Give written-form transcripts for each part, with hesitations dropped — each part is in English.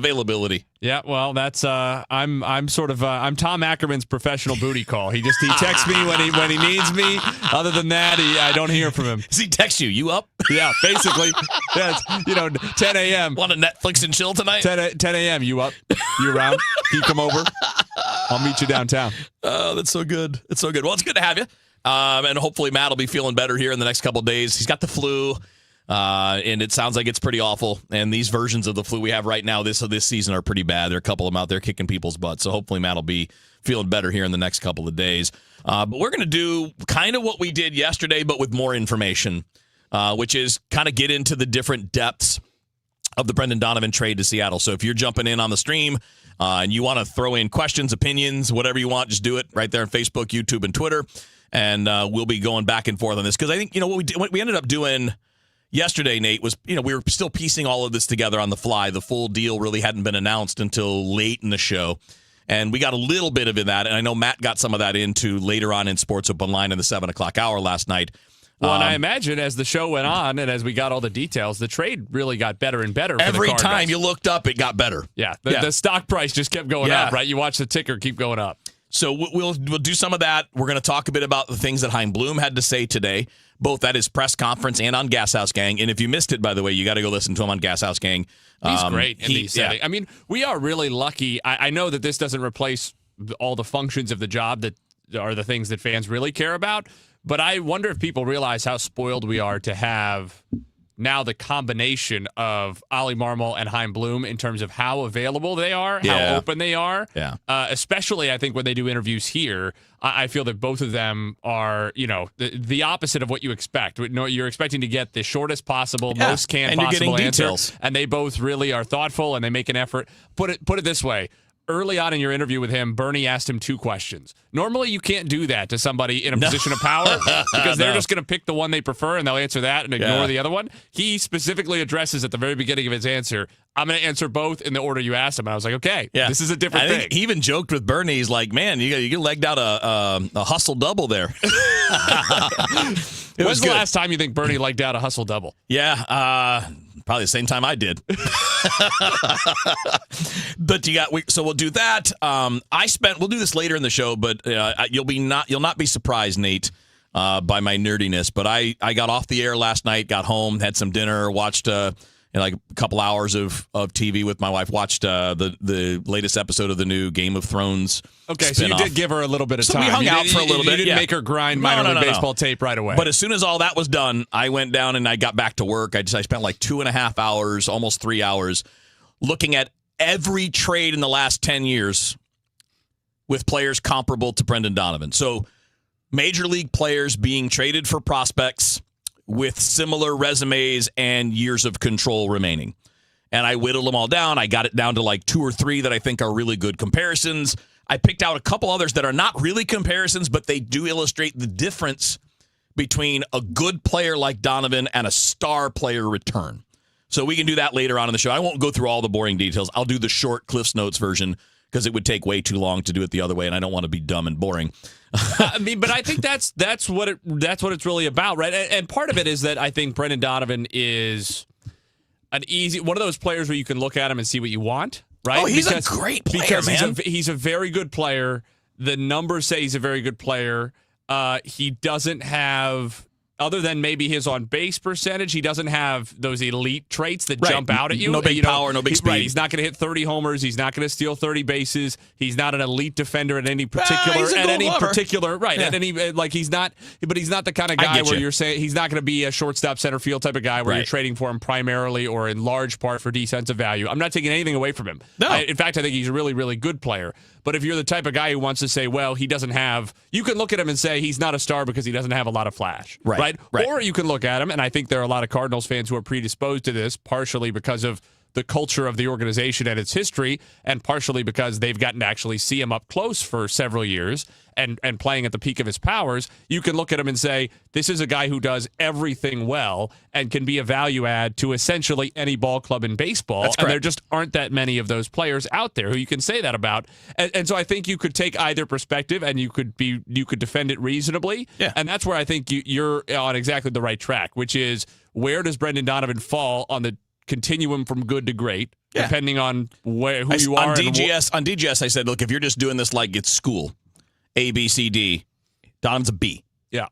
availability. Yeah, well, that's I'm sort of I'm Tom Ackerman's professional booty call. He texts me when he needs me. Other than that, I don't hear from him. Does he text you? You up? Yeah, basically. Yeah, it's, 10 a.m. Want to Netflix and chill tonight? 10 a.m. You up? You around? Can you come over? I'll meet you downtown. Oh, that's so good. It's so good. Well, it's good to have you. And hopefully Matt will be feeling better here in the next couple of days. He's got the flu. And it sounds like it's pretty awful. And these versions of the flu we have right now this season are pretty bad. There are a couple of them out there kicking people's butts. So hopefully Matt will be feeling better here in the next couple of days. But we're going to do kind of what we did yesterday, but with more information, which is kind of get into the different depths of the Brendan Donovan trade to Seattle. So if you're jumping in on the stream and you want to throw in questions, opinions, whatever you want, just do it right there on Facebook, YouTube, and Twitter. And we'll be going back and forth on this. Because I think, what we ended up doing yesterday, Nate, was, we were still piecing all of this together on the fly. The full deal really hadn't been announced until late in the show. And we got a little bit of that. And I know Matt got some of that into later on in Sports Open Line in the 7 o'clock hour last night. Well, and I imagine as the show went on and as we got all the details, the trade really got better and better. Every time you looked up, it got better. Yeah, the stock price just kept going up, right? You watch the ticker keep going up. So we'll do some of that. We're going to talk a bit about the things that Chaim Bloom had to say today, both at his press conference and on Gas House Gang. And if you missed it, by the way, you got to go listen to him on Gas House Gang. He's great in these settings. I mean, we are really lucky. I know that this doesn't replace all the functions of the job that are the things that fans really care about, but I wonder if people realize how spoiled we are to have now the combination of Ollie Marmol and Chaim Bloom in terms of how available they are, how open they are. Yeah. Especially, I think, when they do interviews here, I feel that both of them are, the opposite of what you expect. You're expecting to get the shortest possible, most canned possible answer. Details. And they both really are thoughtful, and they make an effort. Put it this way. Early on in your interview with him, Bernie asked him 2 questions. Normally, you can't do that to somebody in a position of power because they're just going to pick the one they prefer and they'll answer that and ignore the other one. He specifically addresses at the very beginning of his answer, I'm going to answer both in the order you asked him. And I was like, okay, this is a different thing. He even joked with Bernie. He's like, man, you legged out a hustle double there. When's the last time you think Bernie legged out a hustle double? Yeah, probably the same time I did. But so we'll do that. We'll do this later in the show, but you'll not be surprised, Nate, by my nerdiness. But I got off the air last night, got home, had some dinner, watched like a couple hours of TV with my wife, watched the latest episode of the new Game of Thrones. Okay, spin-off. So you did give her a little bit of time. We hung out for a little bit. You didn't make her grind minor league baseball tape right away. But as soon as all that was done, I went down and I got back to work. I spent like 2.5 hours, almost 3 hours, looking at every trade in the last 10 years with players comparable to Brendan Donovan. So major league players being traded for prospects with similar resumes and years of control remaining. And I whittled them all down. I got it down to like 2 or 3 that I think are really good comparisons. I picked out a couple others that are not really comparisons, but they do illustrate the difference between a good player like Donovan and a star player return. So we can do that later on in the show. I won't go through all the boring details. I'll do the short Cliff's Notes version because it would take way too long to do it the other way, and I don't want to be dumb and boring. But I think that's what it's really about, right? And part of it is that I think Brendan Donovan is one of those players where you can look at him and see what you want, right? Oh, he's a great player, man. He's a very good player. The numbers say he's a very good player. He doesn't have, other than maybe his on-base percentage, he doesn't have those elite traits that jump out at you. No big power, no big speed. Right, he's not going to hit 30 homers. He's not going to steal 30 bases. He's not an elite defender at any particular. He's not. But he's not the kind of guy where you're saying he's not going to be a shortstop center field type of guy where you're trading for him primarily or in large part for defensive value. I'm not taking anything away from him. No. In fact, I think he's a really, really good player. But if you're the type of guy who wants to say, well, he doesn't have, you can look at him and say he's not a star because he doesn't have a lot of flash. Right? Or you can look at him, and I think there are a lot of Cardinals fans who are predisposed to this, partially because of the culture of the organization and its history, and partially because they've gotten to actually see him up close for several years and playing at the peak of his powers. You can look at him and say, this is a guy who does everything well and can be a value add to essentially any ball club in baseball. That's correct. And there just aren't that many of those players out there who you can say that about. And so I think you could take either perspective and you could defend it reasonably. Yeah. And that's where I think you're on exactly the right track, which is, where does Brendan Donovan fall on the continuum from good to great, depending on who you are. On DGS, I said, look, if you're just doing this like it's school, A, B, C, D, Donovan's a B. Yeah.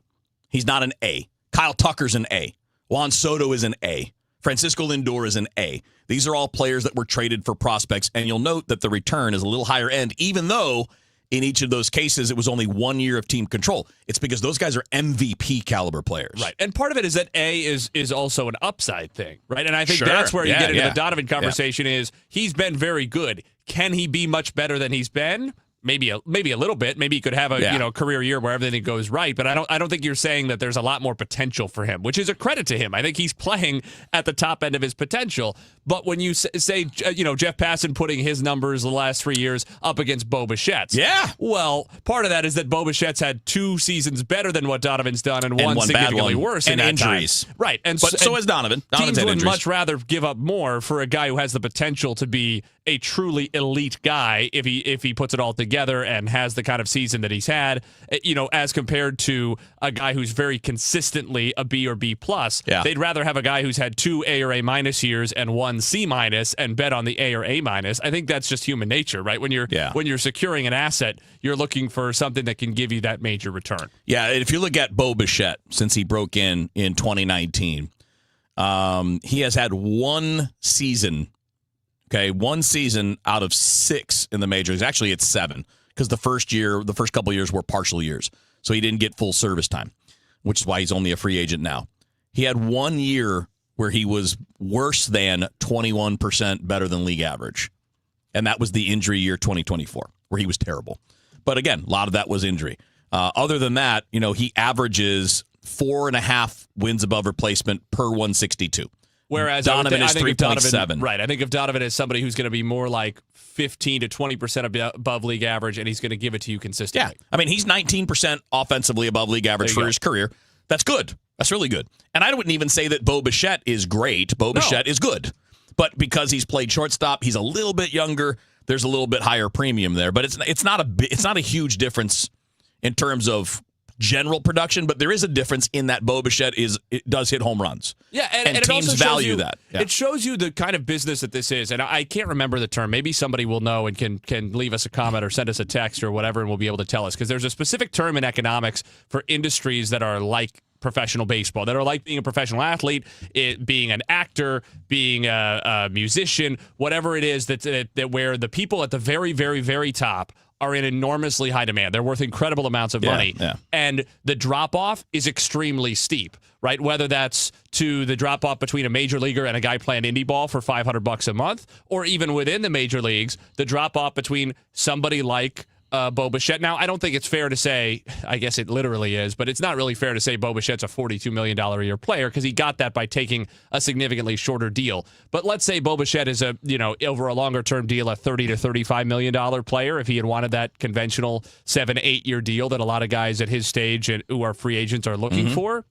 He's not an A. Kyle Tucker's an A. Juan Soto is an A. Francisco Lindor is an A. These are all players that were traded for prospects, and you'll note that the return is a little higher end, even though in each of those cases it was only 1 year of team control. It's because those guys are MVP caliber players. Right. And part of it is that A is also an upside thing, right? And I think that's where you get into the Donovan conversation is he's been very good. Can he be much better than he's been? Maybe a little bit. Maybe he could have a career year where everything goes right. But I don't think you're saying that there's a lot more potential for him, which is a credit to him. I think he's playing at the top end of his potential. But when you say Jeff Passan putting his numbers the last 3 years up against Bo Bichette's, well, part of that is that Bo Bichette's had 2 seasons better than what Donovan's done, and one significantly worse, and in that injuries. Time. Right, but so has Donovan. Teams would much rather give up more for a guy who has the potential to be a truly elite guy if he puts it all together and has the kind of season that he's had, as compared to a guy who's very consistently a B or B plus. Yeah. They'd rather have a guy who's had 2 A or A minus years and 1 C minus and bet on the A or A minus. I think that's just human nature, right? When you're securing an asset, you're looking for something that can give you that major return. Yeah, if you look at Bo Bichette since he broke in 2019, he has had 1 season. Okay, 1 season out of 6 in the majors. Actually, it's 7 because the first couple years were partial years. So he didn't get full service time, which is why he's only a free agent now. He had 1 year where he was worse than 21% better than league average. And that was the injury year 2024, where he was terrible. But again, a lot of that was injury. Other than that, he averages 4.5 wins above replacement per 162. Whereas Donovan is 3.7. Right. I think of Donovan as somebody who's going to be more like 15 to 20% above league average, and he's going to give it to you consistently. Yeah. I mean, he's 19% offensively above league average for his career. That's good. That's really good. And I wouldn't even say that Bo Bichette is great. Bo Bichette is good. But because he's played shortstop, he's a little bit younger. There's a little bit higher premium there. But it's not a huge difference in terms of general production, but there is a difference in that Bo Bichette does hit home runs. Yeah, and teams value that. Yeah. It shows you the kind of business that this is, and I can't remember the term. Maybe somebody will know and can leave us a comment or send us a text or whatever, and we'll be able to tell us, because there's a specific term in economics for industries that are like professional baseball, that are like being a professional athlete, being an actor, being a musician, whatever it is that where the people at the very, very, very top are in enormously high demand. They're worth incredible amounts of money. Yeah. And the drop-off is extremely steep, right? Whether that's to the drop-off between a major leaguer and a guy playing indie ball for $500 a month, or even within the major leagues, the drop-off between somebody like Bo Bichette. Now, I don't think it's fair to say, I guess it literally is, but it's not really fair to say Bo Bichette's a $42 million a year player, because he got that by taking a significantly shorter deal. But let's say Bo Bichette is over a longer term deal, a $30 to $35 million player, if he had wanted that conventional 7-8 year deal that a lot of guys at his stage and who are free agents are looking for.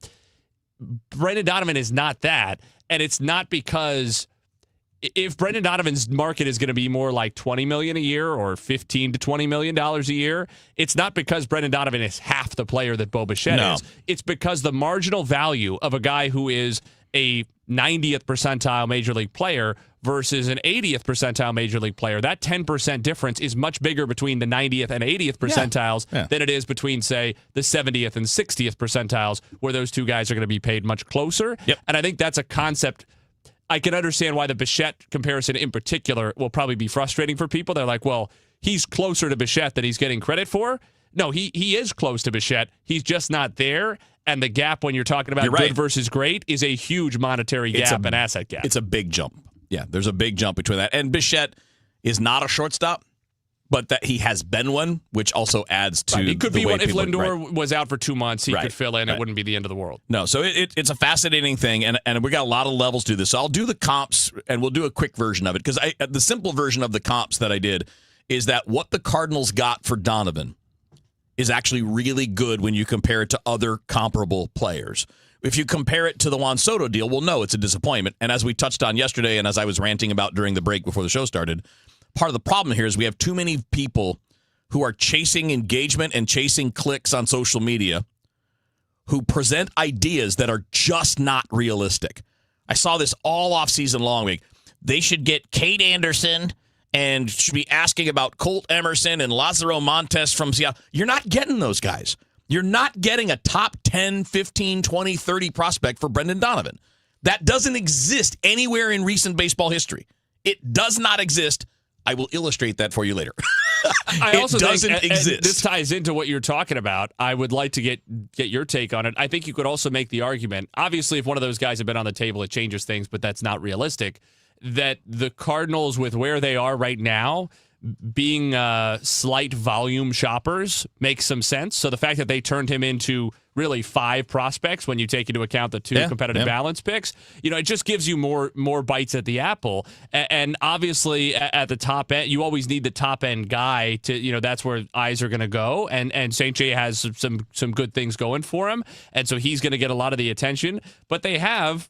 Brendan Donovan is not that. And it's not because if Brendan Donovan's market is going to be more like $20 million a year or $15 to $20 million a year, it's not because Brendan Donovan is half the player that Bo Bichette is. It's because the marginal value of a guy who is a 90th percentile major league player versus an 80th percentile major league player, that 10% difference is much bigger between the 90th and 80th percentiles than it is between, say, the 70th and 60th percentiles, where those two guys are going to be paid much closer. And I think that's a concept. I can understand why the Bichette comparison in particular will probably be frustrating for people. They're like, well, he's closer to Bichette than he's getting credit for. No, he is close to Bichette. He's just not there. And the gap when you're talking about good versus great is a huge monetary gap and asset gap. It's a big jump. Yeah, there's a big jump between that. And Bichette is not a shortstop, but that he has been one, which also adds to It could the be way one. If people, Lindor was out for 2 months, he could fill in. It wouldn't be the end of the world. No, so it's a fascinating thing, and we got a lot of levels to this. So I'll do the comps, and we'll do a quick version of it, because the simple version of the comps that I did is that what the Cardinals got for Donovan is actually really good when you compare it to other comparable players. If you compare it to the Juan Soto deal, well, no, it's a disappointment. And as we touched on yesterday, and as I was ranting about during the break before the show started, part of the problem here is we have too many people who are chasing engagement and chasing clicks on social media who present ideas that are just not realistic. I saw this all off season long. They should get Kate Anderson and should be asking about Colt Emerson and Lazaro Montes from Seattle. You're not getting those guys. You're not getting a top 10, 15, 20, 30 prospect for Brendan Donovan. That doesn't exist anywhere in recent baseball history. It does not exist. I will illustrate that for you later. I also doesn't think, exist. And this ties into what you're talking about. I would like to get your take on it. I think you could also make the argument, obviously, if one of those guys had been on the table, it changes things, but that's not realistic, that the Cardinals, with where they are right now, being slight volume shoppers makes some sense. So the fact that they turned him into really 5 prospects when you take into account the 2 competitive balance picks, it just gives you more bites at the apple. And obviously at the top end, you always need the top end guy to, that's where eyes are going to go. And St. J has some good things going for him. And so he's going to get a lot of the attention. But they have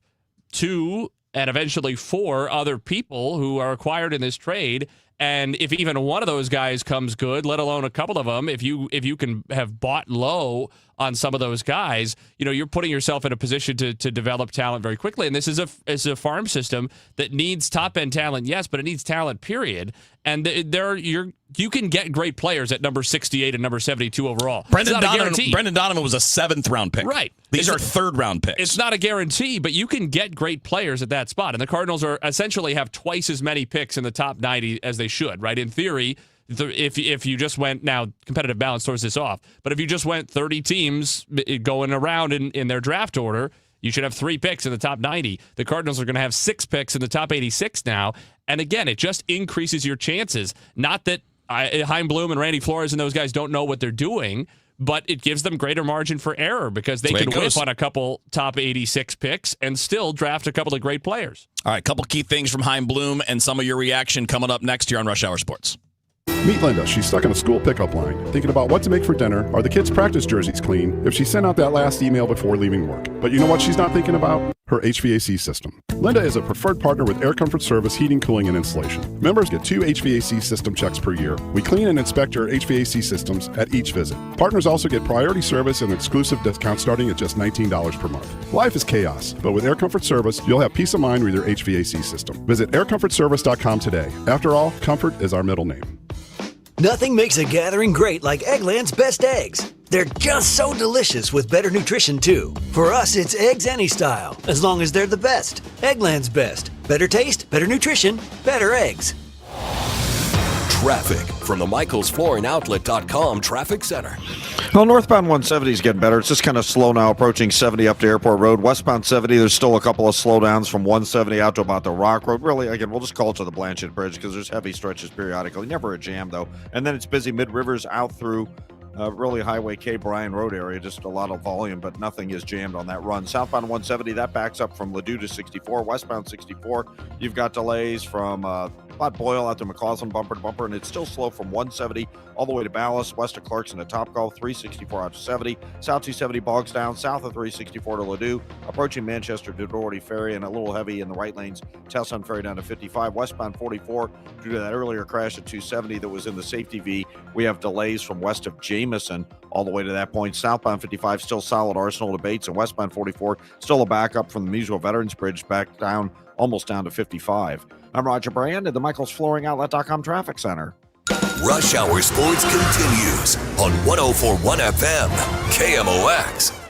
2 and eventually 4 other people who are acquired in this trade. And if even one of those guys comes good, let alone a couple of them, if you can have bought low on some of those guys, you're putting yourself in a position to develop talent very quickly. And this is a farm system that needs top end talent, yes, but it needs talent, period. And you can get great players at number 68 and number 72 overall. Brendan Donovan was a 7th round pick. Right. These are 3rd round picks. It's not a guarantee, but you can get great players at that spot. And the Cardinals are essentially have twice as many picks in the top 90 as they should, right? In theory, if you just went, now competitive balance throws this off, but if you just went 30 teams going around in their draft order, you should have 3 picks in the top 90. The Cardinals are going to have 6 picks in the top 86 now. And again, it just increases your chances. Not that Chaim Bloom and Randy Flores and those guys don't know what they're doing, but it gives them greater margin for error because they can whip on a couple top 86 picks and still draft a couple of great players. All right, a couple key things from Chaim Bloom and some of your reaction coming up next year on Rush Hour Sports. Meet Linda. She's stuck in a school pickup line, thinking about what to make for dinner. Are the kids' practice jerseys clean? If she sent out that last email before leaving work. But you know what she's not thinking about? Her HVAC system. Linda is a preferred partner with Air Comfort Service Heating, Cooling, and Installation. Members get 2 HVAC system checks per year. We clean and inspect your HVAC systems at each visit. Partners also get priority service and exclusive discounts starting at just $19 per month. Life is chaos, but with Air Comfort Service, you'll have peace of mind with your HVAC system. Visit aircomfortservice.com today. After all, comfort is our middle name. Nothing makes a gathering great like Eggland's best eggs. They're just so delicious with better nutrition, too. For us, it's eggs any style, as long as they're the best. Eggland's best. Better taste, better nutrition, better eggs. Traffic from the MichaelsFlooringOutlet.com Traffic Center. Well, northbound 170 is getting better. It's just kind of slow now, approaching 70 up to Airport Road. Westbound 70, there's still a couple of slowdowns from 170 out to about the Rock Road. Really, again, we'll just call it to the Blanchett Bridge because there's heavy stretches periodically. Never a jam, though. And then it's busy mid-rivers out through really Highway K Bryan Road area. Just a lot of volume, but nothing is jammed on that run. Southbound 170, that backs up from Ladue to 64. Westbound 64, you've got delays from Pot Boyle out to McCausland, bumper to bumper, and it's still slow from 170 all the way to Ballas, west of Clarkson to Topgolf, 364 out to 70. South 270 bogs down, south of 364 to Ladue, approaching Manchester to Doherty Ferry, and a little heavy in the right lanes, Towson Ferry down to 55. Westbound 44, due to that earlier crash at 270 that was in the safety V, we have delays from west of Jameson all the way to that point. Southbound 55, still solid Arsenal to Bates, and westbound 44, still a backup from the Muswell Veterans Bridge back down, almost down to 55. I'm Roger Brand at the MichaelsFlooringOutlet.com Traffic Center. Rush Hour Sports continues on 104.1 FM, KMOX.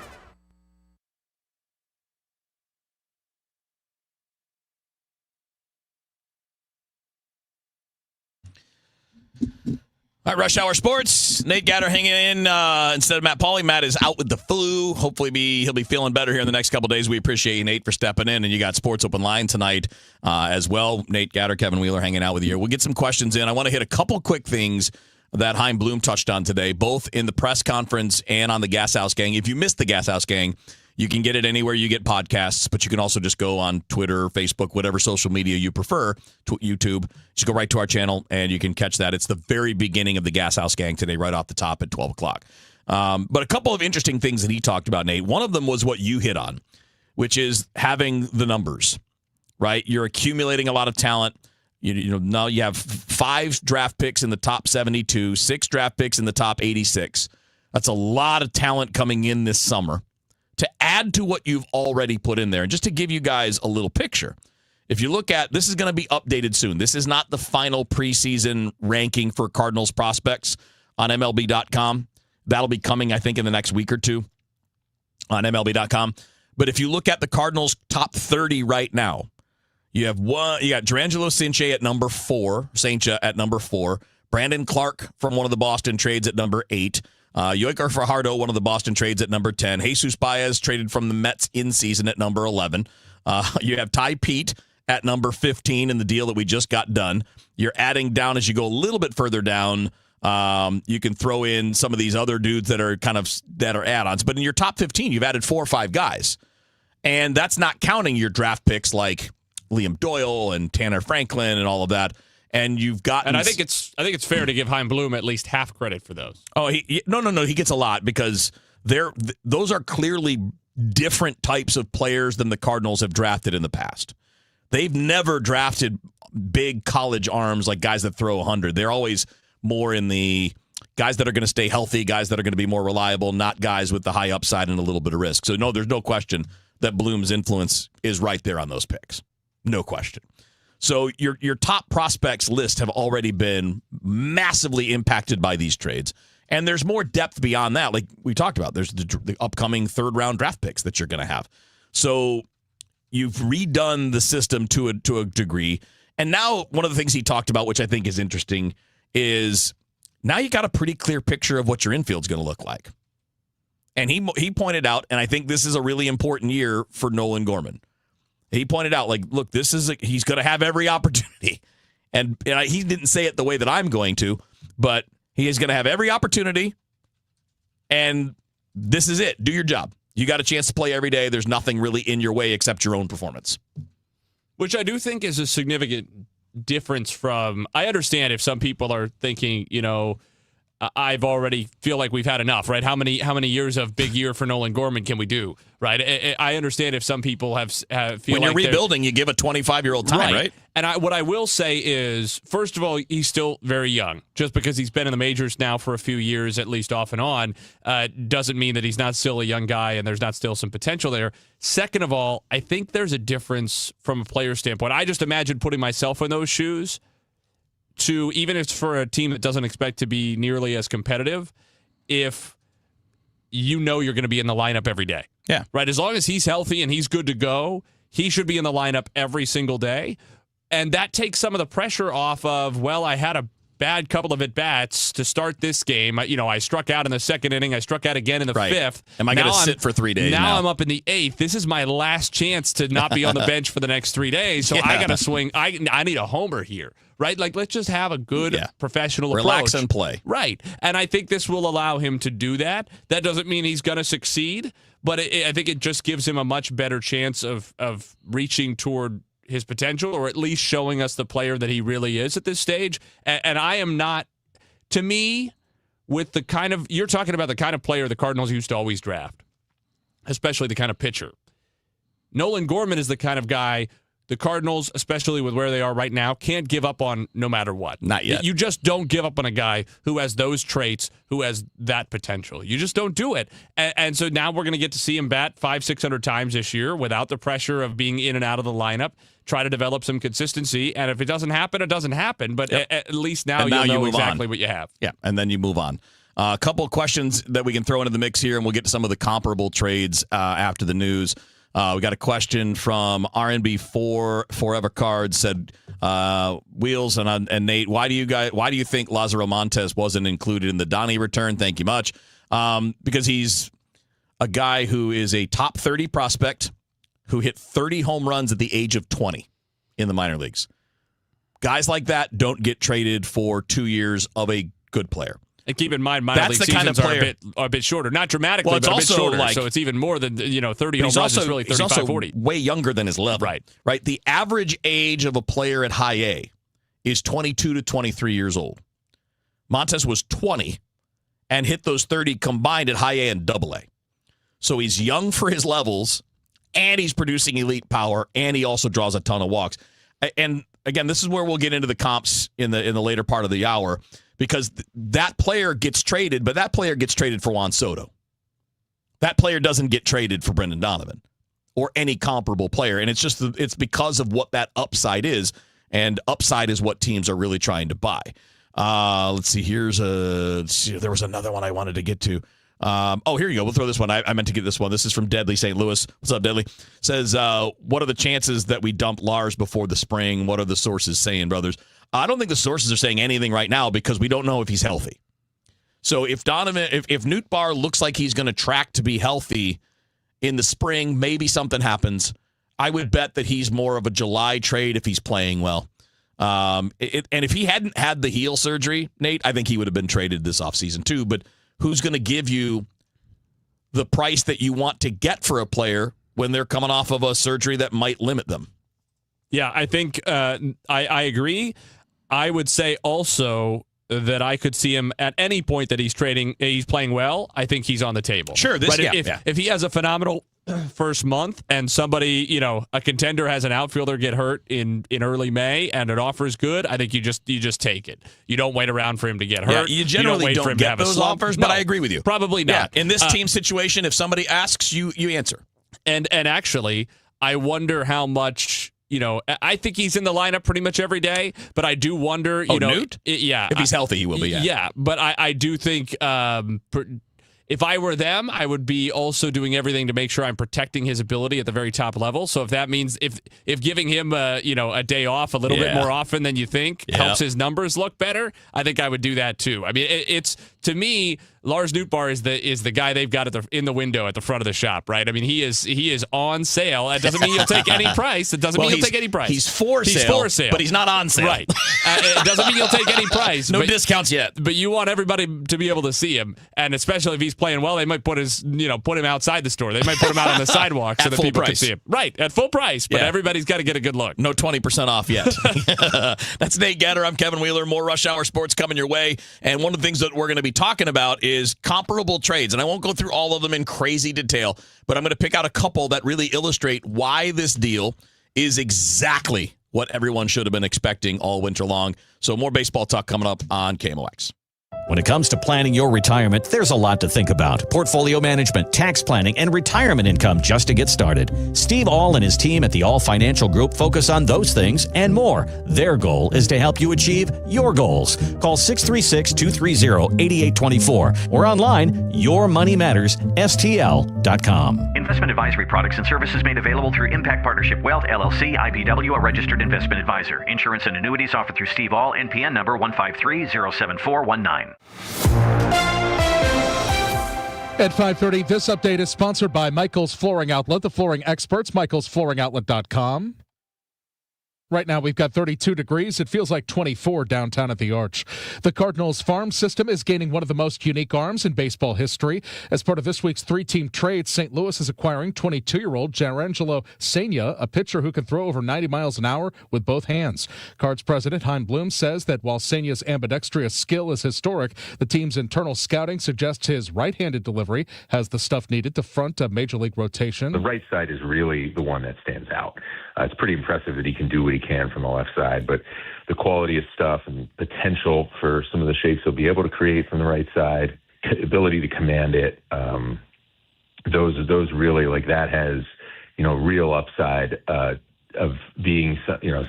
All right, Rush Hour Sports. Nate Gatter hanging in instead of Matt Pauley. Matt is out with the flu. Hopefully he'll be feeling better here in the next couple of days. We appreciate you, Nate, for stepping in. And you got Sports Open Line tonight as well. Nate Gatter, Kevin Wheeler hanging out with you. We'll get some questions in. I want to hit a couple quick things that Chaim Bloom touched on today, both in the press conference and on the Gas House Gang. If you missed the Gas House Gang, you can get it anywhere you get podcasts, but you can also just go on Twitter, Facebook, whatever social media you prefer, to YouTube. Just go right to our channel, and you can catch that. It's the very beginning of the Gas House Gang today, right off the top at 12 o'clock. But a couple of interesting things that he talked about, Nate. One of them was what you hit on, which is having the numbers, right? You're accumulating a lot of talent. You know, now you have 5 draft picks in the top 72, 6 draft picks in the top 86. That's a lot of talent coming in this summer. To add to what you've already put in there. And just to give you guys a little picture, if you look at, this is going to be updated soon. This is not the final preseason ranking for Cardinals prospects on MLB.com. That'll be coming, I think, in the next week or two on MLB.com. But if you look at the Cardinals' top 30 right now, you got Durangelo Sanchez at number 4, Brandon Clark from one of the Boston trades at number 8, Yoiker Fajardo, one of the Boston trades at number 10, Jesus Baez traded from the Mets in season at number 11. You have Ty Pete at number 15 in the deal that we just got done. You're adding down as you go a little bit further down. You can throw in some of these other dudes that are add-ons. But in your top 15, you've added 4 or 5 guys. And that's not counting your draft picks like Liam Doyle and Tanner Franklin and all of that. And you've got, and I think it's fair to give Chaim Bloom at least half credit for those. Oh, no, he gets a lot because those are clearly different types of players than the Cardinals have drafted in the past. They've never drafted big college arms like guys that throw 100. They're always more in the guys that are going to stay healthy, guys that are going to be more reliable, not guys with the high upside and a little bit of risk. So no, there's no question that Bloom's influence is right there on those picks. No question. So your top prospects list have already been massively impacted by these trades. And there's more depth beyond that. Like we talked about, there's the upcoming third-round draft picks that you're going to have. So you've redone the system to a degree. And now one of the things he talked about, which I think is interesting, is now you got a pretty clear picture of what your infield's going to look like. And he pointed out, and I think this is a really important year for Nolan Gorman. He pointed out, like, look, he's going to have every opportunity. And he didn't say it the way that I'm going to, but he is going to have every opportunity. And this is it. Do your job. You got a chance to play every day. There's nothing really in your way except your own performance. Which I do think is a significant difference from, I understand if some people are thinking, I've already feel like we've had enough, right? How many years of big year for Nolan Gorman can we do, right? I understand if some people have feel when you're rebuilding, you give a 25-year-old time, right? And what I will say is, first of all, he's still very young. Just because he's been in the majors now for a few years, at least off and on, doesn't mean that he's not still a young guy and there's not still some potential there. Second of all, I think there's a difference from a player standpoint. I just imagine putting myself in those shoes. To even if it's for a team that doesn't expect to be nearly as competitive, if you're going to be in the lineup every day. Yeah. Right? As long as he's healthy and he's good to go, he should be in the lineup every single day. And that takes some of the pressure off of, well, I had a bad couple of at-bats to start this game. I struck out in the second inning. I struck out again in the fifth. Am I going to sit for 3 days now? I'm up in the 8th. This is my last chance to not be on the bench for the next 3 days. So I got to swing. I need a homer here, right? Like, let's just have a good professional approach. Relax and play. Right. And I think this will allow him to do that. That doesn't mean he's going to succeed, but I think it just gives him a much better chance of reaching toward his potential, or at least showing us the player that he really is at this stage. And I am not, to me, with the kind of, you're talking about the kind of player the Cardinals used to always draft, especially the kind of pitcher. Nolan Gorman is the kind of guy the Cardinals, especially with where they are right now, can't give up on no matter what. Not yet. You just don't give up on a guy who has those traits, who has that potential. You just don't do it. And so now we're going to get to see him bat 500-600 times this year without the pressure of being in and out of the lineup. Try to develop some consistency, and if it doesn't happen, it doesn't happen. But at least now you'll know exactly what you have. Yeah, and then you move on. A couple of questions that we can throw into the mix here, and we'll get to some of the comparable trades after the news. We got a question from RNB4 Forever Cards said, Wheels and Nate, why do you think Lazaro Montes wasn't included in the Donnie return? Thank you much. Because he's a guy who is a top 30 prospect who hit 30 home runs at the age of 20 in the minor leagues. Guys like that don't get traded for 2 years of a good player. And keep in mind, minor league seasons are a bit shorter. Not dramatically, but a bit shorter. So it's even more than 30 home runs is really 35, 40. Way younger than his level. Right. The average age of a player at high A is 22 to 23 years old. Montes was 20 and hit those 30 combined at high A and double A. So he's young for his levels, and he's producing elite power, and he also draws a ton of walks. And again, this is where we'll get into the comps in the later part of the hour, because that player gets traded, but that player gets traded for Juan Soto. that player doesn't get traded for Brendan Donovan or any comparable player. And it's because of what that upside is. And upside is what teams are really trying to buy. Let's see. There was another one I wanted to get to. Here you go. We'll throw this one. I meant to get this one. This is from Deadly St. Louis. What's up, Deadly? Says, what are the chances that we dump Lars before the spring? What are the sources saying, brothers? I don't think the sources are saying anything right now because we don't know if he's healthy. So if Newt Barr looks like he's going to track to be healthy in the spring, maybe something happens. I would bet that he's more of a July trade if he's playing well. And if he hadn't had the heel surgery, Nate, I think he would have been traded this offseason too. But who's going to give you the price that you want to get for a player when they're coming off of a surgery that might limit them? Yeah, I think I agree. I would say also that I could see him at any point that he's playing well. I think he's on the table. Sure. If he has a phenomenal first month and somebody, a contender has an outfielder get hurt in early May and an offer is good, I think you just take it. You don't wait around for him to get hurt. Yeah, you generally don't get those offers, but I agree with you. Probably not. Yeah, in this team situation, if somebody asks, you answer. And actually, I wonder how much. I think he's in the lineup pretty much every day, but I do wonder, Newt? Yeah. If he's healthy, he will be, Yeah, but I do think if I were them, I would be also doing everything to make sure I'm protecting his ability at the very top level. So if that means if giving him a day off a little bit more often than you think helps his numbers look better, I think I would do that too. I mean, it's to me, Lars Nootbaar is the guy they've got in the window at the front of the shop, right? I mean, he is on sale. That doesn't mean he'll take any price. It doesn't mean he'll take any price. He's for sale, but he's not on sale. Right. It doesn't mean he'll take any price. No discounts yet. But you want everybody to be able to see him, and especially if he's playing well, they might put him outside the store. They might put him out on the sidewalk so that people can see him. Right, at full price, but everybody's got to get a good look. No 20% off yet. That's Nate Gatter. I'm Kevin Wheeler. More Rush Hour Sports coming your way. And one of the things that we're going to be talking about is comparable trades. And I won't go through all of them in crazy detail, but I'm going to pick out a couple that really illustrate why this deal is exactly what everyone should have been expecting all winter long. So more baseball talk coming up on KMOX. When it comes to planning your retirement, there's a lot to think about. Portfolio management, tax planning, and retirement income just to get started. Steve All and his team at the All Financial Group focus on those things and more. Their goal is to help you achieve your goals. Call 636-230-8824 or online, yourmoneymattersstl.com. Investment advisory products and services made available through Impact Partnership Wealth, LLC, IBW, a registered investment advisor. Insurance and annuities offered through Steve All, NPN number 153-07419. At 5:30, this update is sponsored by Michael's Flooring Outlet, the flooring experts, michaelsflooringoutlet.com. Right now, we've got 32 degrees. It feels like 24 downtown at the Arch. The Cardinals farm system is gaining one of the most unique arms in baseball history. As part of this week's three-team trade, St. Louis is acquiring 22-year-old Jarangelo Senia, a pitcher who can throw over 90 miles an hour with both hands. Cards president Hein Bloom says that while Senia's ambidextrous skill is historic, the team's internal scouting suggests his right-handed delivery has the stuff needed to front a major league rotation. The right side is really the one that stands out. It's pretty impressive that he can do what he can from the left side, but the quality of stuff and potential for some of the shapes he'll be able to create from the right side, ability to command it, those really, like, that has, real upside of being,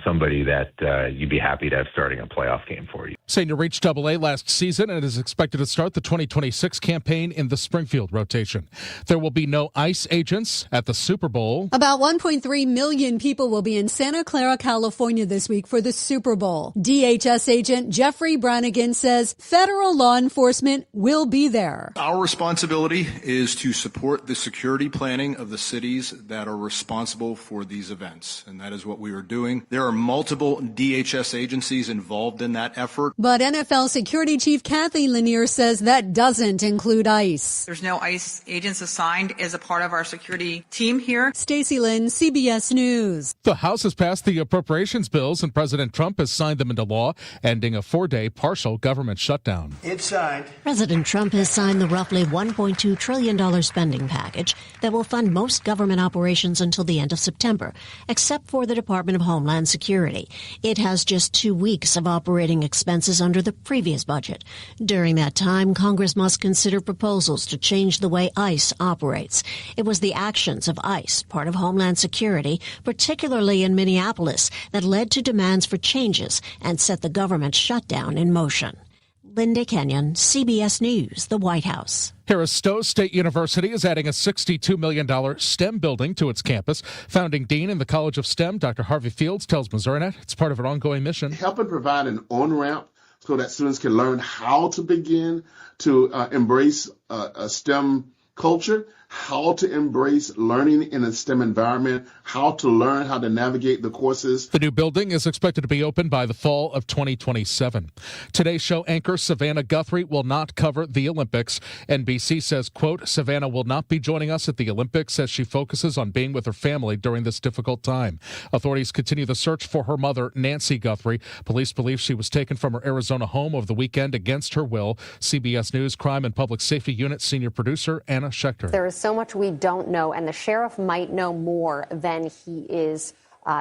somebody that you'd be happy to have starting a playoff game for you. Senior reached AA last season and is expected to start the 2026 campaign in the Springfield rotation. There will be no ICE agents at the Super Bowl. About 1.3 million people will be in Santa Clara, California this week for the Super Bowl. DHS agent Jeffrey Brannigan says federal law enforcement will be there. Our responsibility is to support the security planning of the cities that are responsible for these events, and that is what we are doing. There are multiple DHS agencies involved in that effort. But NFL security chief Kathy Lanier says that doesn't include ICE. There's no ICE agents assigned as a part of our security team here. Stacey Lynn, CBS News. The House has passed the appropriations bills and President Trump has signed them into law, ending a 4-day partial government shutdown. It's signed. President Trump has signed the roughly $1.2 trillion spending package that will fund most government operations until the end of September, except for the Department of Homeland Security. It has just 2 weeks of operating expenses under the previous budget. During that time, Congress must consider proposals to change the way ICE operates. It was the actions of ICE, part of Homeland Security, particularly in Minneapolis, that led to demands for changes and set the government shutdown in motion. Linda Kenyon, CBS News, the White House. Harris Stowe State University is adding a $62 million STEM building to its campus. Founding Dean in the College of STEM, Dr. Harvey Fields, tells MissouriNet it's part of an ongoing mission. Helping provide an on-ramp so that students can learn how to begin to embrace a STEM culture, how to embrace learning in a STEM environment, how to learn how to navigate the courses. The new building is expected to be open by the fall of 2027. Today's show anchor Savannah Guthrie will not cover the Olympics. NBC says, quote, Savannah will not be joining us at the Olympics as she focuses on being with her family during this difficult time. Authorities continue the search for her mother, Nancy Guthrie. Police believe she was taken from her Arizona home over the weekend against her will. CBS News Crime and Public Safety Unit senior producer Anna Schechter. There is so much we don't know, and the sheriff might know more than he is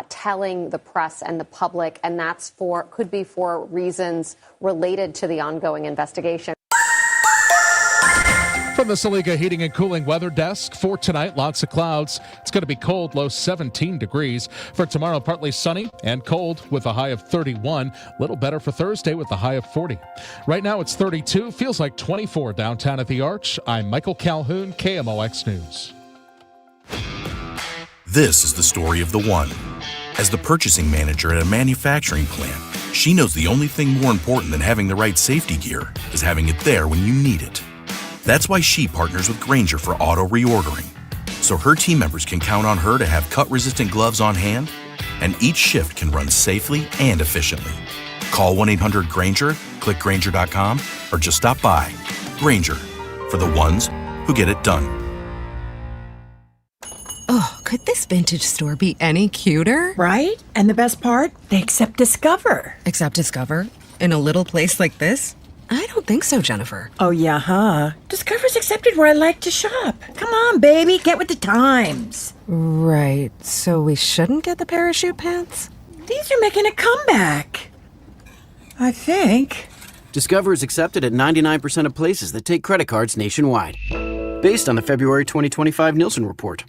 telling the press and the public, and that's could be for reasons related to the ongoing investigation. From the Saliga Heating and Cooling Weather Desk, for tonight, lots of clouds. It's going to be cold, low 17 degrees. For tomorrow, partly sunny and cold with a high of 31. A little better for Thursday with a high of 40. Right now, it's 32. Feels like 24 downtown at the Arch. I'm Michael Calhoun, KMOX News. This is the story of the one. As the purchasing manager at a manufacturing plant, she knows the only thing more important than having the right safety gear is having it there when you need it. That's why she partners with Grainger for auto reordering, so her team members can count on her to have cut-resistant gloves on hand, and each shift can run safely and efficiently. Call 1-800-GRAINGER, click Grainger.com, or just stop by. Grainger, for the ones who get it done. Oh, could this vintage store be any cuter? Right? And the best part? They accept Discover. Accept Discover? In a little place like this? I don't think so, Jennifer. Oh, yeah, huh? Discover's accepted where I like to shop. Come on, baby, get with the times. Right, so we shouldn't get the parachute pants? These are making a comeback. I think. Discover is accepted at 99% of places that take credit cards nationwide. Based on the February 2025 Nielsen report.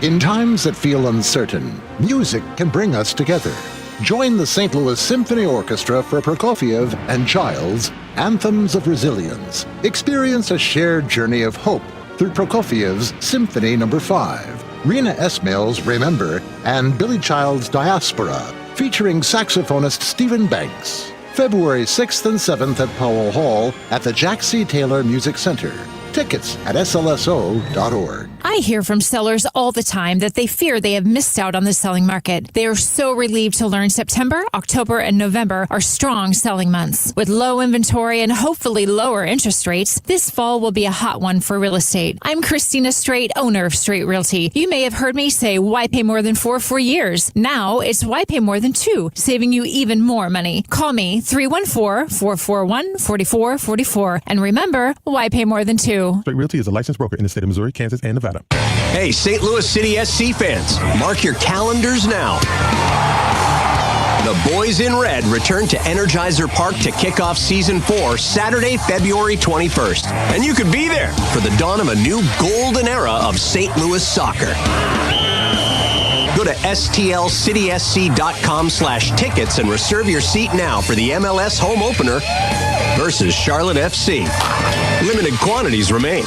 In times that feel uncertain, music can bring us together. Join the St. Louis Symphony Orchestra for Prokofiev and Child's Anthems of Resilience. Experience a shared journey of hope through Prokofiev's Symphony No. 5, Rena Esmail's Remember, and Billy Child's Diaspora, featuring saxophonist Stephen Banks. February 6th and 7th at Powell Hall at the Jack C. Taylor Music Center. Tickets at slso.org. I hear from sellers all the time that they fear they have missed out on the selling market. They are so relieved to learn September, October, and November are strong selling months. With low inventory and hopefully lower interest rates, this fall will be a hot one for real estate. I'm Christina Straight, owner of Straight Realty. You may have heard me say, why pay more than 4 for years? Now it's why pay more than 2, saving you even more money. Call me 314-441-4444. And remember, why pay more than 2? Straight Realty is a licensed broker in the state of Missouri, Kansas, and Nevada. Hey, St. Louis City SC fans, mark your calendars now. The Boys in Red return to Energizer Park to kick off Season 4 Saturday, February 21st. And you could be there for the dawn of a new golden era of St. Louis soccer. Go to stlcitysc.com/tickets and reserve your seat now for the MLS home opener versus Charlotte FC. Limited quantities remain.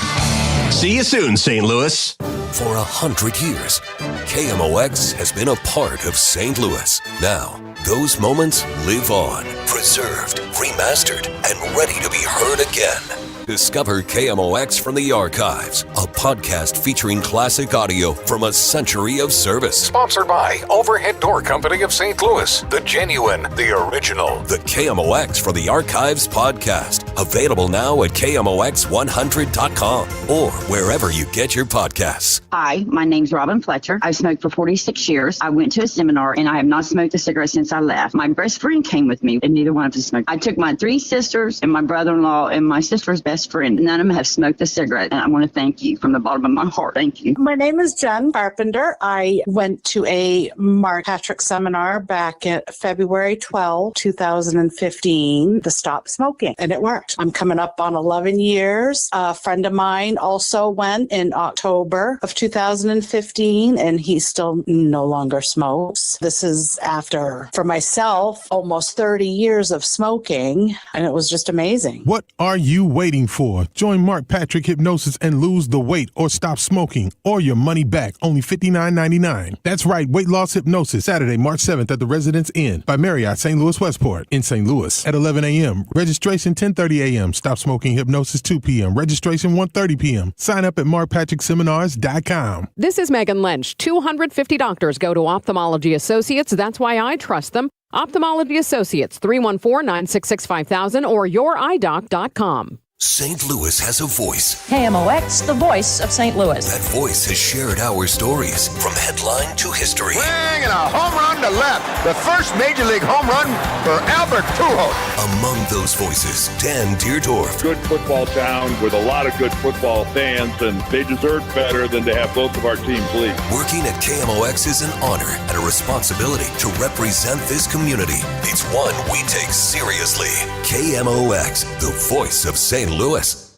See you soon, St. Louis. For 100 years, KMOX has been a part of St. Louis. Now, those moments live on, preserved, remastered, and ready to be heard again. Discover KMOX from the Archives, a podcast featuring classic audio from a century of service. Sponsored by Overhead Door Company of St. Louis, the genuine, the original. The KMOX from the Archives podcast. Available now at KMOX100.com or wherever you get your podcasts. Hi, my name's Robin Fletcher. I've smoked for 46 years. I went to a seminar and I have not smoked a cigarette since I left. My best friend came with me and neither one of us smoked. I took my 3 sisters and my brother-in-law and my sister's best friend. None of them have smoked a cigarette. And I want to thank you from the bottom of my heart. Thank you. My name is Jen Carpenter. I went to a Mark Patrick seminar back at February 12, 2015, to stop smoking, and it worked. I'm coming up on 11 years. A friend of mine also went in October of 2015, and he still no longer smokes. This is after, for myself, almost 30 years of smoking, and it was just amazing. What are you waiting for? Join Mark Patrick Hypnosis and lose the weight or stop smoking or your money back. Only $59.99. That's right, weight loss hypnosis. Saturday, March 7th at the Residence Inn by Marriott St. Louis Westport in St. Louis at 11 a.m. Registration 10:30 a.m. Stop smoking hypnosis 2 p.m. Registration 1:30 p.m. Sign up at markpatrickseminars.com. This is Megan Lynch. 250 doctors go to Ophthalmology Associates. That's why I trust them. Ophthalmology Associates, 314-966-5000 or youridoc.com. St. Louis has a voice. KMOX, the voice of St. Louis. That voice has shared our stories from headline to history. Swing and a home run to left. The first Major League home run for Albert Pujols. Among those voices, Dan Deerdorf. Good football town with a lot of good football fans, and they deserve better than to have both of our teams lead. Working at KMOX is an honor and a responsibility to represent this community. It's one we take seriously. KMOX, the voice of St. Louis.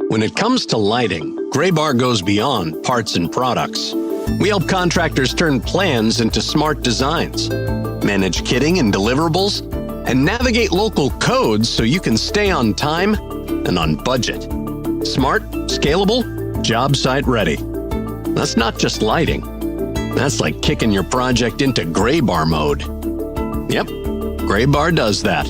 When it comes to lighting, Gray Bar goes beyond parts and products. We help contractors turn plans into smart designs, manage kitting and deliverables, and navigate local codes so you can stay on time and on budget. Smart, scalable, job site ready. That's not just lighting. That's like kicking your project into Gray Bar mode. Yep, Gray Bar does that.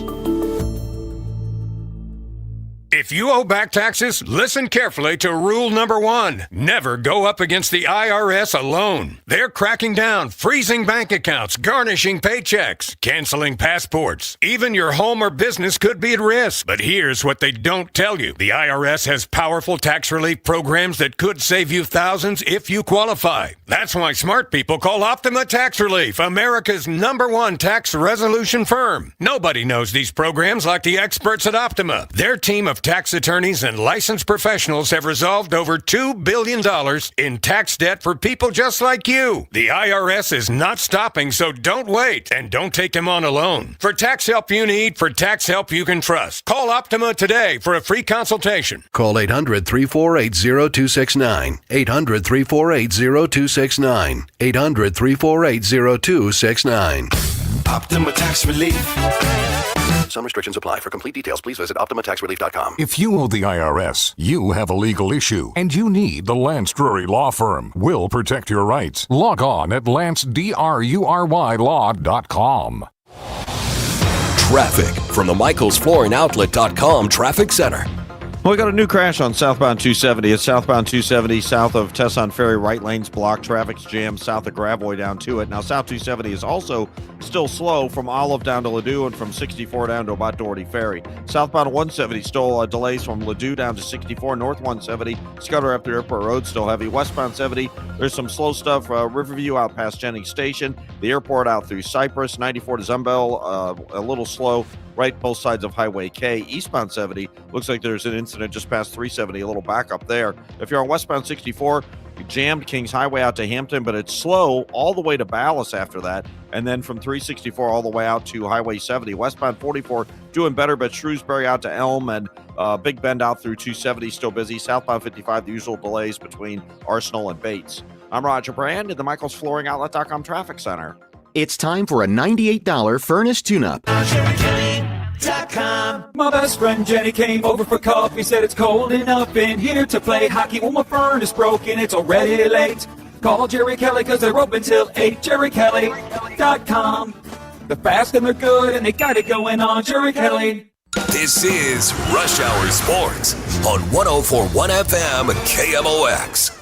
If you owe back taxes, listen carefully to rule number 1. Never go up against the IRS alone. They're cracking down, freezing bank accounts, garnishing paychecks, canceling passports. Even your home or business could be at risk. But here's what they don't tell you. The IRS has powerful tax relief programs that could save you thousands if you qualify. That's why smart people call Optima Tax Relief, America's #1 tax resolution firm. Nobody knows these programs like the experts at Optima. Their team of tax attorneys and licensed professionals have resolved over $2 billion in tax debt for people just like you. The IRS is not stopping, so don't wait and don't take them on alone. For tax help you need, for tax help you can trust, call Optima today for a free consultation. Call 800-348-0269. 800-348-0269. 800-348-0269. Optima Tax Relief. Some restrictions apply. For complete details, please visit OptimaTaxRelief.com. If you owe the IRS, you have a legal issue, and you need the Lance Drury Law Firm. We'll protect your rights. Log on at LanceDruryLaw.com. Traffic from the MichaelsFlooringOutlet.com Traffic Center. Well, we got a new crash on southbound 270. It's southbound 270 south of Tesson Ferry. Right lane's blocked. Traffic's jammed south of Gravois down to it. Now, South 270 is also still slow from Olive down to Ladue and from 64 down to about Doherty Ferry. Southbound 170 still delays from Ladue down to 64. North 170, Scudder after Airport Road still heavy. Westbound 70, there's some slow stuff. Riverview out past Jennings Station. The airport out through Cypress. 94 to Zumbel, a little slow. Right, both sides of Highway K. Eastbound 70, looks like there's an incident just past 370, a little backup there. If you're on westbound 64, you jammed Kings Highway out to Hampton, but it's slow all the way to Ballas after that. And then from 364 all the way out to Highway 70. Westbound 44 doing better, but Shrewsbury out to Elm and Big Bend out through 270 still busy. Southbound 55, the usual delays between Arsenal and Bates. I'm Roger Brand at the MichaelsFlooringOutlet.com Traffic Center. It's time for a $98 furnace tune-up. My best friend Jenny came over for coffee, said it's cold enough in here to play hockey. Well, my furnace broken, it's already late. Call Jerry Kelly because they're open till 8. JerryKelly.com. They're fast and they're good and they got it going on. Jerry Kelly. This is Rush Hour Sports on 104.1 FM KMOX.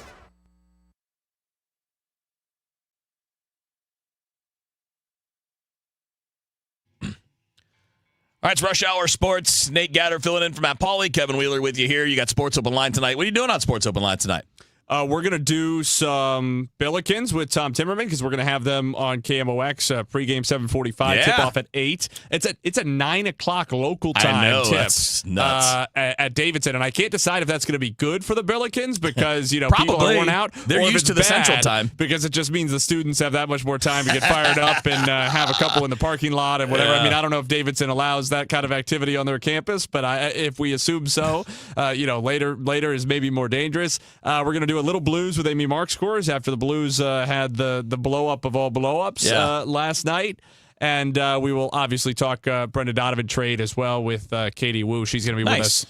All right, it's Rush Hour Sports. Nate Gatter filling in for Matt Pauley. Kevin Wheeler with you here. You got Sports Open Line tonight. What are you doing on Sports Open Line tonight? We're going to do some Billikens with Tom Timmerman because we're going to have them on KMOX pregame 7:45, tip off at 8. It's a 9 o'clock local time I know, tip. That's nuts. At Davidson, and I can't decide if that's going to be good for the Billikens because people Probably. are worn out. They're or if used it's to the bad Central Time. because it just means the students have that much more time to get fired up and have a couple in the parking lot and whatever. Yeah. I mean, I don't know if Davidson allows that kind of activity on their campus, but if we assume so, later is maybe more dangerous. We're going to do a little blues with Amy Mark scores after the Blues had the blow up of all blow ups last night. And we will obviously talk Brendan Donovan trade as well with Katie Wu. She's going to be with us,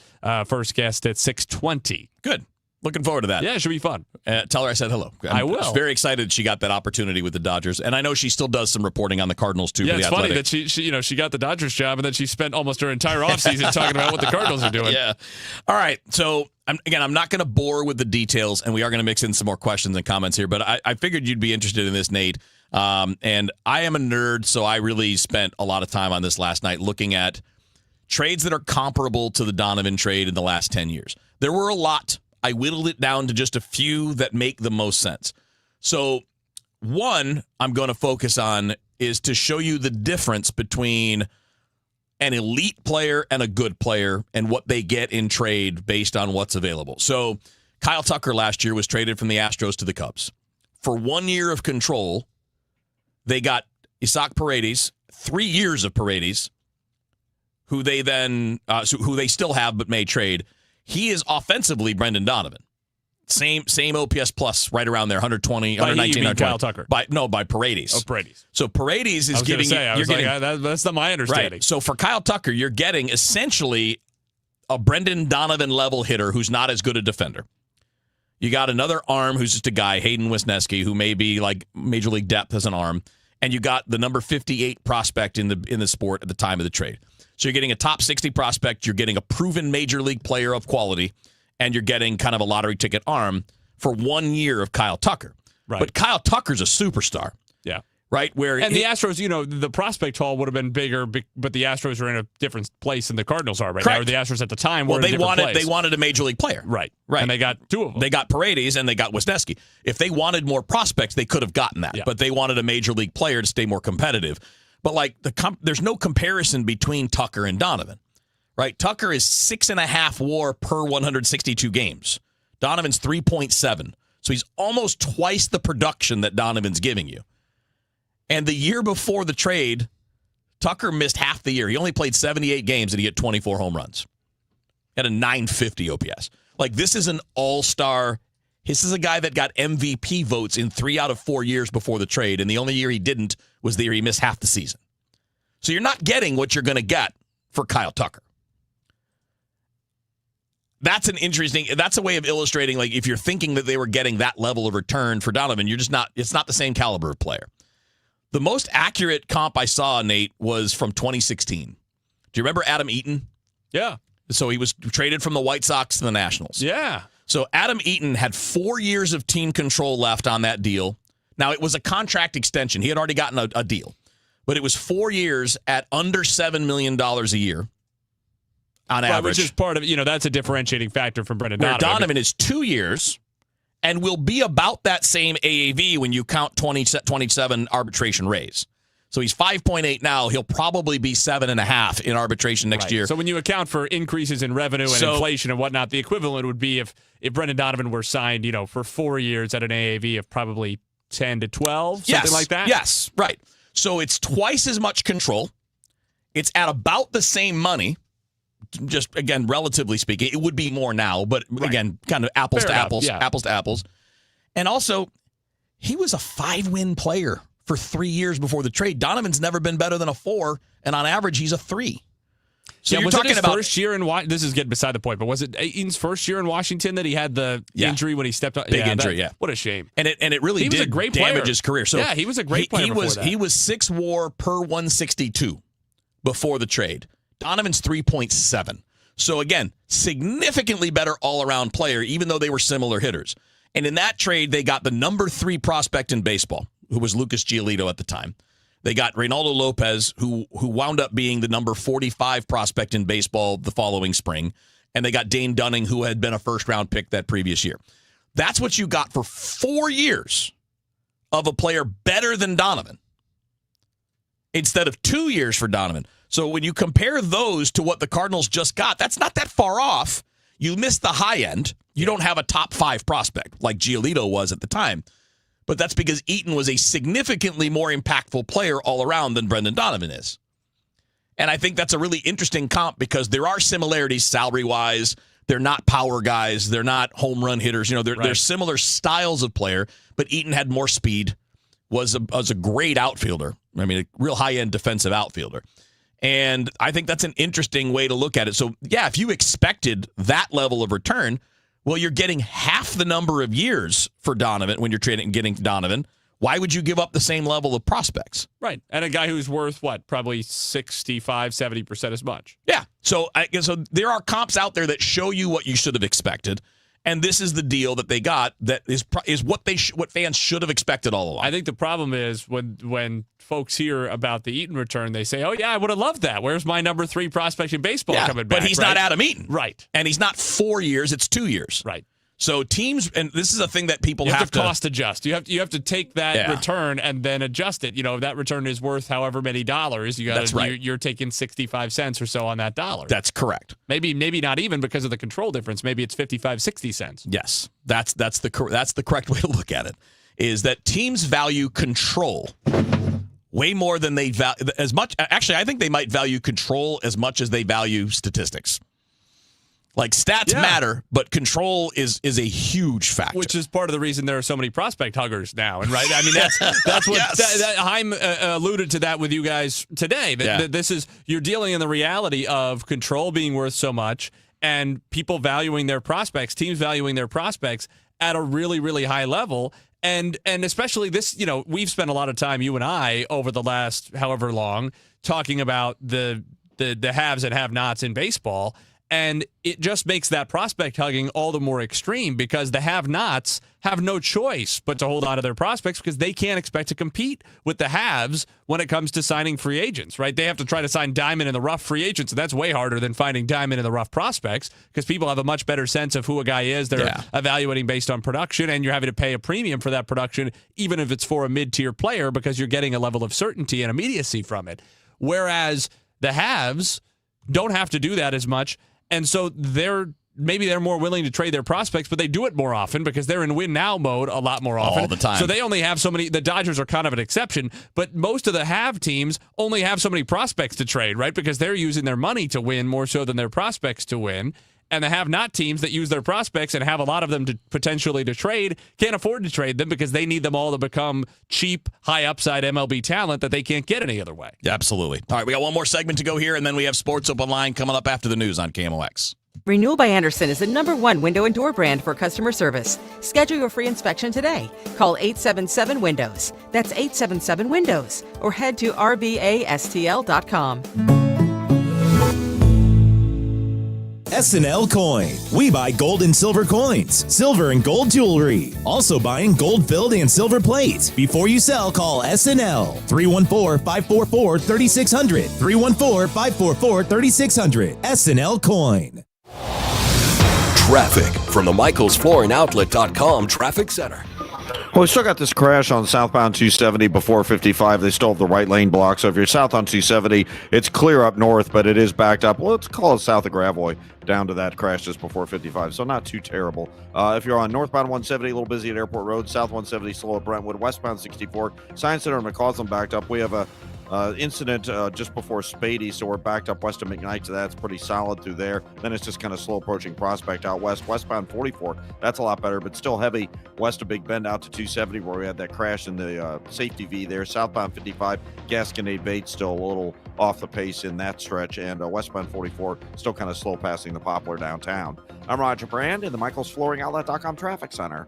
first guest at 6:20. Good. Looking forward to that. Yeah, it should be fun. Tell her I said hello. I will. I'm very excited she got that opportunity with the Dodgers. And I know she still does some reporting on the Cardinals, too. Yeah, for the it's funny Athletic. that she got the Dodgers job, and then she spent almost her entire offseason talking about what the Cardinals are doing. Yeah. All right. So, I'm not going to bore with the details, and we are going to mix in some more questions and comments here. But I figured you'd be interested in this, Nate. And I am a nerd, so I really spent a lot of time on this last night looking at trades that are comparable to the Donovan trade in the last 10 years. There were a lot. I whittled it down to just a few that make the most sense. So one I'm going to focus on is to show you the difference between an elite player and a good player and what they get in trade based on what's available. So Kyle Tucker last year was traded from the Astros to the Cubs. For 1 year of control, they got Isaac Paredes, 3 years of Paredes, who they then who they still have but may trade. He is offensively Brendan Donovan. Same OPS plus right around there, 120, 119, 120. Kyle Tucker. By Paredes. Oh, Paredes. So Paredes is giving you. That's not my understanding. Right. So for Kyle Tucker, you're getting essentially a Brendan Donovan level hitter who's not as good a defender. You got another arm who's just a guy, Hayden Wisniewski, who may be like major league depth as an arm, and you got the number 58 prospect in the sport at the time of the trade. So you're getting a top 60 prospect, you're getting a proven major league player of quality, and you're getting kind of a lottery ticket arm for 1 year of Kyle Tucker. Right. But Kyle Tucker's a superstar. Yeah. Right? And the Astros, the prospect haul would have been bigger, but the Astros are in a different place than the Cardinals are right Correct. now. Or the Astros at the time were in a they different place. They wanted a major league player. Right. Right. And they got two of them. They got Paredes and they got Wisniewski. If they wanted more prospects, they could have gotten that. Yeah. But they wanted a major league player to stay more competitive. But there's no comparison between Tucker and Donovan. Right? Tucker is 6.5 WAR per 162 games. Donovan's 3.7. So he's almost twice the production that Donovan's giving you. And the year before the trade, Tucker missed half the year. He only played 78 games and he hit 24 home runs. At a 950 OPS. This is an all-star. This is a guy that got MVP votes in 3 out of 4 years before the trade, and the only year he didn't was the year he missed half the season. So you're not getting what you're going to get for Kyle Tucker. That's a way of illustrating, if you're thinking that they were getting that level of return for Donovan, you're just not, it's not the same caliber of player. The most accurate comp I saw, Nate, was from 2016. Do you remember Adam Eaton? Yeah. So he was traded from the White Sox to the Nationals. Yeah. So Adam Eaton had 4 years of team control left on that deal. Now, it was a contract extension. He had already gotten a deal. But it was 4 years at under $7 million a year. On average. Which is part of, that's a differentiating factor from Brendan Where Donovan. Donovan is 2 years and will be about that same AAV when you count 27 arbitration raise. So he's 5.8 now. He'll probably be 7.5 in arbitration next year. So when you account for increases in revenue and inflation and whatnot, the equivalent would be if Brendan Donovan were signed, for 4 years at an AAV of probably 10 to 12, something like that? Yes, right. So it's twice as much control. It's at about the same money. Just, again, relatively speaking, it would be more now, but again, kind of apples to apples. And also, he was a 5-win player for 3 years before the trade. Donovan's never been better than a 4, and on average, he's a 3. So you're talking about first year in Washington. This is getting beside the point, but was it Eaton's first year in Washington that he had the injury when he stepped up? Big injury, yeah. What a shame. And it really he was did a great damage player. his career. So he was a great player. He was 6 WAR per 162 before the trade. Donovan's 3.7. So again, significantly better all-around player, even though they were similar hitters. And in that trade, they got the number 3 prospect in baseball, who was Lucas Giolito at the time. They got Reynaldo Lopez, who wound up being the number 45 prospect in baseball the following spring. And they got Dane Dunning, who had been a first-round pick that previous year. That's what you got for 4 years of a player better than Donovan instead of 2 years for Donovan. So when you compare those to what the Cardinals just got, that's not that far off. You missed the high end. You don't have a top 5 prospect like Giolito was at the time. But that's because Eaton was a significantly more impactful player all around than Brendan Donovan is. And I think that's a really interesting comp because there are similarities salary-wise. They're not power guys. They're not home run hitters. They're similar styles of player, but Eaton had more speed, was a great outfielder. I mean, a real high-end defensive outfielder. And I think that's an interesting way to look at it. So, yeah, if you expected that level of return, well, you're getting half the number of years for Donovan when you're trading and getting Donovan. Why would you give up the same level of prospects? Right. And a guy who's worth, probably 65, 70% as much. Yeah. So there are comps out there that show you what you should have expected. And this is the deal that they got that is what fans should have expected all along. I think the problem is when folks hear about the Eaton return, they say, oh, yeah, I would have loved that. Where's my number 3 prospect in baseball coming back? But he's not Adam Eaton. Right. And he's not 4 years, it's 2 years. Right. So teams, and this is a thing that people have to cost adjust. You have to take that return and then adjust it. If that return is worth however many dollars, That's right. You're taking 65 cents or so on that dollar. That's correct. Maybe not even because of the control difference. Maybe it's 55, 60 cents. Yes, that's the correct way to look at it. Is that teams value control way more than they value as much. Actually, I think they might value control as much as they value statistics. Like stats matter, but control is a huge factor. Which is part of the reason there are so many prospect huggers now, and right? I mean, that's what Chaim alluded to that with you guys today. That this is you're dealing in the reality of control being worth so much, and people valuing their prospects, teams valuing their prospects at a really, really high level. And especially this, we've spent a lot of time, you and I, over the last however long, talking about the haves and have-nots in baseball. And it just makes that prospect hugging all the more extreme because the have-nots have no choice but to hold on to their prospects because they can't expect to compete with the haves when it comes to signing free agents, right? They have to try to sign diamond in the rough free agents, and that's way harder than finding diamond in the rough prospects because people have a much better sense of who a guy is. They're evaluating based on production, and you're having to pay a premium for that production, even if it's for a mid-tier player because you're getting a level of certainty and immediacy from it. Whereas the haves don't have to do that as much. And so maybe they're more willing to trade their prospects, but they do it more often because they're in win now mode a lot more often. All the time. So they only have so many. The Dodgers are kind of an exception, but most of the have teams only have so many prospects to trade, right? Because they're using their money to win more so than their prospects to win. And the have-not teams that use their prospects and have a lot of them potentially to trade can't afford to trade them because they need them all to become cheap, high-upside MLB talent that they can't get any other way. Absolutely. All right, we got one more segment to go here, and then we have Sports Open Line coming up after the news on KMOX. Renewal by Andersen is the #1 window and door brand for customer service. Schedule your free inspection today. Call 877-WINDOWS. That's 877-WINDOWS. Or head to rbastl.com. SNL Coin. We buy gold and silver coins, silver and gold jewelry. Also buying gold-filled and silver plate. Before you sell, call SNL. 314-544-3600. 314-544-3600. SNL Coin. Traffic from the MichaelsFlooringOutlet.com Traffic Center. Well, we still got this crash on southbound 270 before 55. They still have the right lane blocked. So if you're south on 270, it's clear up north, but it is backed up. Well, let's call it south of Gravois down to that crash just before 55. So not too terrible. If you're on northbound 170, a little busy at Airport Road. South 170, slow at Brentwood. Westbound 64, Science Center and McCausland backed up. We have a incident just before Spady, so we're backed up west of McKnight, so that's pretty solid through there. Then it's just kind of slow approaching Prospect out west. Westbound 44, that's a lot better, but still heavy west of Big Bend out to 270 where we had that crash in the safety V there. Southbound 55, Gasconade Bates still a little off the pace in that stretch, and westbound 44 still kind of slow passing the Poplar downtown. I'm Roger Brand in the MichaelsFlooringOutlet.com Traffic Center.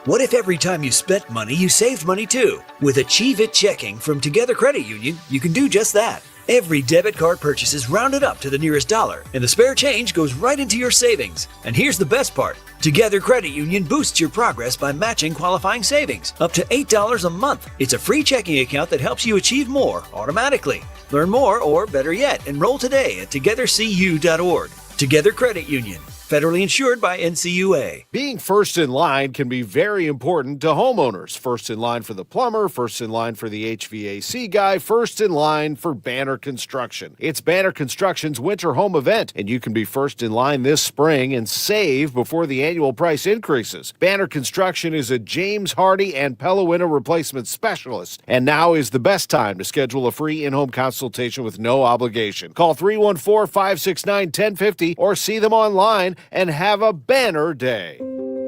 What if every time you spent money, you saved money too? With Achieve It Checking from Together Credit Union, you can do just that. Every debit card purchase is rounded up to the nearest dollar, and the spare change goes right into your savings. And here's the best part. Together Credit Union boosts your progress by matching qualifying savings up to $8 a month. It's a free checking account that helps you achieve more automatically. Learn more, or better yet, enroll today at togethercu.org. Together Credit Union. Federally insured by NCUA. Being first in line can be very important to homeowners. First in line for the plumber, first in line for the HVAC guy, first in line for Banner Construction. It's Banner Construction's winter home event, and you can be first in line this spring and save before the annual price increases. Banner Construction is a James Hardy and Pella Window replacement specialist, and now is the best time to schedule a free in-home consultation with no obligation. Call 314-569-1050 or see them online and have a banner day.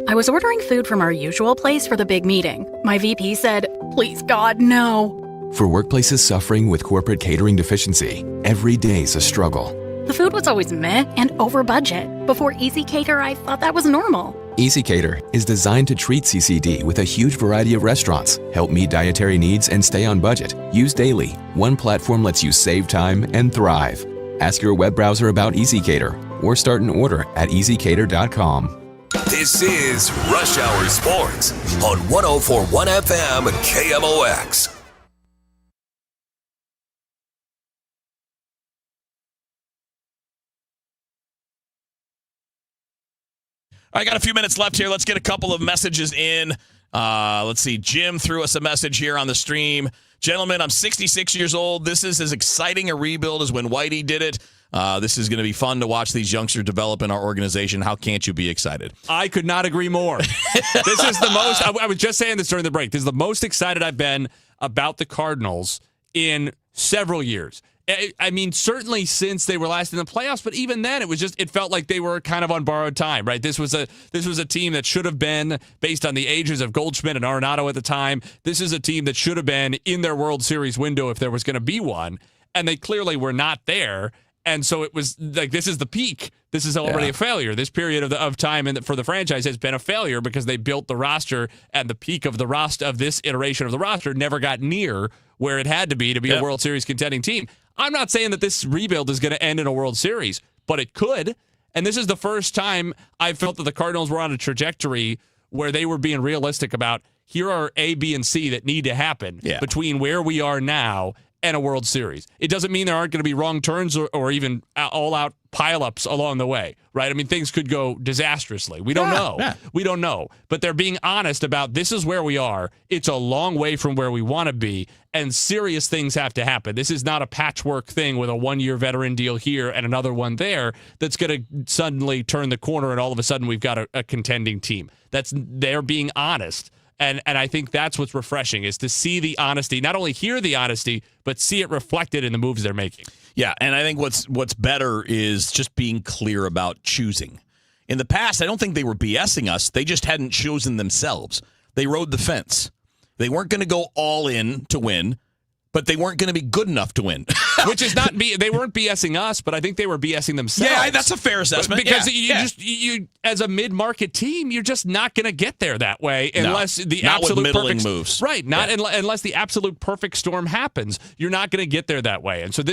I was ordering food from our usual place for the big meeting. My VP said, "Please, God, no." For workplaces suffering with corporate catering deficiency, every day's a struggle. The food was always meh and over budget. Before Easy Cater, I thought that was normal. Easy Cater is designed to treat CCD with a huge variety of restaurants, help meet dietary needs, and stay on budget. Use daily. One platform lets you save time and thrive. Ask your web browser about Easy Cater or start an order at easycater.com. This is Rush Hour Sports on 104.1 FM KMOX. I got a few minutes left here. Let's get a couple of messages in. Let's see. Jim threw us a message here on the stream. Gentlemen, I'm 66 years old. This is as exciting a rebuild as when Whitey did it. This is going to be fun to watch these youngsters develop in our organization. How can't you be excited? I could not agree more. This is the most, I was just saying this during the break. This is the most excited I've been about the Cardinals in several years. I mean, certainly since they were last in the playoffs, but even then, it felt like they were kind of on borrowed time, right? This was a team that should have been, based on the ages of Goldschmidt and Arenado at the time, this is a team that should have been in their World Series window if there was going to be one, and they clearly were not there. And so it was like, this is the peak. This is already a failure. This period of time for the franchise has been a failure because they built the roster, and the peak of the roster of this iteration of the roster never got near where it had to be a World Series contending team. I'm not saying that this rebuild is going to end in a World Series, but it could. And this is the first time I felt that the Cardinals were on a trajectory where they were being realistic about, here are A, B, and C that need to happen between where we are now and a World Series. It doesn't mean there aren't going to be wrong turns or even all-out pileups along the way, right? I mean, things could go disastrously. We don't know. Yeah. We don't know. But they're being honest about, this is where we are. It's a long way from where we want to be, and serious things have to happen. This is not a patchwork thing with a one-year veteran deal here and another one there that's going to suddenly turn the corner and all of a sudden we've got a contending team. They're being honest. And I think that's what's refreshing, is to see the honesty, not only hear the honesty, but see it reflected in the moves they're making. Yeah, and I think what's better is just being clear about choosing. In the past, I don't think they were BSing us. They just hadn't chosen themselves. They rode the fence. They weren't going to go all in to win, but they weren't going to be good enough to win. Which is not, they weren't BSing us, but I think they were BSing themselves. Yeah, that's a fair assessment. Because you as a mid-market team, you're just not going to get there that way unless the absolute middling perfect moves. Right, unless the absolute perfect storm happens. You're not going to get there that way. And so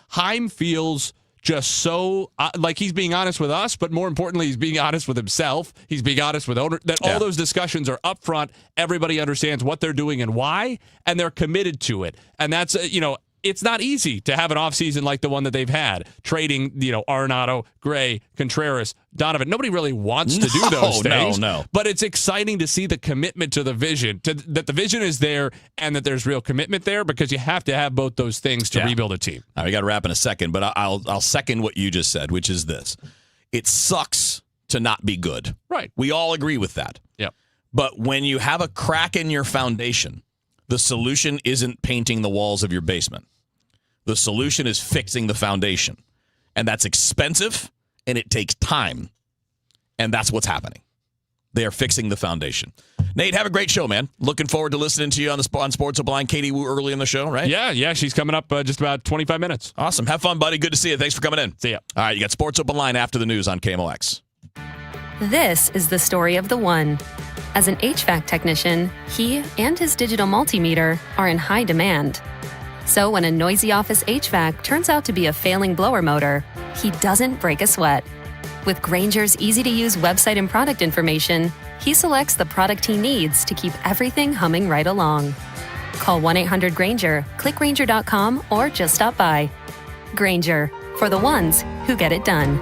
Heim feels just so like he's being honest with us, but more importantly, he's being honest with himself. He's being honest with owner. That all those discussions are up front. Everybody understands what they're doing and why, and they're committed to it. And that's it's not easy to have an offseason like the one that they've had, trading, Arenado, Gray, Contreras, Donovan. Nobody really wants to do those things. No. But it's exciting to see the commitment to the vision, that the vision is there and that there's real commitment there, because you have to have both those things to rebuild a team. All right, we got to wrap in a second, but I'll second what you just said, which is this. It sucks to not be good. Right. We all agree with that. Yep. But when you have a crack in your foundation, the solution isn't painting the walls of your basement. The solution is fixing the foundation. And that's expensive, and it takes time. And that's what's happening. They are fixing the foundation. Nate, have a great show, man. Looking forward to listening to you on Sports Blind. Katie Wu early in the show, right? Yeah, she's coming up just about 25 minutes. Awesome. Have fun, buddy. Good to see you. Thanks for coming in. See ya. All right, you got Sports Open Line after the news on KMOX. This is the story of the one. As an HVAC technician, he and his digital multimeter are in high demand. So when a noisy office HVAC turns out to be a failing blower motor, he doesn't break a sweat. With Grainger's easy-to-use website and product information, he selects the product he needs to keep everything humming right along. Call 1-800-GRAINGER, click Grainger.com, or just stop by. Grainger, for the ones who get it done.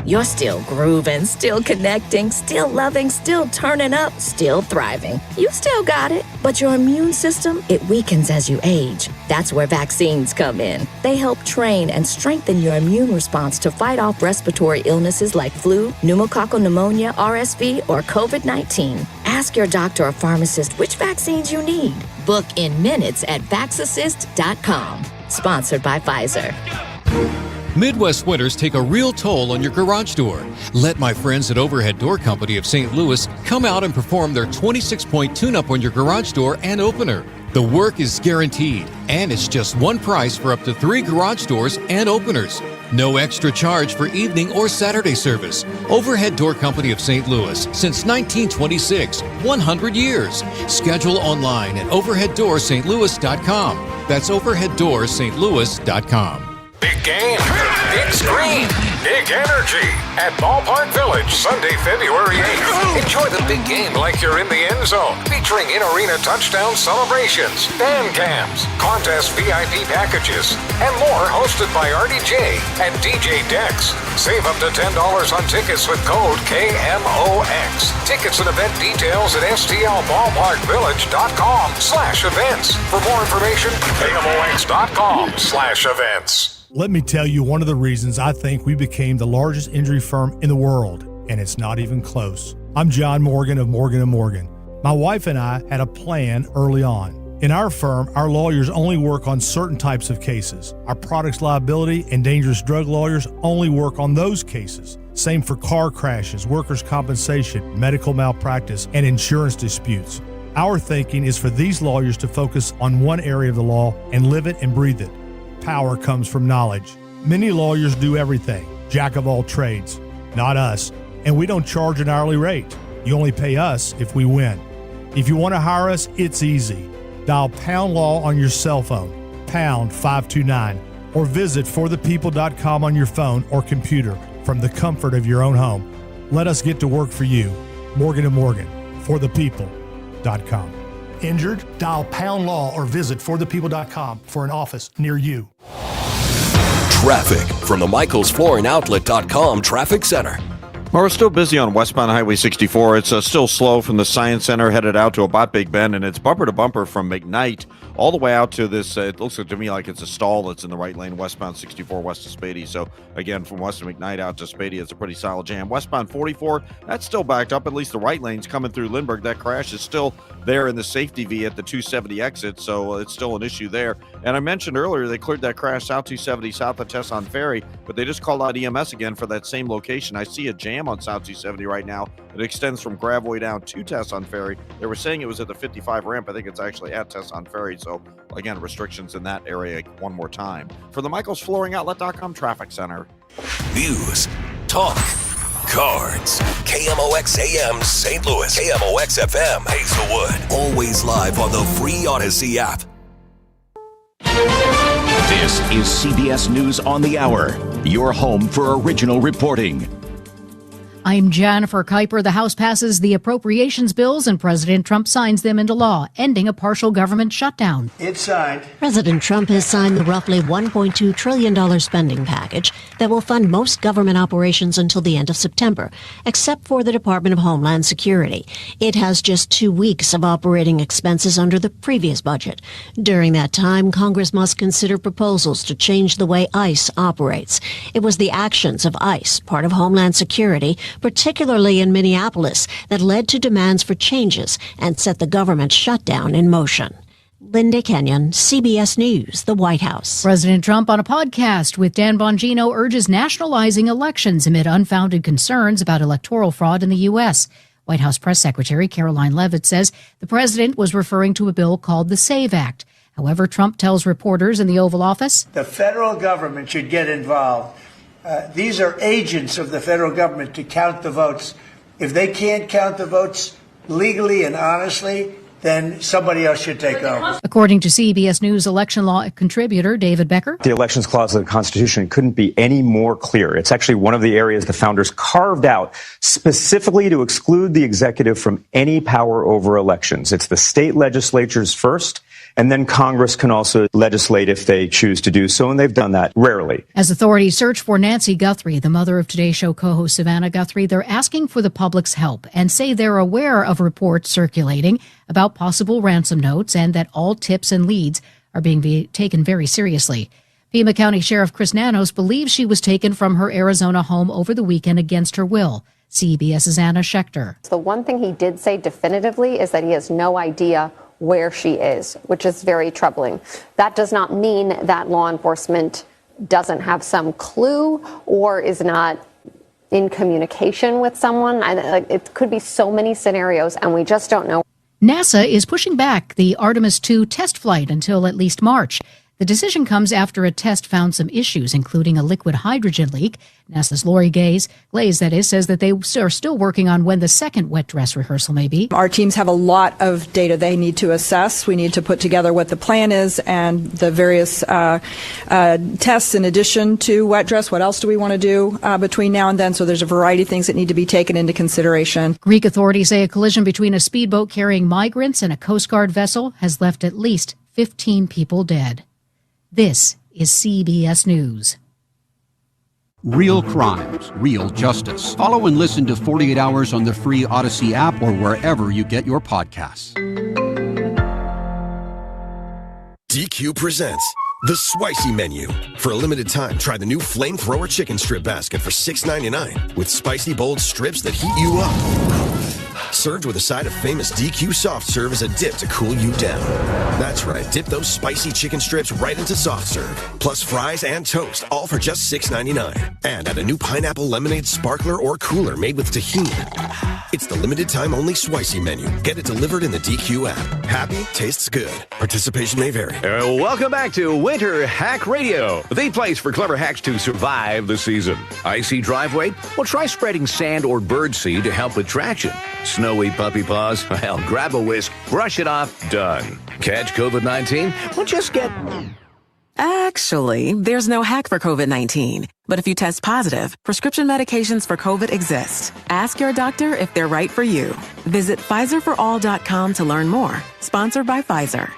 You're still grooving, still connecting, still loving, still turning up, still thriving. You still got it, but your immune system, it weakens as you age. That's where vaccines come in. They help train and strengthen your immune response to fight off respiratory illnesses like flu, pneumococcal pneumonia, RSV, or COVID-19. Ask your doctor or pharmacist which vaccines you need. Book in minutes at VaxAssist.com. Sponsored by Pfizer. Midwest winters take a real toll on your garage door. Let my friends at Overhead Door Company of St. Louis come out and perform their 26-point tune-up on your garage door and opener. The work is guaranteed, and it's just one price for up to 3 garage doors and openers. No extra charge for evening or Saturday service. Overhead Door Company of St. Louis, since 1926, 100 years. Schedule online at overheaddoorsstlouis.com. That's overheaddoorsstlouis.com. Big game, big screen, big energy at Ballpark Village, Sunday, February 8th. Enjoy the big game like you're in the end zone, featuring in-arena touchdown celebrations, band cams, contest VIP packages, and more, hosted by RDJ and DJ Dex. Save up to $10 on tickets with code KMOX. Tickets and event details at stlballparkvillage.com/events. For more information, KMOX.com/events. Let me tell you one of the reasons I think we became the largest injury firm in the world, and it's not even close. I'm John Morgan of Morgan & Morgan. My wife and I had a plan early on. In our firm, our lawyers only work on certain types of cases. Our products liability and dangerous drug lawyers only work on those cases. Same for car crashes, workers' compensation, medical malpractice, and insurance disputes. Our thinking is for these lawyers to focus on one area of the law and live it and breathe it. Power comes from knowledge. Many lawyers do everything, jack of all trades. Not us, and we don't charge an hourly rate. You only pay us if we win. If you want to hire us, it's easy. Dial Pound Law on your cell phone, pound 529, or visit forthepeople.com on your phone or computer from the comfort of your own home. Let us get to work for you. Morgan & Morgan, forthepeople.com. Injured? Dial Pound Law or visit forthepeople.com for an office near you. Traffic from the MichaelsFlooringOutlet.com Traffic Center. Well, we're still busy on westbound Highway 64. It's still slow from the Science Center headed out to about Big Bend, and it's bumper to bumper from McKnight all the way out to this. It looks to me like it's a stall that's in the right lane, westbound 64 west of Spady. So, again, from west of McKnight out to Spady, it's a pretty solid jam. Westbound 44, that's still backed up. At least the right lane's coming through Lindbergh. That crash is still there in the safety V at the 270 exit, so it's still an issue there. And I mentioned earlier they cleared that crash South 270 south of Tesson Ferry, but they just called out EMS again for that same location. I see a jam on South 270 right now. It extends from Gravois down to Tesson Ferry. They were saying it was at the 55 ramp. I think it's actually at Tesson Ferry. So, again, restrictions in that area one more time. For the MichaelsFlooringOutlet.com Traffic Center. News, talk, cards. KMOX AM St. Louis. KMOX FM Hazelwood. Always live on the free Odyssey app. This is CBS News on the Hour, your home for original reporting. I'm Jennifer Kuiper. The House passes the appropriations bills and President Trump signs them into law, ending a partial government shutdown. It's signed. President Trump has signed the roughly $1.2 trillion spending package that will fund most government operations until the end of September, except for the Department of Homeland Security. It has just 2 weeks of operating expenses under the previous budget. During that time, Congress must consider proposals to change the way ICE operates. It was the actions of ICE, part of Homeland Security, particularly in Minneapolis, that led to demands for changes and set the government shutdown in motion. Linda Kenyon, CBS News, the White House. President Trump on a podcast with Dan Bongino urges nationalizing elections amid unfounded concerns about electoral fraud in the U.S. White House Press Secretary Caroline Leavitt says the president was referring to a bill called the SAVE Act. However, Trump tells reporters in the Oval Office the federal government should get involved. These are agents of the federal government to count the votes. If they can't count the votes legally and honestly, then somebody else should take over. According to CBS News election law contributor David Becker, the elections clause of the Constitution couldn't be any more clear. It's actually one of the areas the founders carved out specifically to exclude the executive from any power over elections. It's the state legislatures first, and then Congress can also legislate if they choose to do so, and they've done that rarely. As authorities search for Nancy Guthrie, the mother of Today Show co-host Savannah Guthrie, they're asking for the public's help and say they're aware of reports circulating about possible ransom notes and that all tips and leads are being taken very seriously. Pima County Sheriff Chris Nanos believes she was taken from her Arizona home over the weekend against her will. CBS's Anna Schechter. The one thing he did say definitively is that he has no idea where she is, which is very troubling. That does not mean that law enforcement doesn't have some clue or is not in communication with someone. It could be so many scenarios, and we just don't know. NASA is pushing back the Artemis II test flight until at least March. The decision comes after a test found some issues, including a liquid hydrogen leak. NASA's Lori Glaze, says that they are still working on when the second wet dress rehearsal may be. Our teams have a lot of data they need to assess. We need to put together what the plan is and the various tests in addition to wet dress. What else do we want to do between now and then? So there's a variety of things that need to be taken into consideration. Greek authorities say a collision between a speedboat carrying migrants and a Coast Guard vessel has left at least 15 people dead. This is CBS News. Real crimes, real justice. Follow and listen to 48 Hours on the free Odyssey app or wherever you get your podcasts. DQ presents the Spicy Menu. For a limited time, try the new Flamethrower Chicken Strip Basket for $6.99 with spicy, bold strips that heat you up. Served with a side of famous DQ soft serve as a dip to cool you down. That's right, dip those spicy chicken strips right into soft serve, plus fries and toast, all for just $6.99. And add a new pineapple lemonade sparkler or cooler made with tahini. It's the limited time only Spicy Menu. Get it delivered in the DQ app. Happy, tastes good. Participation may vary. Welcome back to Winter Hack Radio, the place for clever hacks to survive the season. Icy driveway? Well, try spreading sand or birdseed to help with traction. Snowy puppy paws? Well, grab a whisk, brush it off, done. Catch COVID-19? Well, just get... Actually, there's no hack for COVID-19. But if you test positive, prescription medications for COVID exist. Ask your doctor if they're right for you. Visit PfizerForAll.com to learn more. Sponsored by Pfizer.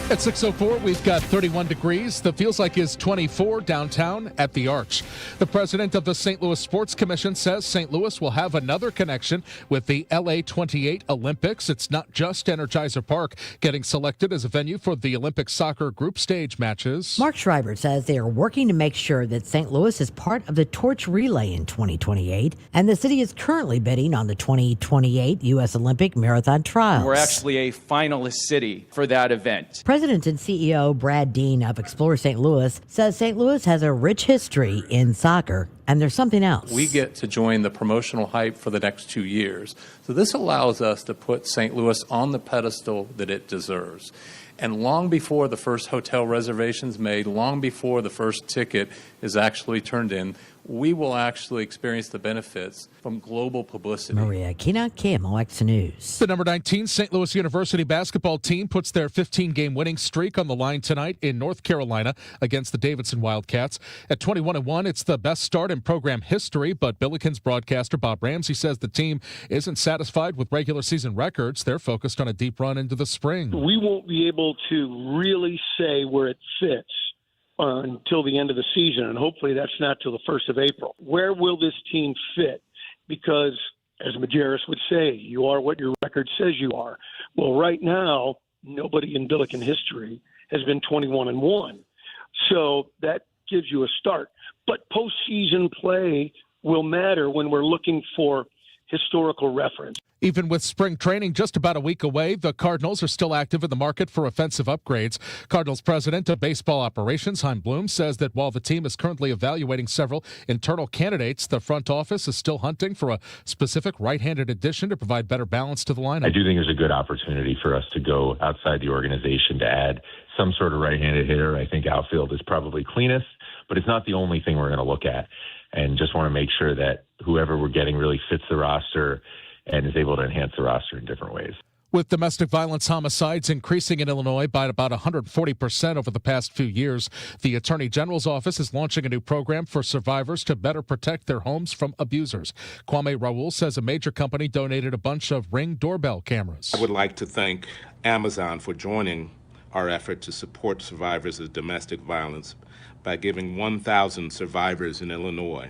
At 6:04, we've got 31 degrees. The feels like is 24 downtown at the Arch. The president of the St. Louis Sports Commission says St. Louis will have another connection with the LA 28 Olympics. It's not just Energizer Park getting selected as a venue for the Olympic soccer group stage matches. Mark Schreiber says they are working to make sure that St. Louis is part of the torch relay in 2028, and the city is currently bidding on the 2028 U.S. Olympic Marathon Trials. We're actually a finalist city for that event. President and CEO Brad Dean of Explore St. Louis says St. Louis has a rich history in soccer, and there's something else. We get to join the promotional hype for the next 2 years. So this allows us to put St. Louis on the pedestal that it deserves. And long before the first hotel reservation's made, long before the first ticket is actually turned in, we will actually experience the benefits from global publicity. Maria Kina, KMOX News. The number 19 St. Louis University basketball team puts their 15-game winning streak on the line tonight in North Carolina against the Davidson Wildcats. At 21-1, it's the best start in program history, but Billikens broadcaster Bob Ramsey says the team isn't satisfied with regular season records. They're focused on a deep run into the spring. We won't be able to really say where it fits until the end of the season, and hopefully that's not till the 1st of April. Where will this team fit? Because, as Majerus would say, you are what your record says you are. Well, right now, nobody in Billiken history has been 21-1. So that gives you a start. But postseason play will matter when we're looking for historical reference. Even with spring training just about a week away, the Cardinals are still active in the market for offensive upgrades. Cardinals president of baseball operations, Chaim Bloom, says that while the team is currently evaluating several internal candidates, the front office is still hunting for a specific right-handed addition to provide better balance to the lineup. I do think there's a good opportunity for us to go outside the organization to add some sort of right-handed hitter. I think outfield is probably cleanest, but it's not the only thing we're going to look at. And just want to make sure that whoever we're getting really fits the roster, and is able to enhance the roster in different ways. With domestic violence homicides increasing in Illinois by about 140% over the past few years, the Attorney General's office is launching a new program for survivors to better protect their homes from abusers. Kwame Raoul says a major company donated a bunch of Ring doorbell cameras. I would like to thank Amazon for joining our effort to support survivors of domestic violence by giving 1,000 survivors in Illinois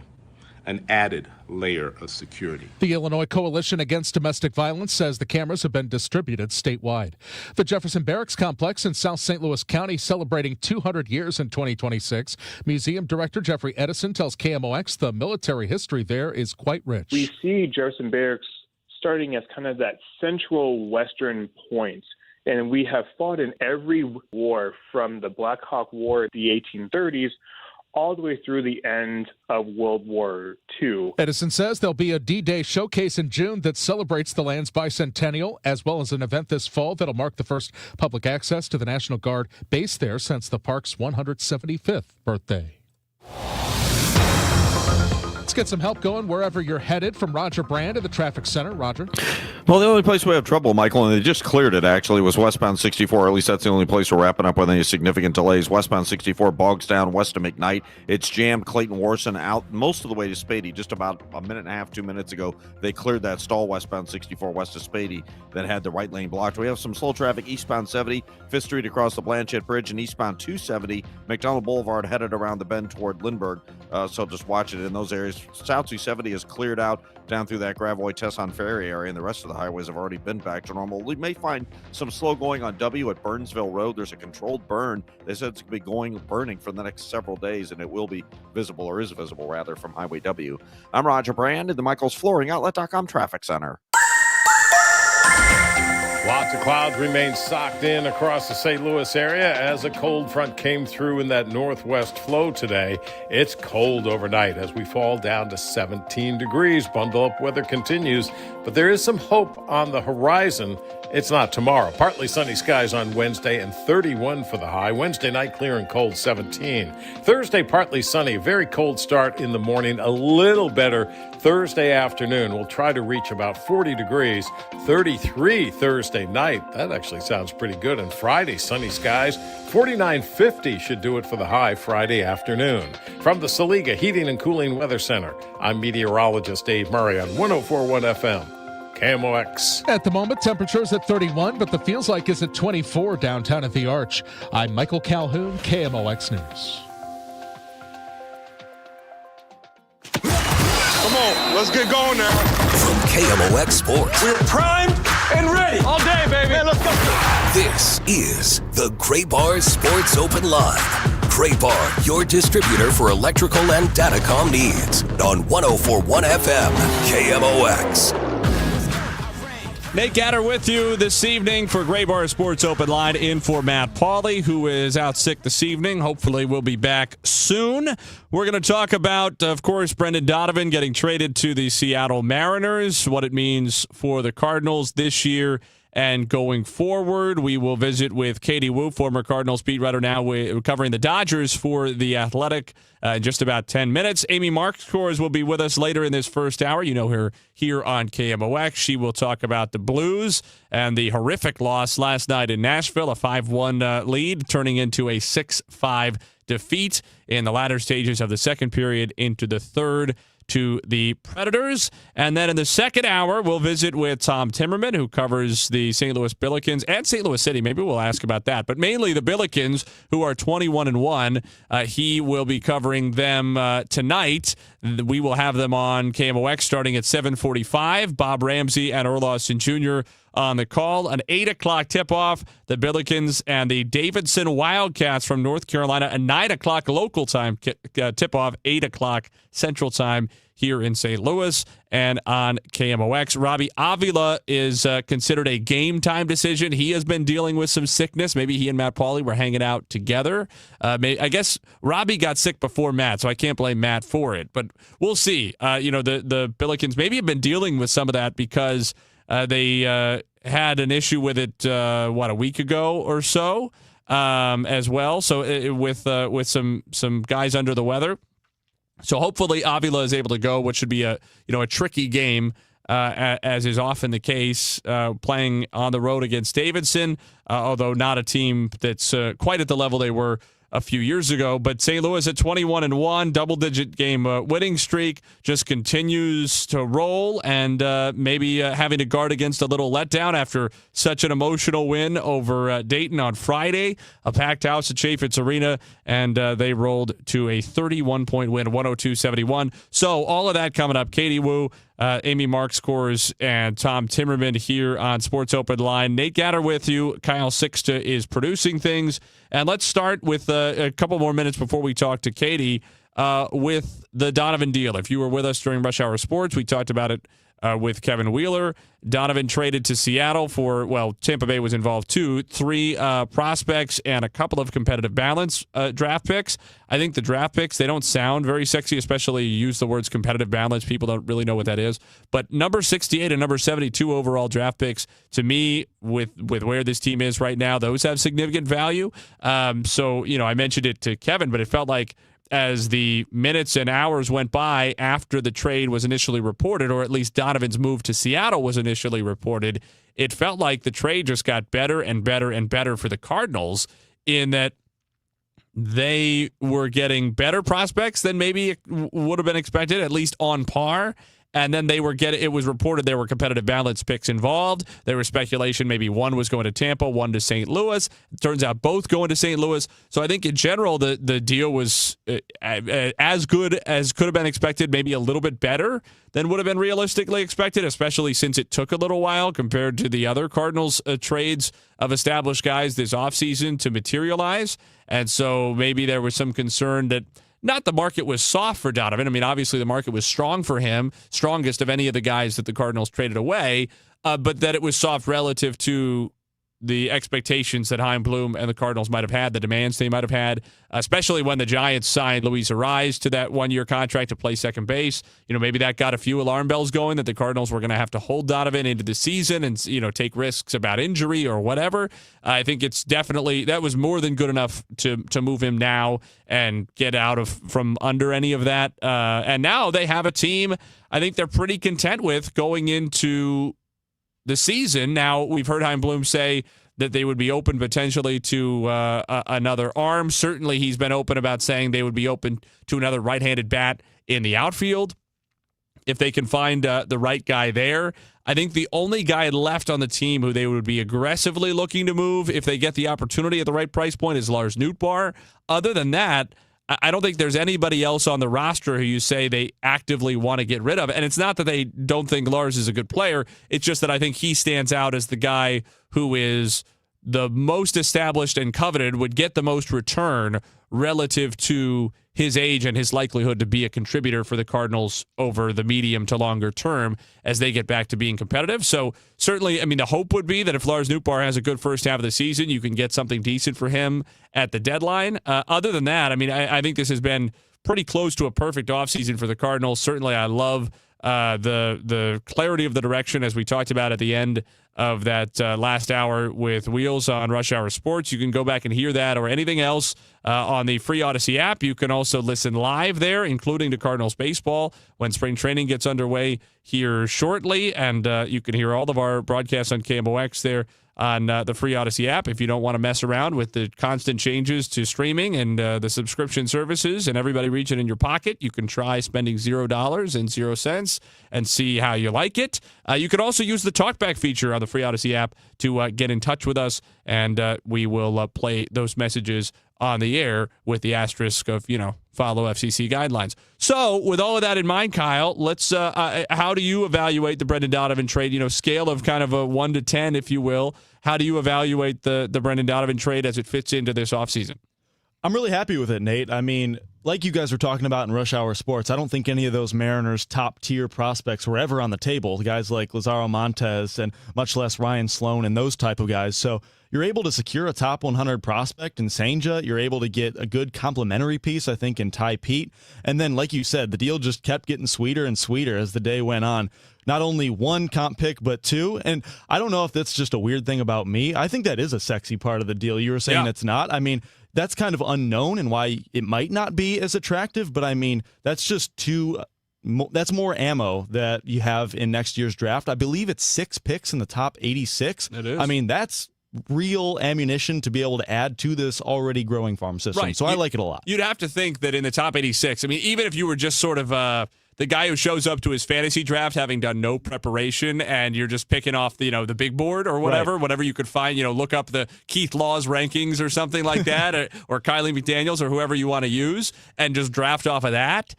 an added layer of security. The Illinois Coalition Against Domestic Violence says the cameras have been distributed statewide. The Jefferson Barracks Complex in South St. Louis County celebrating 200 years in 2026. Museum Director Jeffrey Edison tells KMOX the military history there is quite rich. We see Jefferson Barracks starting as kind of that central western point. And we have fought in every war from the Black Hawk War in the 1830s all the way through the end of World War II. Edison says there'll be a D-Day showcase in June that celebrates the land's bicentennial, as well as an event this fall that'll mark the first public access to the National Guard based there since the park's 175th birthday. Let's get some help going wherever you're headed from Roger Brand at the Traffic Center. Roger? Well, the only place we have trouble, Michael, and they just cleared it, actually, was westbound 64. At least that's the only place we're wrapping up with any significant delays. Westbound 64 bogs down west of McKnight. It's jammed Clayton-Warson out most of the way to Spady. Just about a minute and a half, 2 minutes ago, they cleared that stall westbound 64 west of Spady that had the right lane blocked. We have some slow traffic eastbound 70, 5th Street across the Blanchette Bridge, and eastbound 270, McDonald Boulevard headed around the bend toward Lindbergh. So just watch it in those areas. South 270 is cleared out down through that Gravois-Tesson Ferry area, and the rest of the highways have already been back to normal. We may find some slow going on W at Burnsville Road. There's a controlled burn. They said it's going to be burning for the next several days, and it will be visible, or is visible rather, from Highway W. I'm Roger Brand in the Michael's Flooring Outlet.com Traffic Center. Lots of clouds remain socked in across the St. Louis area as a cold front came through in that northwest flow today. It's cold overnight as we fall down to 17 degrees. Bundle up weather continues, but there is some hope on the horizon. It's not tomorrow. Partly sunny skies on Wednesday and 31 for the high. Wednesday night clear and cold, 17. Thursday partly sunny, very cold start in the morning, a little better Thursday afternoon. We'll try to reach about 40 degrees, 33 Thursday night. That actually sounds pretty good. And Friday, sunny skies, 49.50 should do it for the high Friday afternoon. From the Saliga Heating and Cooling Weather Center, I'm meteorologist Dave Murray on 104.1 FM. KMOX. At the moment, temperatures at 31, but the feels like is at 24 downtown at the Arch. I'm Michael Calhoun, KMOX News. Come on, let's get going now. From KMOX Sports. We're primed and ready. All day, baby. Man, let's go. This is the Gray Bar Sports Open Line. Gray Bar, your distributor for electrical and datacom needs. On 104.1 FM, KMOX. Nate Gatter with you this evening for Gray Bar Sports Open Line in for Matt Pauley, who is out sick this evening. Hopefully we'll be back soon. We're going to talk about, of course, Brendan Donovan getting traded to the Seattle Mariners, what it means for the Cardinals this year and going forward. We will visit with Katie Wu, former Cardinals beat writer, now covering the Dodgers for The Athletic in just about 10 minutes. Amy Markskors will be with us later in this first hour. You know her here on KMOX. She will talk about the Blues and the horrific loss last night in Nashville, a 5-1 lead, turning into a 6-5 defeat in the latter stages of the second period into the third to the Predators. And then in the second hour, we'll visit with Tom Timmerman, who covers the St. Louis Billikens and St. Louis City. Maybe we'll ask about that. But mainly the Billikens, who are 21-1. He will be covering them tonight. We will have them on KMOX starting at 7:45. Bob Ramsey and Earl Austin Jr. on the call. An 8 o'clock tip-off, the Billikens and the Davidson Wildcats from North Carolina. A 9 o'clock local time tip-off, 8 o'clock Central Time here in St. Louis and on KMOX. Robbie Avila is considered a game-time decision. He has been dealing with some sickness. Maybe he and Matt Pauley were hanging out together. I guess Robbie got sick before Matt, so I can't blame Matt for it. But we'll see. The Billikens maybe have been dealing with some of that because they had an issue with it, a week ago or so as well. So with some guys under the weather. So hopefully Avila is able to go, which should be a tricky game as is often the case, playing on the road against Davidson, although not a team that's quite at the level they were a few years ago. But St. Louis at 21-1, double-digit game winning streak, just continues to roll, and maybe having to guard against a little letdown after such an emotional win over Dayton on Friday. A packed house at Chaffetz Arena, and they rolled to a 31-point win, 102-71. So all of that coming up. Katie Wu, Amy Mark Scores, and Tom Timmerman here on Sports Open Line. Nate Gatter with you. Kyle Sixta is producing things. And let's start with a couple more minutes before we talk to Katie with the Donovan deal. If you were with us during Rush Hour Sports, we talked about it with Kevin Wheeler. Donovan traded to Seattle for, well, Tampa Bay was involved too, 3 prospects and a couple of competitive balance draft picks. I think the draft picks, they don't sound very sexy, especially you use the words competitive balance. People don't really know what that is. But number 68 and number 72 overall draft picks, to me, with where this team is right now, those have significant value. So, I mentioned it to Kevin, but it felt like as the minutes and hours went by after the trade was initially reported, or at least Donovan's move to Seattle was initially reported, it felt like the trade just got better and better and better for the Cardinals in that they were getting better prospects than maybe it would have been expected, at least on par. And then it was reported there were competitive balance picks involved. There was speculation maybe one was going to Tampa, one to St. Louis. It turns out both going to St. Louis. So I think in general, the deal was as good as could have been expected, maybe a little bit better than would have been realistically expected, especially since it took a little while compared to the other Cardinals trades of established guys this offseason to materialize. And so maybe there was some concern that not the market was soft for Donovan. I mean, obviously the market was strong for him, strongest of any of the guys that the Cardinals traded away, but that it was soft relative to the expectations that Chaim Bloom and the Cardinals might have had, the demands they might have had, especially when the Giants signed Luis Ariz to that one-year contract to play second base. Maybe that got a few alarm bells going that the Cardinals were going to have to hold Donovan into the season and, take risks about injury or whatever. I think it's definitely, that was more than good enough to move him now and get out from under any of that. And now they have a team I think they're pretty content with going into the season. Now, we've heard Chaim Bloom say that they would be open potentially to another arm. Certainly, he's been open about saying they would be open to another right-handed bat in the outfield if they can find the right guy there. I think the only guy left on the team who they would be aggressively looking to move if they get the opportunity at the right price point is Lars Nootbaar. Other than that, I don't think there's anybody else on the roster who you say they actively want to get rid of. And it's not that they don't think Lars is a good player. It's just that I think he stands out as the guy who is the most established and coveted, would get the most return relative to his age and his likelihood to be a contributor for the Cardinals over the medium to longer term as they get back to being competitive. So certainly, I mean, the hope would be that if Lars Nootbaar has a good first half of the season, you can get something decent for him at the deadline. Other than that, I mean, I think this has been pretty close to a perfect offseason for the Cardinals. Certainly, I love the clarity of the direction, as we talked about at the end of that last hour with Wheels on Rush Hour Sports. You can go back and hear that or anything else on the free Odyssey app. You can also listen live there, including to Cardinals baseball when spring training gets underway here shortly. And you can hear all of our broadcasts on KMOX there on the free Odyssey app. If you don't want to mess around with the constant changes to streaming and the subscription services and everybody reaching in your pocket, you can try spending $0 and see how you like it. You can also use the talkback feature on the free Odyssey app to get in touch with us, and we will play those messages on the air with the asterisk of, follow FCC guidelines. So with all of that in mind, Kyle, let's how do you evaluate the Brendan Donovan trade? Scale of kind of a 1 to 10, if you will. How do you evaluate the Brendan Donovan trade as it fits into this offseason? I'm really happy with it, Nate. I mean, like you guys were talking about in Rush Hour Sports, I don't think any of those Mariners top-tier prospects were ever on the table. Guys like Lazaro Montes and much less Ryan Sloan and those type of guys. So you're able to secure a top 100 prospect in Senja. You're able to get a good complementary piece, I think, in Ty Pete. And then, like you said, the deal just kept getting sweeter and sweeter as the day went on. Not only one comp pick, but two. And I don't know if that's just a weird thing about me. I think that is a sexy part of the deal. You were saying it's not. I mean, that's kind of unknown and why it might not be as attractive. But, I mean, that's just two that's more ammo that you have in next year's draft. I believe it's 6 picks in the top 86. It is. I mean, that's real ammunition to be able to add to this already growing farm system. Right. So I like it a lot. You'd have to think that in the top 86, I mean, even if you were just sort of the guy who shows up to his fantasy draft having done no preparation and you're just picking off the big board or whatever you could find, look up the Keith Law's rankings or something like that or Kylie McDaniels or whoever you want to use and just draft off of that.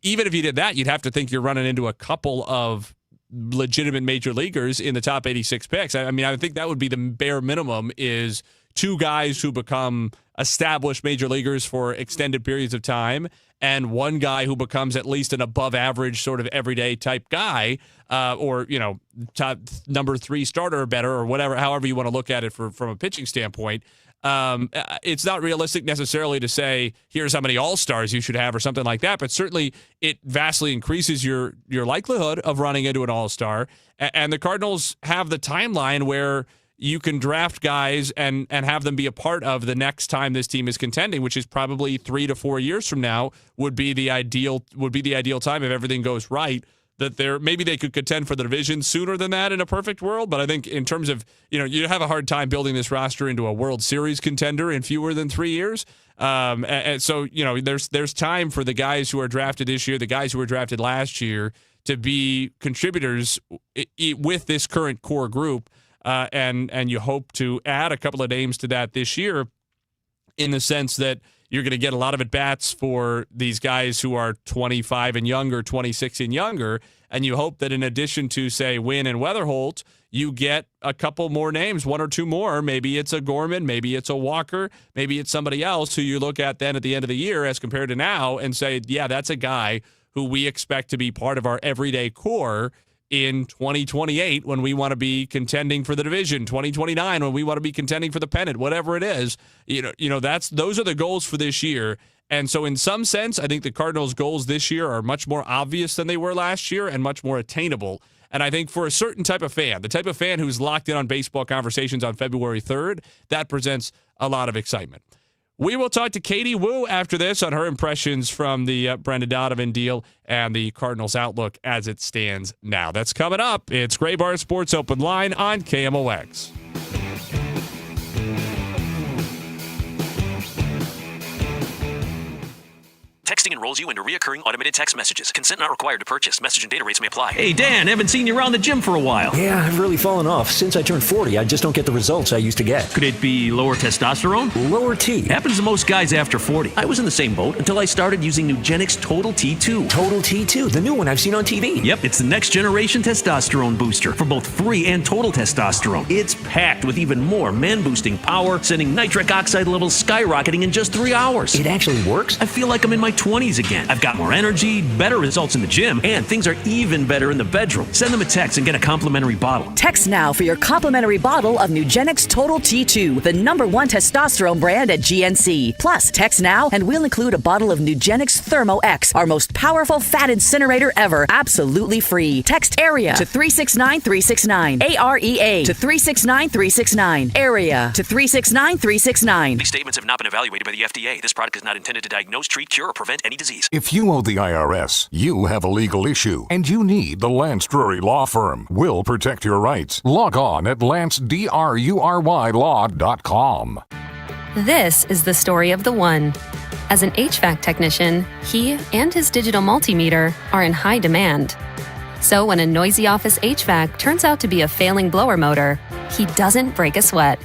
Even if you did that, you'd have to think you're running into a couple of legitimate major leaguers in the top 86 picks. I mean, I think that would be the bare minimum is 2 guys who become established major leaguers for extended periods of time and 1 guy who becomes at least an above average sort of everyday type guy or, top number 3 starter or better or whatever, however you want to look at it from a pitching standpoint. It's not realistic necessarily to say here's how many all-stars you should have or something like that, but certainly it vastly increases your likelihood of running into an all-star. And the Cardinals have the timeline where you can draft guys and have them be a part of the next time this team is contending, which is probably 3 to 4 years from now would be the ideal time if everything goes right. That maybe they could contend for the division sooner than that in a perfect world. But I think in terms of, you have a hard time building this roster into a World Series contender in fewer than 3 years. And so, there's time for the guys who are drafted this year, the guys who were drafted last year to be contributors with this current core group. And you hope to add a couple of names to that this year in the sense that you're going to get a lot of at-bats for these guys who are 25 and younger, 26 and younger, and you hope that in addition to, say, Wynn and Weatherholt, you get a couple more names, 1 or 2 more. Maybe it's a Gorman, maybe it's a Walker, maybe it's somebody else who you look at then at the end of the year as compared to now and say, yeah, that's a guy who we expect to be part of our everyday core in 2028 when we want to be contending for the division, 2029 when we want to be contending for the pennant, whatever it is, those are the goals for this year. And so in some sense, I think the Cardinals' goals this year are much more obvious than they were last year and much more attainable. And I think for a certain type of fan, the type of fan who's locked in on baseball conversations on February 3rd, that presents a lot of excitement. We will talk to Katie Woo after this on her impressions from the Brendan Donovan deal and the Cardinals' outlook as it stands now. That's coming up. It's Gray Bar Sports Open Line on KMOX. Texting enrolls you into recurring automated text messages. Consent not required to purchase. Message and data rates may apply. Hey, Dan, haven't seen you around the gym for a while. Yeah, I've really fallen off. Since I turned 40, I just don't get the results I used to get. Could it be lower testosterone? Lower T. Happens to most guys after 40. I was in the same boat until I started using Nugenix Total T2. Total T2, the new one I've seen on TV. Yep, it's the next generation testosterone booster for both free and total testosterone. It's packed with even more man-boosting power, sending nitric oxide levels skyrocketing in just 3 hours. It actually works? I feel like I'm in my 20s again. I've got more energy, better results in the gym, and things are even better in the bedroom. Send them a text and get a complimentary bottle. Text now for your complimentary bottle of Nugenix Total T2, the #1 testosterone brand at GNC. Plus, text now and we'll include a bottle of Nugenix Thermo X, our most powerful fat incinerator ever, absolutely free. Text AREA to 369-369. AREA to 369-369. AREA to 369-369. These statements have not been evaluated by the FDA. This product is not intended to diagnose, treat, cure, or prevent any disease. If you owe the IRS, you have a legal issue, and you need the Lance Drury Law Firm. We'll protect your rights. Log on at lancedrurylaw.com. This is the story of the one. As an HVAC technician, he and his digital multimeter are in high demand. So when a noisy office HVAC turns out to be a failing blower motor, he doesn't break a sweat.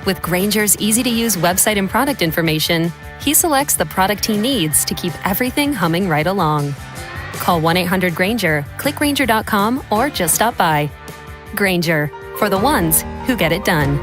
With Grainger's easy-to-use website and product information, he selects the product he needs to keep everything humming right along. Call 1-800-GRAINGER, click Grainger.com, or just stop by. Grainger, for the ones who get it done.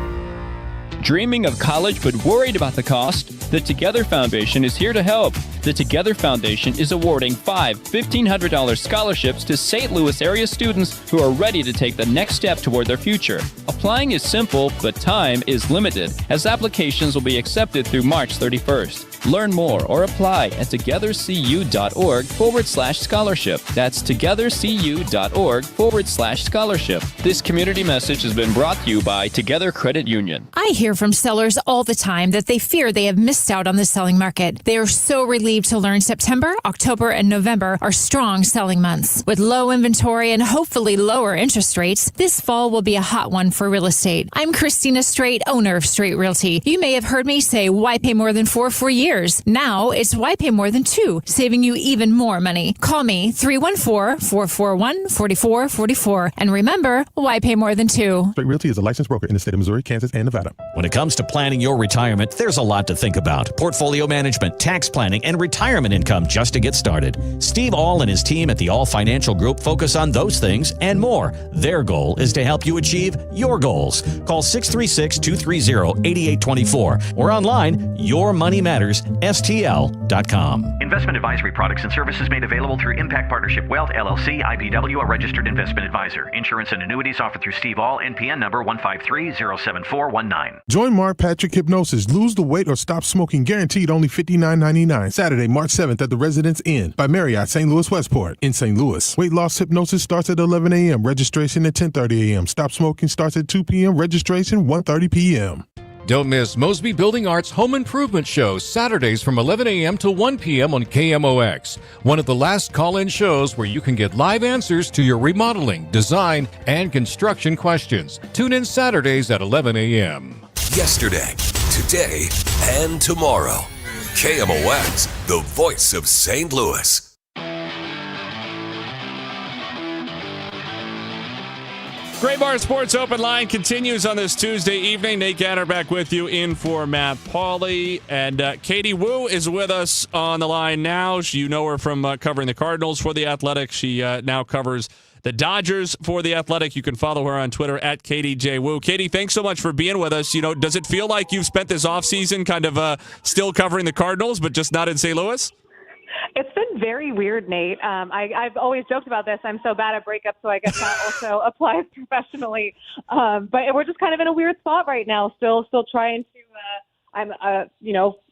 Dreaming of college but worried about the cost? The Together Foundation is here to help. The Together Foundation is awarding 5 $1,500 scholarships to St. Louis area students who are ready to take the next step toward their future. Applying is simple, but time is limited, as applications will be accepted through March 31st. Learn more or apply at togethercu.org/scholarship. That's togethercu.org/scholarship. This community message has been brought to you by Together Credit Union. I hear from sellers all the time that they fear they have missed stressed out on the selling market. They are so relieved to learn September, October, and November are strong selling months. With low inventory and hopefully lower interest rates, this fall will be a hot one for real estate. I'm Christina Straight, owner of Straight Realty. You may have heard me say, why pay more than 4 for years? Now it's why pay more than 2, saving you even more money. Call me 314-441-4444. And remember, why pay more than 2? Straight Realty is a licensed broker in the state of Missouri, Kansas, and Nevada. When it comes to planning your retirement, there's a lot to think about. Portfolio management, tax planning, and retirement income just to get started. Steve All and his team at the All Financial Group focus on those things and more. Their goal is to help you achieve your goals. Call 636-230-8824 or online, yourmoneymattersstl.com. Investment advisory products and services made available through Impact Partnership Wealth, LLC, IBW, a registered investment advisor. Insurance and annuities offered through Steve All, NPN number 153-07419. Join Mark Patrick Hypnosis. Lose the weight or stop smoking. Guaranteed only $59.99. Saturday, March 7th at the Residence Inn by Marriott, St. Louis Westport in St. Louis. Weight loss hypnosis starts at 11 a.m. Registration at 10:30 a.m. Stop smoking starts at 2 p.m. Registration 1:30 p.m. Don't miss Mosby Building Arts Home Improvement Show, Saturdays from 11 a.m. to 1 p.m. on KMOX. One of the last call-in shows where you can get live answers to your remodeling, design, and construction questions. Tune in Saturdays at 11 a.m. Yesterday, today, and tomorrow. KMOX, the voice of St. Louis. Gray Bar Sports Open Line continues on this Tuesday evening. Nate Gatter back with you in for Matt Pauley. And Katie Wu is with us on the line now. You know her from covering the Cardinals for The Athletic. She now covers the Dodgers for The Athletic. You can follow her on Twitter at Katie J. Wu. Katie, thanks so much for being with us. You know, does it feel like you've spent this offseason kind of still covering the Cardinals, but just not in St. Louis? It's been very weird, Nate. I've always joked about this. I'm so bad at breakups, so I guess that also applies professionally. But we're just kind of in a weird spot right now. Still trying to.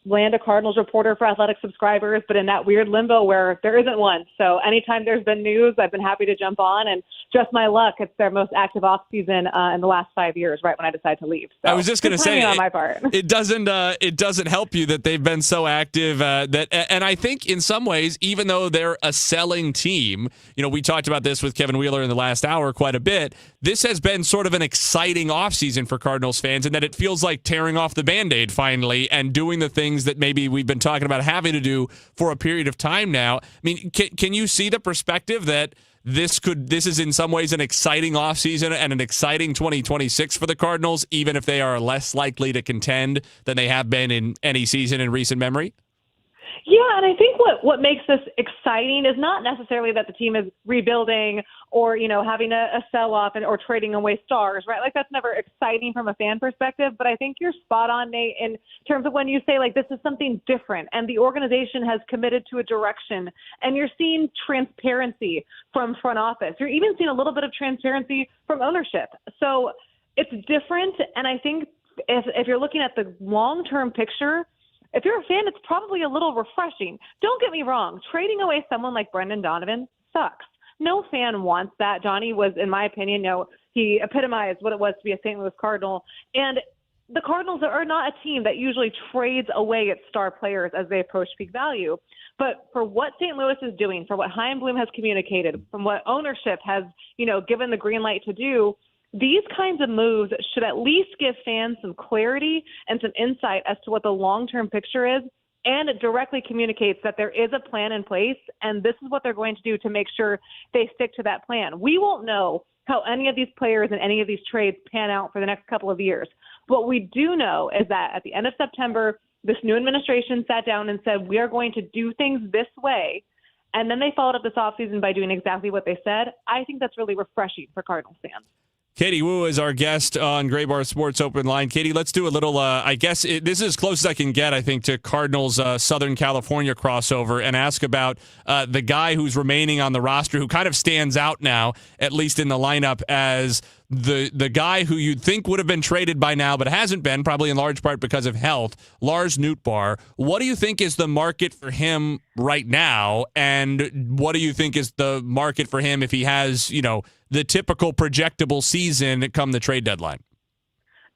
Land a Cardinals reporter for Athletic subscribers, but in that weird limbo where there isn't one. So anytime there's been news, I've been happy to jump on, and just my luck, it's their most active offseason in the last 5 years, right when I decided to leave. So I was just going to say, on my part. it doesn't help you that they've been so active. And I think in some ways, even though they're a selling team, you know, we talked about this with Kevin Wheeler in the last hour quite a bit. This has been sort of an exciting offseason for Cardinals fans, and that it feels like tearing off the Band-Aid finally and doing the things that maybe we've been talking about having to do for a period of time now. I mean, can you see the perspective that this is in some ways an exciting offseason and an exciting 2026 for the Cardinals, even if they are less likely to contend than they have been in any season in recent memory? Yeah, and I think what makes this exciting is not necessarily that the team is rebuilding or, having a sell-off or trading away stars, right? Like, that's never exciting from a fan perspective, but I think you're spot on, Nate, in terms of when you say, like, this is something different and the organization has committed to a direction, and you're seeing transparency from front office. You're even seeing a little bit of transparency from ownership. So it's different, and I think if you're looking at the long-term picture, if you're a fan, it's probably a little refreshing. Don't get me wrong. Trading away someone like Brendan Donovan sucks. No fan wants that. Johnny was, in my opinion, he epitomized what it was to be a St. Louis Cardinal. And the Cardinals are not a team that usually trades away its star players as they approach peak value. But for what St. Louis is doing, for what Chaim Bloom has communicated, from what ownership has, given the green light to do, these kinds of moves should at least give fans some clarity and some insight as to what the long-term picture is, and it directly communicates that there is a plan in place, and this is what they're going to do to make sure they stick to that plan. We won't know how any of these players and any of these trades pan out for the next couple of years. What we do know is that at the end of September, this new administration sat down and said, we are going to do things this way, and then they followed up this offseason by doing exactly what they said. I think that's really refreshing for Cardinals fans. Katie Wu is our guest on Gray Bar Sports Open Line. Katie, let's do a little, this is as close as I can get, I think, to Cardinals Southern California crossover, and ask about the guy who's remaining on the roster who kind of stands out now, at least in the lineup, as the guy who you'd think would have been traded by now but hasn't been, probably in large part because of health, Lars Nootbaar. What do you think is the market for him right now, and what do you think is the market for him if he has, the typical projectable season come the trade deadline?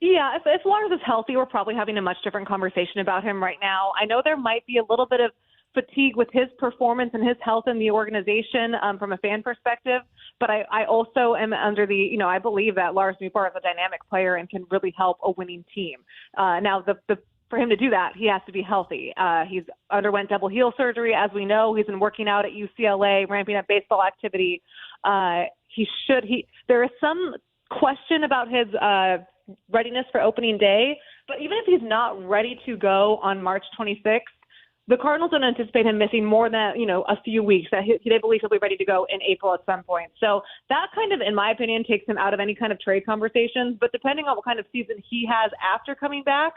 Yeah, if Lars is healthy, we're probably having a much different conversation about him right now. I know there might be a little bit of fatigue with his performance and his health in the organization from a fan perspective, but I also am under the, I believe that Lars Nootbaar is a dynamic player and can really help a winning team. Now, for him to do that, he has to be healthy. He's underwent double heel surgery, as we know. He's been working out at UCLA, ramping up baseball activity. There is some question about his readiness for opening day, but even if he's not ready to go on March 26th, the Cardinals don't anticipate him missing more than, a few weeks. They believe he'll be ready to go in April at some point. So that kind of, in my opinion, takes him out of any kind of trade conversations. But depending on what kind of season he has after coming back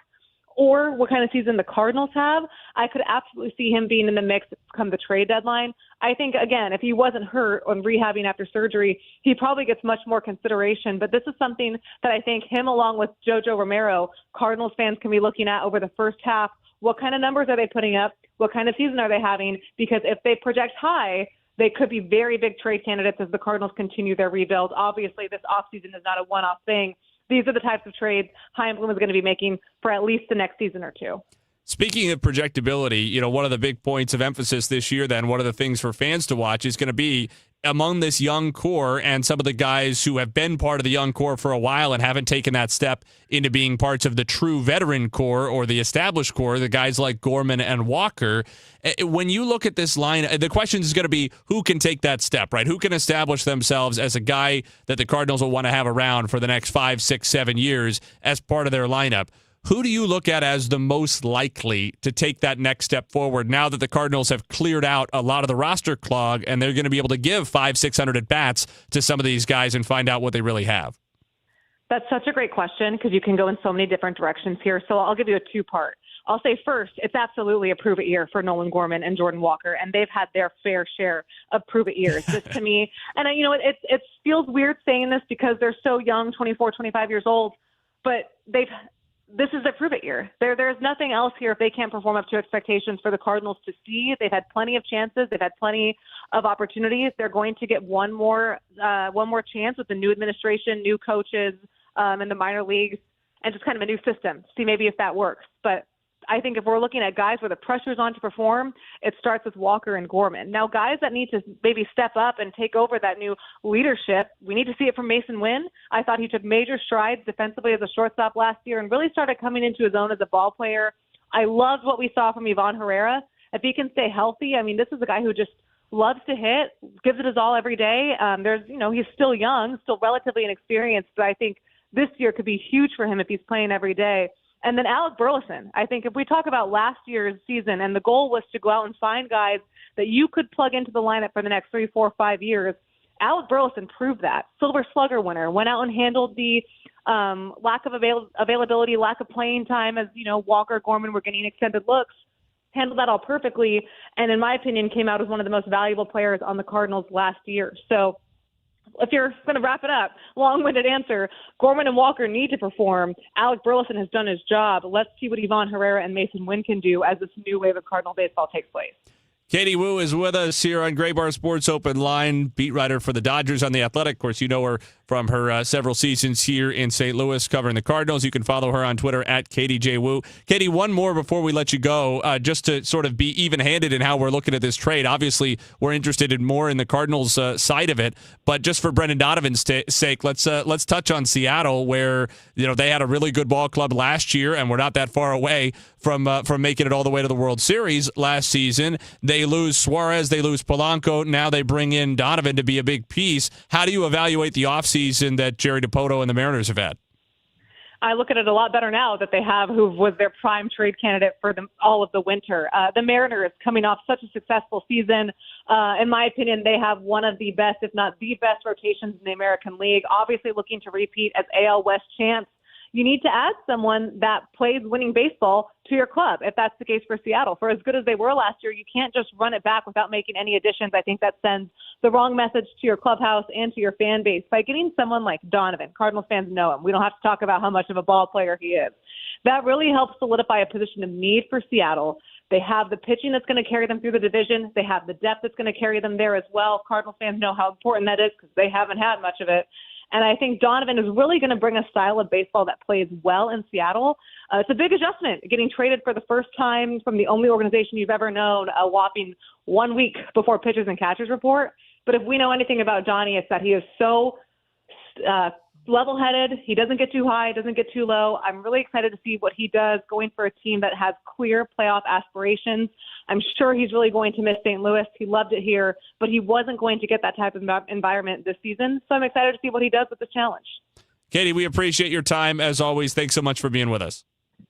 or what kind of season the Cardinals have, I could absolutely see him being in the mix come the trade deadline. I think, again, if he wasn't hurt or rehabbing after surgery, he probably gets much more consideration. But this is something that I think him, along with JoJo Romero, Cardinals fans can be looking at over the first half. What kind of numbers are they putting up? What kind of season are they having? Because if they project high, they could be very big trade candidates as the Cardinals continue their rebuild. Obviously, this offseason is not a one-off thing. These are the types of trades Chaim Bloom is going to be making for at least the next season or two. Speaking of projectability, one of the big points of emphasis this year, then, one of the things for fans to watch is going to be among this young core and some of the guys who have been part of the young core for a while and haven't taken that step into being parts of the true veteran core or the established core, the guys like Gorman and Walker. When you look at this line, the question is going to be who can take that step, right? Who can establish themselves as a guy that the Cardinals will want to have around for the next 5, 6, 7 years as part of their lineup? Who do you look at as the most likely to take that next step forward now that the Cardinals have cleared out a lot of the roster clog and they're going to be able to give 500-600 at-bats to some of these guys and find out what they really have? That's such a great question because you can go in so many different directions here. So I'll give you a two-part. I'll say first, it's absolutely a prove-it year for Nolan Gorman and Jordan Walker, and they've had their fair share of prove-it years. This to me, and it feels weird saying this because they're so young, 24, 25 years old, but this is their prove-it year. There's nothing else here if they can't perform up to expectations for the Cardinals to see. They've had plenty of chances. They've had plenty of opportunities. They're going to get one more chance with the new administration, new coaches in the minor leagues, and just kind of a new system. See maybe if that works. But I think if we're looking at guys where the pressure's on to perform, it starts with Walker and Gorman. Now, guys that need to maybe step up and take over that new leadership, we need to see it from Mason Wynn. I thought he took major strides defensively as a shortstop last year and really started coming into his own as a ball player. I loved what we saw from Ivan Herrera. If he can stay healthy, this is a guy who just loves to hit, gives it his all every day. He's still young, still relatively inexperienced, but I think this year could be huge for him if he's playing every day. And then Alec Burleson. I think if we talk about last year's season and the goal was to go out and find guys that you could plug into the lineup for the next 3, 4, 5 years, Alec Burleson proved that. Silver Slugger winner, went out and handled the lack of availability, lack of playing time as, Walker, Gorman were getting extended looks, handled that all perfectly, and in my opinion came out as one of the most valuable players on the Cardinals last year. So if you're going to wrap it up, long-winded answer, Gorman and Walker need to perform. Alec Burleson has done his job. Let's see what Ivan Herrera and Mason Wynn can do as this new wave of Cardinal baseball takes place. Katie Woo is with us here on Gray Bar Sports Open Line, beat writer for the Dodgers on The Athletic. Of course, you know her from her several seasons here in St. Louis covering the Cardinals. You can follow her on Twitter at KatieJWoo. Katie, one more before we let you go, just to sort of be even-handed in how we're looking at this trade. Obviously, we're interested in more in the Cardinals' side of it, but just for Brendan Donovan's sake, let's touch on Seattle, where they had a really good ball club last year, and we're not that far away from making it all the way to the World Series last season. They lose Suarez, they lose Polanco. Now they bring in Donovan to be a big piece. How do you evaluate the offseason that Jerry Dipoto and the Mariners have had? I look at it a lot better now that they have who was their prime trade candidate for all of the winter. The Mariners coming off such a successful season. In my opinion, they have one of the best, if not the best, rotations in the American League. Obviously looking to repeat as AL West champs. You need to add someone that plays winning baseball to your club, if that's the case for Seattle. For as good as they were last year, you can't just run it back without making any additions. I think that sends the wrong message to your clubhouse and to your fan base. By getting someone like Donovan, Cardinals fans know him. We don't have to talk about how much of a ball player he is. That really helps solidify a position of need for Seattle. They have the pitching that's going to carry them through the division. They have the depth that's going to carry them there as well. Cardinals fans know how important that is because they haven't had much of it. And I think Donovan is really going to bring a style of baseball that plays well in Seattle. It's a big adjustment, getting traded for the first time from the only organization you've ever known a whopping 1 week before pitchers and catchers report. But if we know anything about Donnie, it's that he is so level-headed. He doesn't get too high, doesn't get too low. I'm really excited to see what he does going for a team that has clear playoff aspirations. I'm sure he's really going to miss St. Louis. He loved it here, but he wasn't going to get that type of environment this season. So I'm excited to see what he does with this challenge. Katie, we appreciate your time as always. Thanks so much for being with us.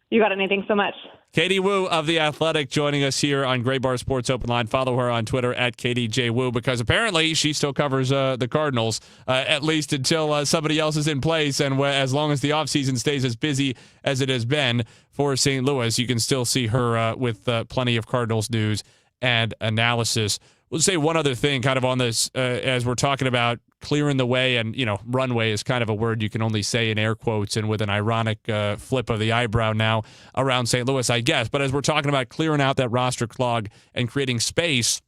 You got anything so much. Katie Woo of The Athletic joining us here on Gray Bar Sports Open Line. Follow her on Twitter at KDJWoo because apparently she still covers the Cardinals, at least until somebody else is in place. And as long as the offseason stays as busy as it has been for St. Louis, you can still see her with plenty of Cardinals news and analysis. We'll say one other thing kind of on this as we're talking about clearing the way, and, runway is kind of a word you can only say in air quotes and with an ironic flip of the eyebrow now around St. Louis, I guess. But as we're talking about clearing out that roster clog and creating space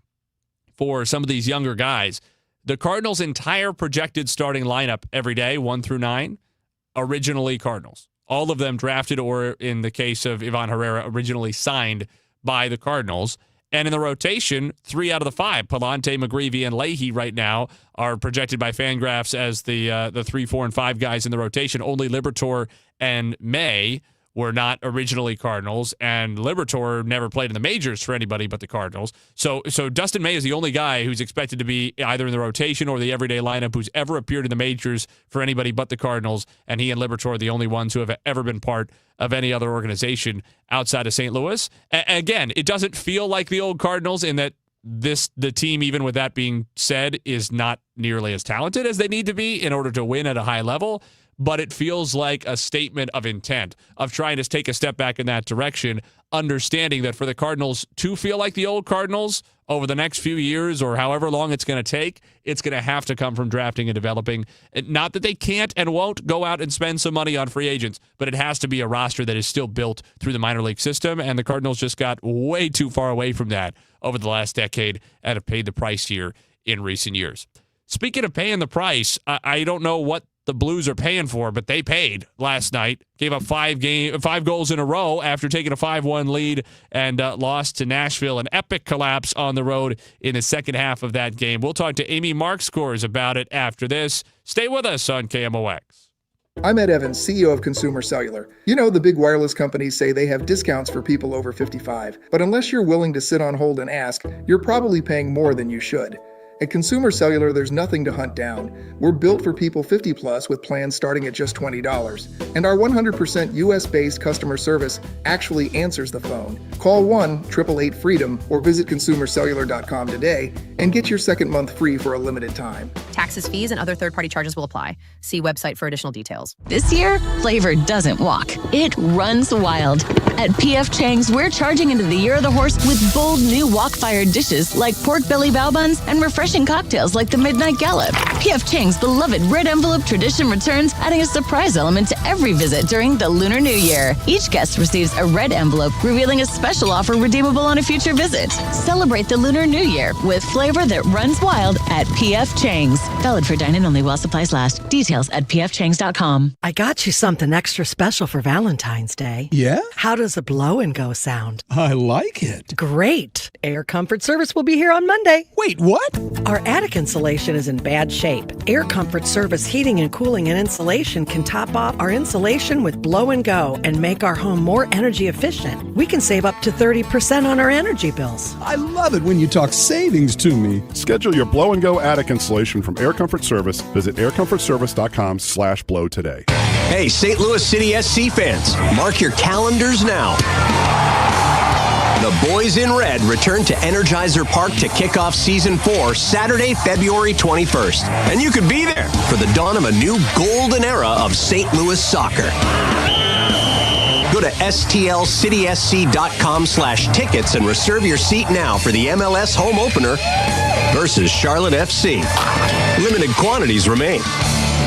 for some of these younger guys, the Cardinals' entire projected starting lineup every day, 1 through 9, originally Cardinals. All of them drafted or, in the case of Ivan Herrera, originally signed by the Cardinals. And in the rotation, 3 out of the 5, Palante, McGreevy, and Leahy right now are projected by Fangraphs as the 3, 4, and 5 guys in the rotation. Only Liberatore and May were not originally Cardinals, and Liberatore never played in the majors for anybody but the Cardinals. So Dustin May is the only guy who's expected to be either in the rotation or the everyday lineup who's ever appeared in the majors for anybody but the Cardinals, and he and Liberatore are the only ones who have ever been part of any other organization outside of St. Louis. Again, it doesn't feel like the old Cardinals in that the team, even with that being said, is not nearly as talented as they need to be in order to win at a high level. But it feels like a statement of intent of trying to take a step back in that direction, understanding that for the Cardinals to feel like the old Cardinals over the next few years or however long it's going to take, it's going to have to come from drafting and developing. Not that they can't and won't go out and spend some money on free agents, but it has to be a roster that is still built through the minor league system, and the Cardinals just got way too far away from that over the last decade and have paid the price here in recent years. Speaking of paying the price, I don't know what the Blues are paying for, but they paid last night. Gave up 5 goals in a row after taking a 5-1 lead and lost to Nashville. An epic collapse on the road in the second half of that game. We'll talk to Amy Markscores about it after this. Stay with us on KMOX. I'm Ed Evans, CEO of Consumer Cellular. You know, the big wireless companies say they have discounts for people over 55. But unless you're willing to sit on hold and ask, you're probably paying more than you should. At Consumer Cellular, there's nothing to hunt down. We're built for people 50 plus with plans starting at just $20. And our 100% US-based customer service actually answers the phone. Call 1-888-FREEDOM or visit consumercellular.com today and get your second month free for a limited time. Taxes, fees, and other third-party charges will apply. See website for additional details. This year, flavor doesn't walk. It runs wild. At P.F. Chang's, we're charging into the year of the horse with bold new wok-fired dishes like pork belly bao buns and refreshing cocktails like the Midnight Gallop. P.F. Chang's beloved red envelope tradition returns, adding a surprise element to every visit during the Lunar New Year. Each guest receives a red envelope revealing a special offer redeemable on a future visit. Celebrate the Lunar New Year with flavor that runs wild at P.F. Chang's. Valid for dine-in only while supplies last. Details at pfchangs.com. I got you something extra special for Valentine's Day. Yeah? How does a blow and go sound? I like it. Great. Air Comfort Service will be here on Monday. Wait, what? Our attic insulation is in bad shape. Air Comfort Service heating and cooling and insulation can top off our insulation with blow and go and make our home more energy efficient. We can save up to 30% on our energy bills. I love it when you talk savings to me. Schedule your blow and go attic insulation from Air Comfort Service. Visit aircomfortservice.com/blow today. Hey, St. Louis City SC fans, mark your calendars now. The Boys in Red return to Energizer Park to kick off Season 4 Saturday, February 21st. And you could be there for the dawn of a new golden era of St. Louis soccer. Go to stlcitysc.com/tickets and reserve your seat now for the MLS home opener versus Charlotte FC. Limited quantities remain.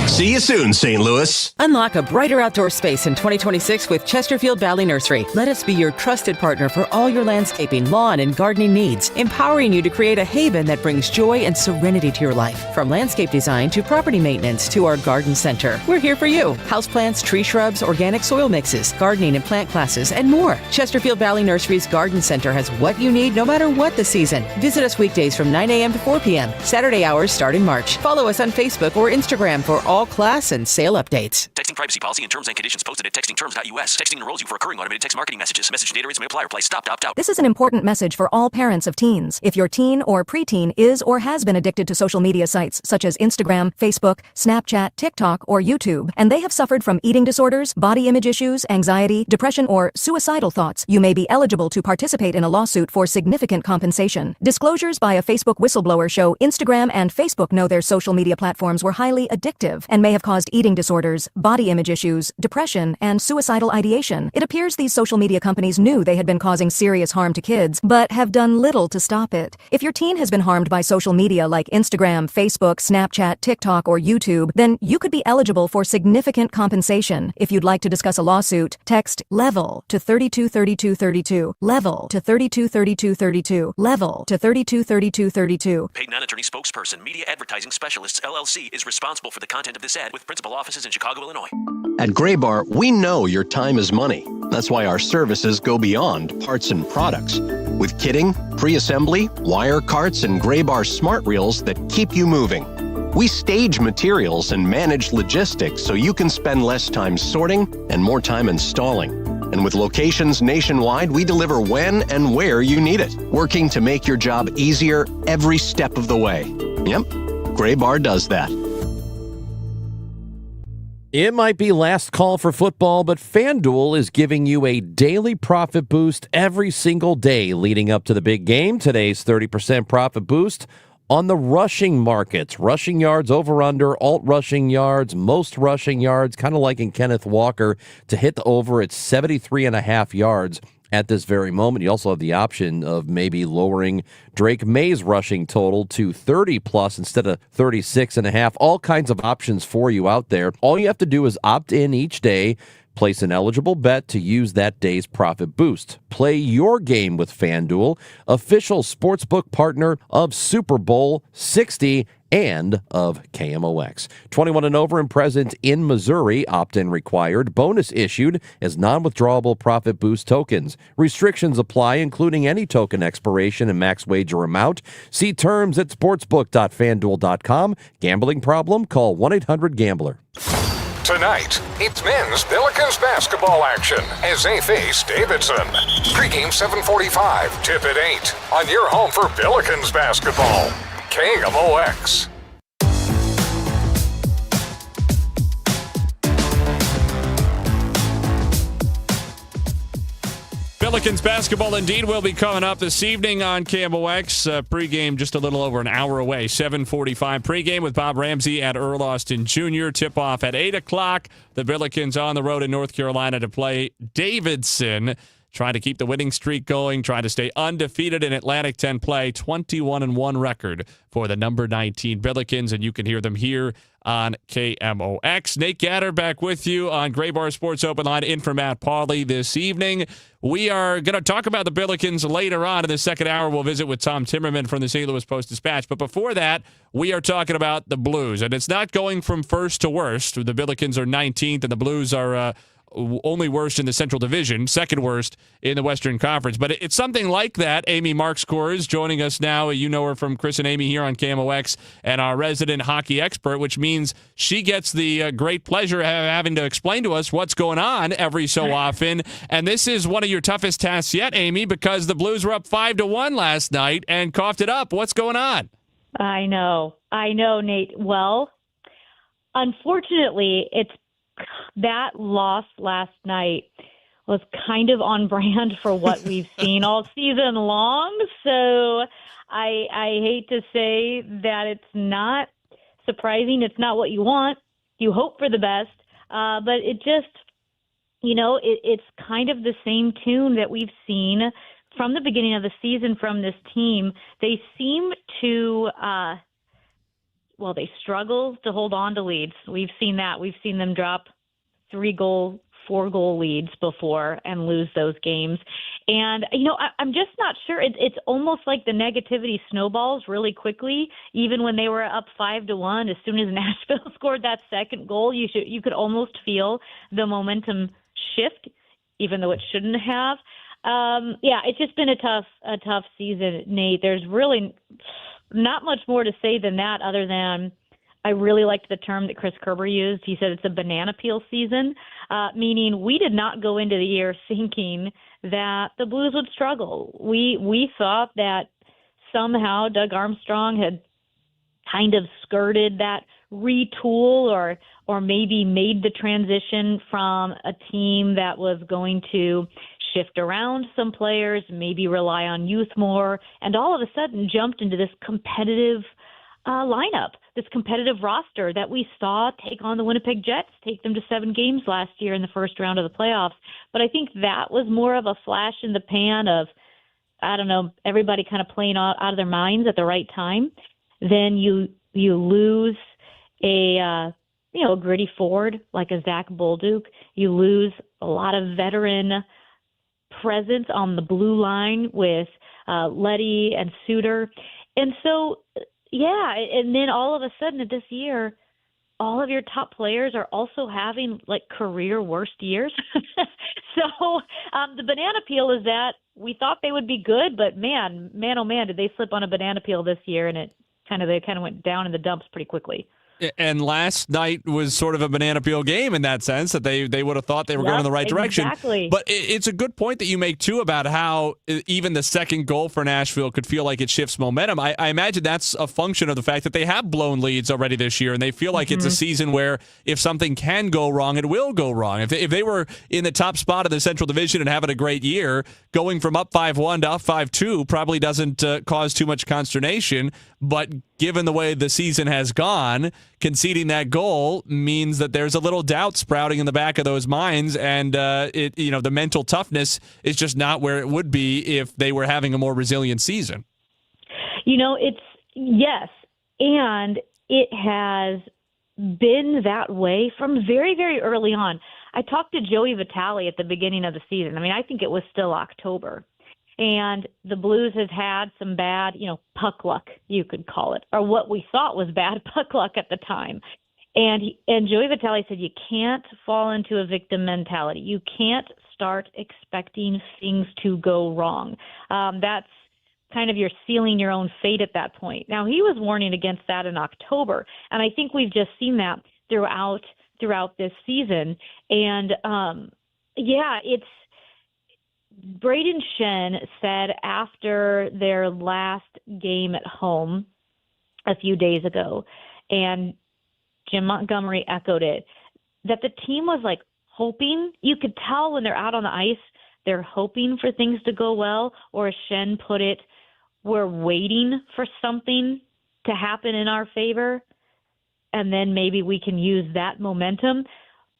See you soon, St. Louis. Unlock a brighter outdoor space in 2026 with Chesterfield Valley Nursery. Let us be your trusted partner for all your landscaping, lawn, and gardening needs, empowering you to create a haven that brings joy and serenity to your life. From landscape design to property maintenance to our garden center, we're here for you. Houseplants, tree shrubs, organic soil mixes, gardening and plant classes, and more. Chesterfield Valley Nursery's Garden Center has what you need no matter what the season. Visit us weekdays from 9 a.m. to 4 p.m. Saturday hours start in March. Follow us on Facebook or Instagram for all class and sale updates. Texting privacy policy and terms and conditions posted at textingterms.us. Texting enrolls you for recurring automated text marketing messages. Message and data rates may apply. Reply stop, opt out. This is an important message for all parents of teens. If your teen or preteen is or has been addicted to social media sites such as Instagram, Facebook, Snapchat, TikTok, or YouTube, and they have suffered from eating disorders, body image issues, anxiety, depression, or suicidal thoughts, you may be eligible to participate in a lawsuit for significant compensation. Disclosures by a Facebook whistleblower show Instagram and Facebook know their social media platforms were highly addictive and may have caused eating disorders, body image issues, depression, and suicidal ideation. It appears these social media companies knew they had been causing serious harm to kids, but have done little to stop it. If your teen has been harmed by social media like Instagram, Facebook, Snapchat, TikTok, or YouTube, then you could be eligible for significant compensation. If you'd like to discuss a lawsuit, text LEVEL to 323232, LEVEL to 323232, LEVEL to 323232. Paid non-attorney spokesperson, Media Advertising Specialists, LLC, is responsible for the content of this ad with principal offices in Chicago, Illinois. At Gray Bar, we know your time is money. That's why our services go beyond parts and products. With kitting, pre-assembly, wire carts, and Gray Bar smart reels that keep you moving. We stage materials and manage logistics so you can spend less time sorting and more time installing. And with locations nationwide, we deliver when and where you need it, working to make your job easier every step of the way. Yep, Gray Bar does that. It might be last call for football, but FanDuel is giving you a daily profit boost every single day leading up to the big game. Today's 30% profit boost on the rushing markets. Rushing yards, over-under, alt-rushing yards, most rushing yards, kind of like in Kenneth Walker, to hit the over at 73.5 yards at this very moment. You also have the option of maybe lowering Drake May's rushing total to 30-plus instead of 36.5. All kinds of options for you out there. All you have to do is opt in each day, place an eligible bet to use that day's profit boost. Play your game with FanDuel, official sportsbook partner of Super Bowl 60 and of KMOX. 21 and over and present in Missouri. Opt-in required. Bonus issued as non-withdrawable profit boost tokens. Restrictions apply, including any token expiration and max wager amount. See terms at sportsbook.fanduel.com. Gambling problem? Call 1-800-GAMBLER. Tonight, it's men's Billikens basketball action as they face Davidson. Pregame 7:45, tip at 8 on your home for Billikens basketball. KMOX. Billikens basketball indeed will be coming up this evening on KMOX. Pregame just a little over an hour away, 7:45 pregame with Bob Ramsey at Earl Austin Jr. Tip-off at 8 o'clock. The Billikens on the road in North Carolina to play Davidson. Trying to keep the winning streak going, trying to stay undefeated in Atlantic 10 play, 21-1 record for the number 19 Billikens, and you can hear them here on KMOX. Nate Gatter back with you on Gray Bar Sports Open Line in for Matt Pauley this evening. We are going to talk about the Billikens later on in the second hour. We'll visit with Tom Timmerman from the St. Louis Post-Dispatch. But before that, we are talking about the Blues, and it's not going from first to worst. The Billikens are 19th, and the Blues are only worst in the Central Division, second worst in the Western Conference. But it's something like that. Amy Markscore is joining us now. You know her from Chris and Amy here on KMOX, and our resident hockey expert, which means she gets the great pleasure of having to explain to us what's going on every so often. And this is one of your toughest tasks yet, Amy, because the Blues were up 5-1 last night and coughed it up. What's going on? I know, Nate. Well, unfortunately, that loss last night was kind of on brand for what we've seen all season long. So I hate to say that it's not surprising. It's not what you want. You hope for the best. But it just, it's kind of the same tune that we've seen from the beginning of the season from this team. They seem to they struggle to hold on to leads. We've seen that. We've seen them drop 3-goal, 4-goal leads before and lose those games. And, I'm just not sure. It's almost like the negativity snowballs really quickly. Even when they were up 5-1, as soon as Nashville scored that second goal, you could almost feel the momentum shift, even though it shouldn't have. It's just been a tough season, Nate. There's really not much more to say than that, other than I really liked the term that Chris Kerber used. He said it's a banana peel season, meaning we did not go into the year thinking that the Blues would struggle. We thought that somehow Doug Armstrong had kind of skirted that retool or maybe made the transition from a team that was going to shift around some players, maybe rely on youth more, and all of a sudden jumped into this competitive lineup, this competitive roster that we saw take on the Winnipeg Jets, take them to 7 games last year in the first round of the playoffs. But I think that was more of a flash in the pan of, I don't know, everybody kind of playing out of their minds at the right time. Then you lose a gritty forward like a Zach Bolduc. You lose a lot of veteran presence on the blue line with Leddy and Suter. And so, and then all of a sudden this year, all of your top players are also having like career worst years. So the banana peel is that we thought they would be good, but man, oh man, did they slip on a banana peel this year, and they kind of went down in the dumps pretty quickly. And last night was sort of a banana peel game in that sense, that they would have thought they were going in the right direction. Exactly. But it's a good point that you make, too, about how even the second goal for Nashville could feel like it shifts momentum. I imagine that's a function of the fact that they have blown leads already this year, and they feel like it's a season where if something can go wrong, it will go wrong. If they were in the top spot of the Central Division and having a great year, going from up 5-1 to up 5-2 probably doesn't cause too much consternation. But given the way the season has gone, conceding that goal means that there's a little doubt sprouting in the back of those minds, and the mental toughness is just not where it would be if they were having a more resilient season. Yes, and it has been that way from very, very early on. I talked to Joey Vitale at the beginning of the season. I mean, I think it was still October. And the Blues have had some bad, puck luck, you could call it, or what we thought was bad puck luck at the time. And Joey Vitale said you can't fall into a victim mentality. You can't start expecting things to go wrong. That's kind of you're sealing your own fate at that point. Now, he was warning against that in October, and I think we've just seen that throughout this season. And, it's Braden Shen said after their last game at home a few days ago, and Jim Montgomery echoed it, that the team was like hoping. You could tell when they're out on the ice, they're hoping for things to go well, or as Shen put it, we're waiting for something to happen in our favor, and then maybe we can use that momentum.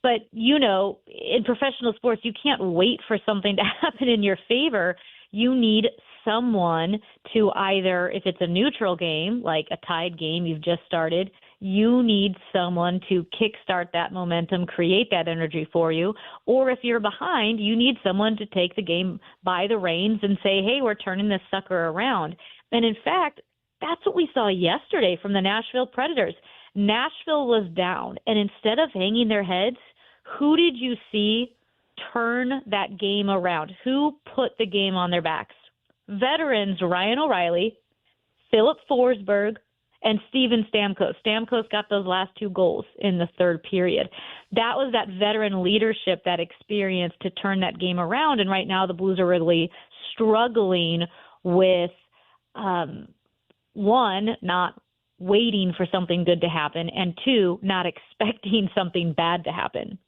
But, in professional sports, you can't wait for something to happen in your favor. You need someone to either, if it's a neutral game, like a tied game you've just started, you need someone to kickstart that momentum, create that energy for you. Or if you're behind, you need someone to take the game by the reins and say, hey, we're turning this sucker around. And in fact, that's what we saw yesterday from the Nashville Predators. Nashville was down, and instead of hanging their heads, who did you see turn that game around? Who put the game on their backs? Veterans Ryan O'Reilly, Philip Forsberg, and Steven Stamkos. Stamkos got those last 2 goals in the third period. That was that veteran leadership, that experience to turn that game around. And right now the Blues are really struggling with, one, not waiting for something good to happen, and 2, not expecting something bad to happen.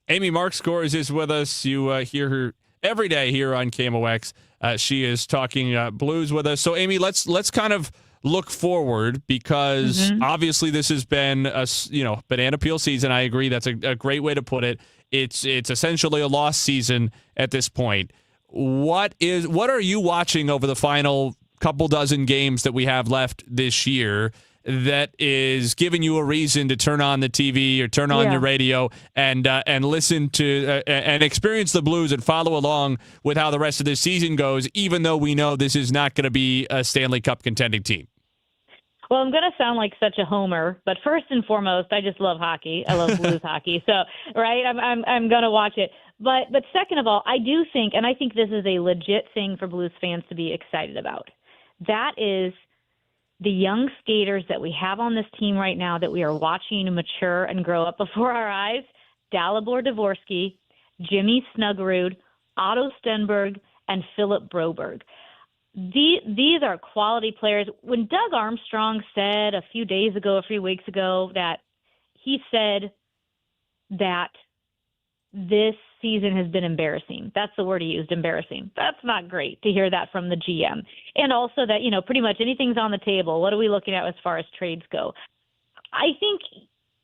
Amy Markscores is with us. You hear her every day here on KMOX. She is talking Blues with us. So, Amy, let's kind of look forward, because obviously this has been a banana peel season. I agree. That's a great way to put it. It's essentially a lost season at this point. What are you watching over the final couple dozen games that we have left this year that is giving you a reason to turn on the TV or turn on your radio and listen to and experience the Blues and follow along with how the rest of this season goes, even though we know this is not going to be a Stanley Cup contending team? Well, I'm going to sound like such a homer, but first and foremost, I just love hockey. I love Blues hockey. So, right, I'm going to watch it. But second of all, I do think, and I think this is a legit thing for Blues fans to be excited about. That is the young skaters that we have on this team right now that we are watching mature and grow up before our eyes. Dalibor Dvorsky, Jimmy Snuggerud, Otto Stenberg, and Philip Broberg. These are quality players. When Doug Armstrong said a few weeks ago, that he said that this season has been embarrassing. That's the word he used, embarrassing. That's not great to hear that from the GM. And also that, pretty much anything's on the table. What are we looking at as far as trades go? I think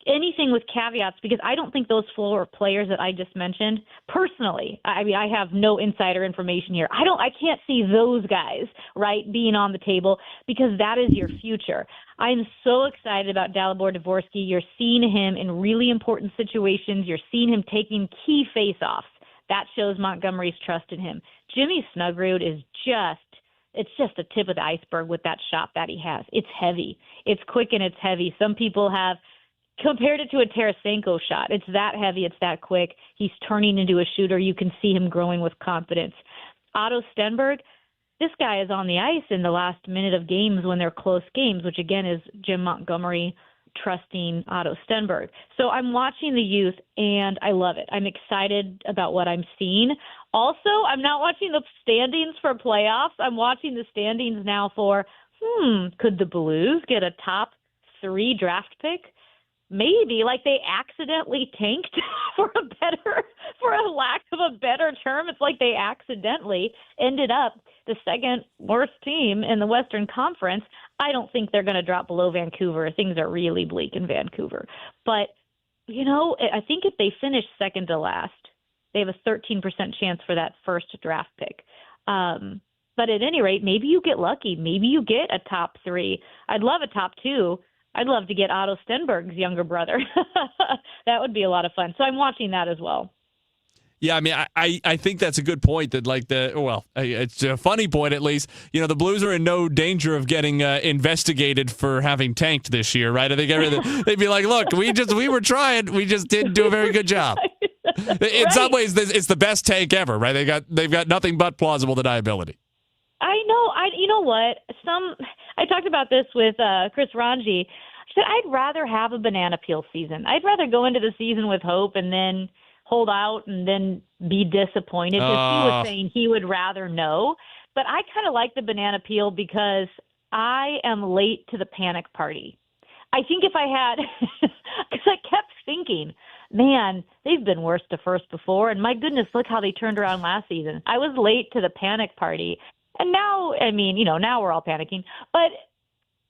anything with caveats, because I don't think those four players that I just mentioned, personally, I mean, I have no insider information here. I can't see those guys, right, being on the table, because that is your future. I'm so excited about Dalibor Dvorsky. You're seeing him in really important situations. You're seeing him taking key face-offs. That shows Montgomery's trust in him. Jimmy Snuggerud is it's just the tip of the iceberg with that shot that he has. It's heavy. It's quick and it's heavy. Some people have compared it to a Tarasenko shot. It's that heavy. It's that quick. He's turning into a shooter. You can see him growing with confidence. Otto Stenberg, this guy is on the ice in the last minute of games when they're close games, which again is Jim Montgomery trusting Otto Stenberg. So I'm watching the youth and I love it. I'm excited about what I'm seeing. Also, I'm not watching the standings for playoffs. I'm watching the standings now for, could the Blues get a top 3 draft pick? Maybe, like they accidentally tanked for a lack of a better term. It's like they accidentally ended up the second worst team in the Western Conference. I don't think they're going to drop below Vancouver. Things are really bleak in Vancouver. But, I think if they finish second to last, they have a 13% chance for that first draft pick. But at any rate, maybe you get lucky. Maybe you get a top 3. I'd love a top 2. I'd love to get Otto Stenberg's younger brother. That would be a lot of fun. So I'm watching that as well. Yeah, I mean, I think that's a good point. That it's a funny point at least. The Blues are in no danger of getting investigated for having tanked this year, right? I think they'd be like, look, we were trying, we just didn't do a very good job. In some ways, it's the best tank ever, right? They've got nothing but plausible deniability. I know. You know what? I talked about this with Chris Ranji. I said I'd rather have a banana peel season. I'd rather go into the season with hope and then hold out and then be disappointed, because he was saying he would rather know. But I kind of like the banana peel because I am late to the panic party. I think if I had, because I kept thinking, man, they've been worse to first before, and my goodness, look how they turned around last season. I was late to the panic party. And now, now we're all panicking. But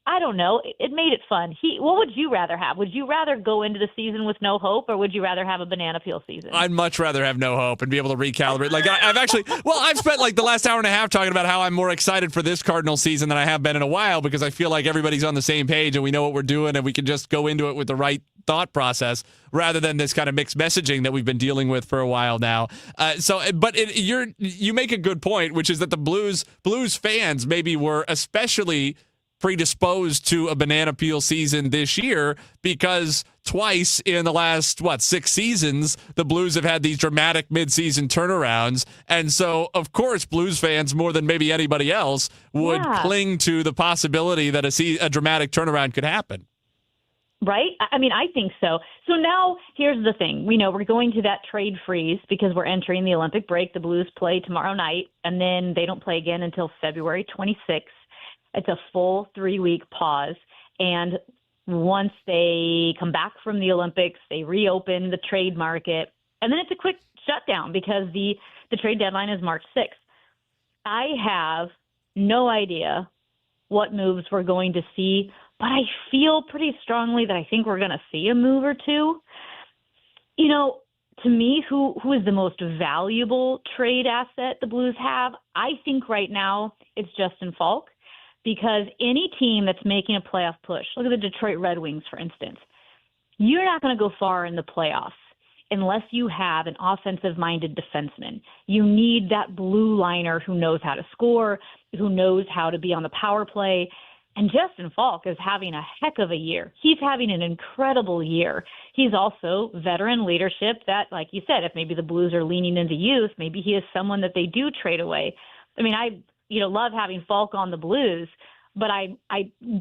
I don't know. It made it fun. What would you rather have? Would you rather go into the season with no hope, or would you rather have a banana peel season? I'd much rather have no hope and be able to recalibrate. Like I've spent like the last hour and a half talking about how I'm more excited for this Cardinal season than I have been in a while, because I feel like everybody's on the same page and we know what we're doing and we can just go into it with the right thought process rather than this kind of mixed messaging that we've been dealing with for a while now. You make a good point, which is that the Blues fans maybe were especially predisposed to a banana peel season this year because twice in the last 6 seasons the Blues have had these dramatic midseason turnarounds, and so of course Blues fans more than maybe anybody else would cling to the possibility that a dramatic turnaround could happen. Right? I mean, I think so. So now here's the thing. We're going to that trade freeze because we're entering the Olympic break. The Blues play tomorrow night, and then they don't play again until February 26th. It's a full 3-week pause. And once they come back from the Olympics, they reopen the trade market. And then it's a quick shutdown because the trade deadline is March 6th. I have no idea what moves we're going to see, but I feel pretty strongly that I think we're going to see a move or two. To me, who is the most valuable trade asset the Blues have? I think right now it's Justin Falk, because any team that's making a playoff push, look at the Detroit Red Wings, for instance, you're not going to go far in the playoffs unless you have an offensive-minded defenseman. You need that blue liner who knows how to score, who knows how to be on the power play. And Justin Falk is having a heck of a year. He's having an incredible year. He's also veteran leadership that, like you said, if maybe the Blues are leaning into youth, maybe he is someone that they do trade away. I mean, I love having Falk on the Blues, but I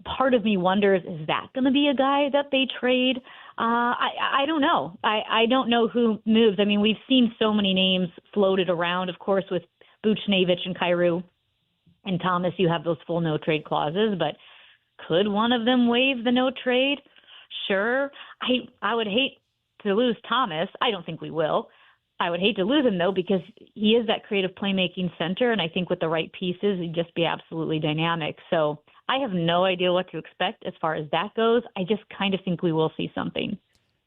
part of me wonders, is that going to be a guy that they trade? I don't know. I don't know who moves. I mean, we've seen so many names floated around, of course, with Buchnevich and Kyrou and Thomas. You have those full no trade clauses, but could one of them waive the no trade? Sure. I would hate to lose Thomas. I don't think we will. I would hate to lose him, though, because he is that creative playmaking center, and I think with the right pieces, he'd just be absolutely dynamic. So I have no idea what to expect as far as that goes. I just kind of think we will see something.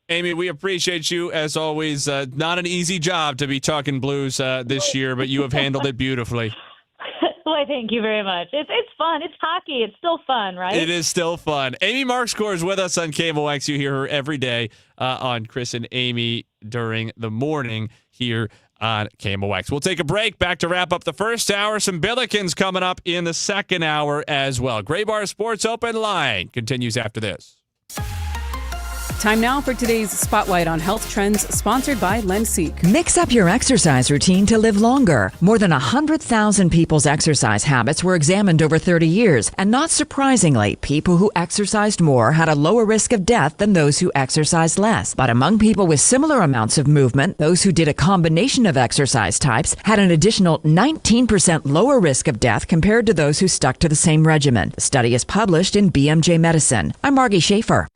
Amy, we appreciate you, as always. Not an easy job to be talking Blues this year, but you have handled it beautifully. Well, thank you very much. It's fun. It's hockey. It's still fun, right? It is still fun. Amy Markscore is with us on KMOX. You hear her every day on Chris and Amy during the morning here on KMOX. We'll take a break. Back to wrap up the first hour. Some Billikens coming up in the second hour as well. Gray Bar Sports Open Line continues after this. Time now for today's Spotlight on Health Trends, sponsored by LendSeek. Mix up your exercise routine to live longer. More than 100,000 people's exercise habits were examined over 30 years. And not surprisingly, people who exercised more had a lower risk of death than those who exercised less. But among people with similar amounts of movement, those who did a combination of exercise types had an additional 19% lower risk of death compared to those who stuck to the same regimen. The study is published in BMJ Medicine. I'm Margie Schaefer.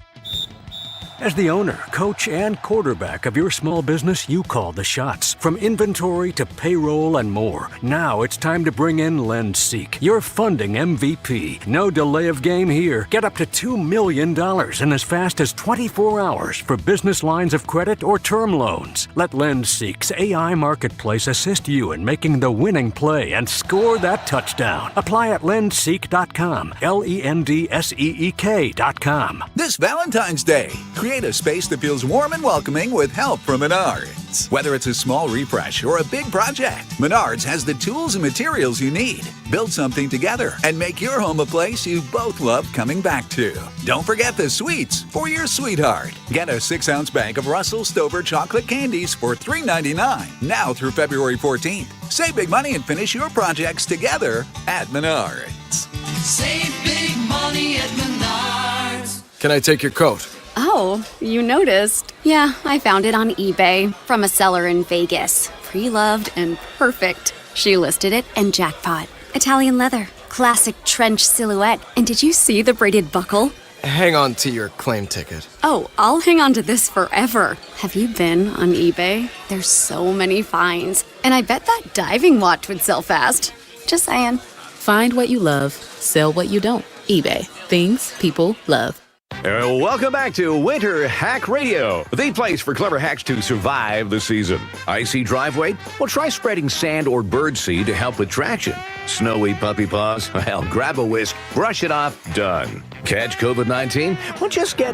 As the owner, coach, and quarterback of your small business, you call the shots. From inventory to payroll and more. Now it's time to bring in LendSeek, your funding MVP. No delay of game here. Get up to $2 million in as fast as 24 hours for business lines of credit or term loans. Let LendSeek's AI marketplace assist you in making the winning play and score that touchdown. Apply at lendseek.com. LENDSEEK.com. This Valentine's Day, create a space that feels warm and welcoming with help from Menards. Whether it's a small refresh or a big project, Menards has the tools and materials you need. Build something together and make your home a place you both love coming back to. Don't forget the sweets for your sweetheart. Get a 6-ounce bag of Russell Stover chocolate candies for $3.99 now through February 14th. Save big money and finish your projects together at Menards. Save big money at Menards. Can I take your coat? Oh, you noticed. Yeah, I found it on eBay from a seller in Vegas. Pre-loved and perfect. She listed it and jackpot. Italian leather, classic trench silhouette. And did you see the braided buckle? Hang on to your claim ticket. Oh, I'll hang on to this forever. Have you been on eBay? There's so many finds. And I bet that diving watch would sell fast. Just saying. Find what you love, sell what you don't. eBay. Things people love. Welcome back to Winter Hack Radio, the place for clever hacks to survive the season. Icy driveway? Well, try spreading sand or birdseed to help with traction. Snowy puppy paws? Well, grab a whisk, brush it off, done. Catch COVID-19? Well, just get...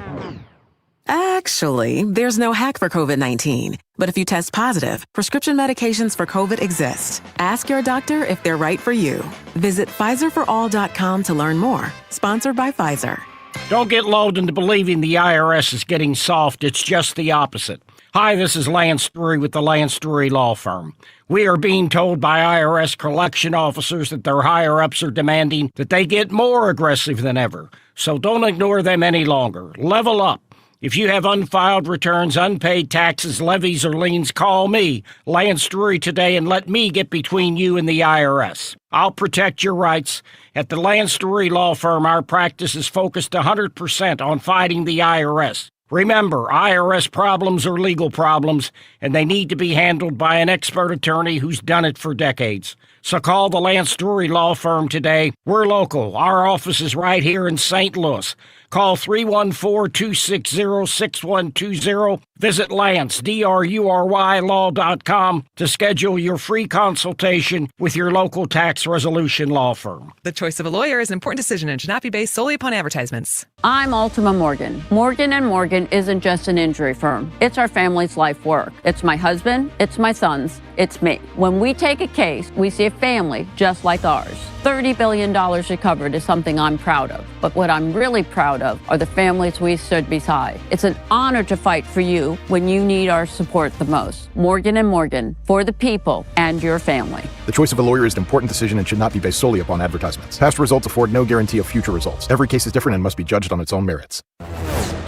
Actually, there's no hack for COVID-19. But if you test positive, prescription medications for COVID exist. Ask your doctor if they're right for you. Visit PfizerForAll.com to learn more. Sponsored by Pfizer. Don't get lulled into believing the IRS is getting soft. It's just the opposite. Hi, this is Lance Drury with the Lance Drury Law Firm. We are being told by IRS collection officers that their higher-ups are demanding that they get more aggressive than ever. So don't ignore them any longer. Level up. If you have unfiled returns, unpaid taxes, levies, or liens, call me, Lance Drury, today and let me get between you and the IRS. I'll protect your rights. At the Lance Drury Law Firm, our practice is focused 100% on fighting the IRS. Remember, IRS problems are legal problems, and they need to be handled by an expert attorney who's done it for decades. So call the Lance Drury Law Firm today. We're local. Our office is right here in St. Louis. Call 314-260-6120. Visit Lance, DRURY law.com to schedule your free consultation with your local tax resolution law firm. The choice of a lawyer is an important decision and should not be based solely upon advertisements. I'm Ultima Morgan. Morgan & Morgan isn't just an injury firm. It's our family's life work. It's my husband, it's my sons, it's me. When we take a case, we see a family just like ours. $30 billion recovered is something I'm proud of. But what I'm really proud of are the families we stood beside. It's an honor to fight for you when you need our support the most. Morgan & Morgan, for the people and your family. The choice of a lawyer is an important decision and should not be based solely upon advertisements. Past results afford no guarantee of future results. Every case is different and must be judged on its own merits.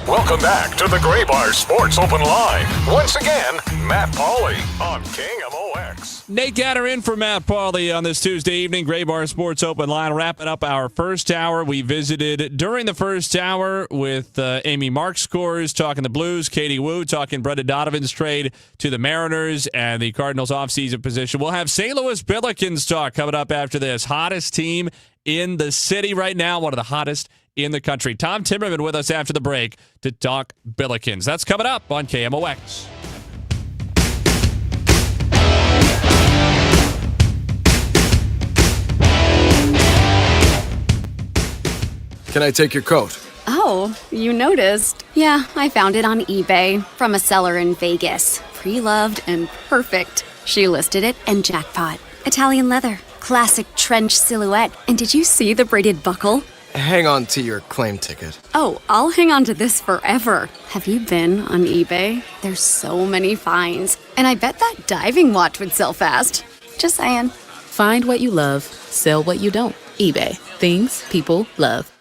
Welcome back to the Gray Bar Sports Open Line. Once again, Matt Pauley on KMOX. Nate Gatter in for Matt Pauley on this Tuesday evening. Gray Bar Sports Open Line. Wrapping up our first hour. We visited during the first hour with Amy Marks scores, talking the Blues, Katie Wu talking Brendan Donovan's trade to the Mariners and the Cardinals offseason position. We'll have St. Louis Billikens talk coming up after this. Hottest team in the city right now, one of the hottest in the country. Tom Timmerman with us after the break to talk Billikens. That's coming up on KMOX. Can I take your coat? Oh, you noticed. Yeah, I found it on eBay from a seller in Vegas. Pre-loved and perfect. She listed it and jackpot. Italian leather, classic trench silhouette. And did you see the braided buckle? Hang on to your claim ticket. Oh, I'll hang on to this forever. Have you been on eBay? There's so many finds. And I bet that diving watch would sell fast. Just saying. Find what you love, sell what you don't. eBay. Things people love.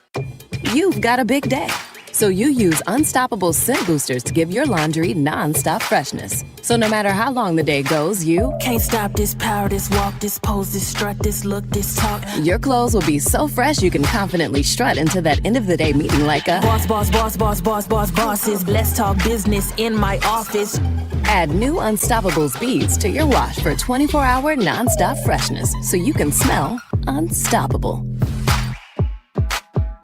You've got a big day, so you use Unstoppable Scent Boosters to give your laundry non-stop freshness. So no matter how long the day goes, you can't stop this power, this walk, this pose, this strut, this look, this talk. Your clothes will be so fresh you can confidently strut into that end of the day meeting like a boss, boss, boss, boss, boss, boss, bosses. Let's talk business in my office. Add new Unstoppables beads to your wash for 24-hour non-stop freshness, so you can smell unstoppable.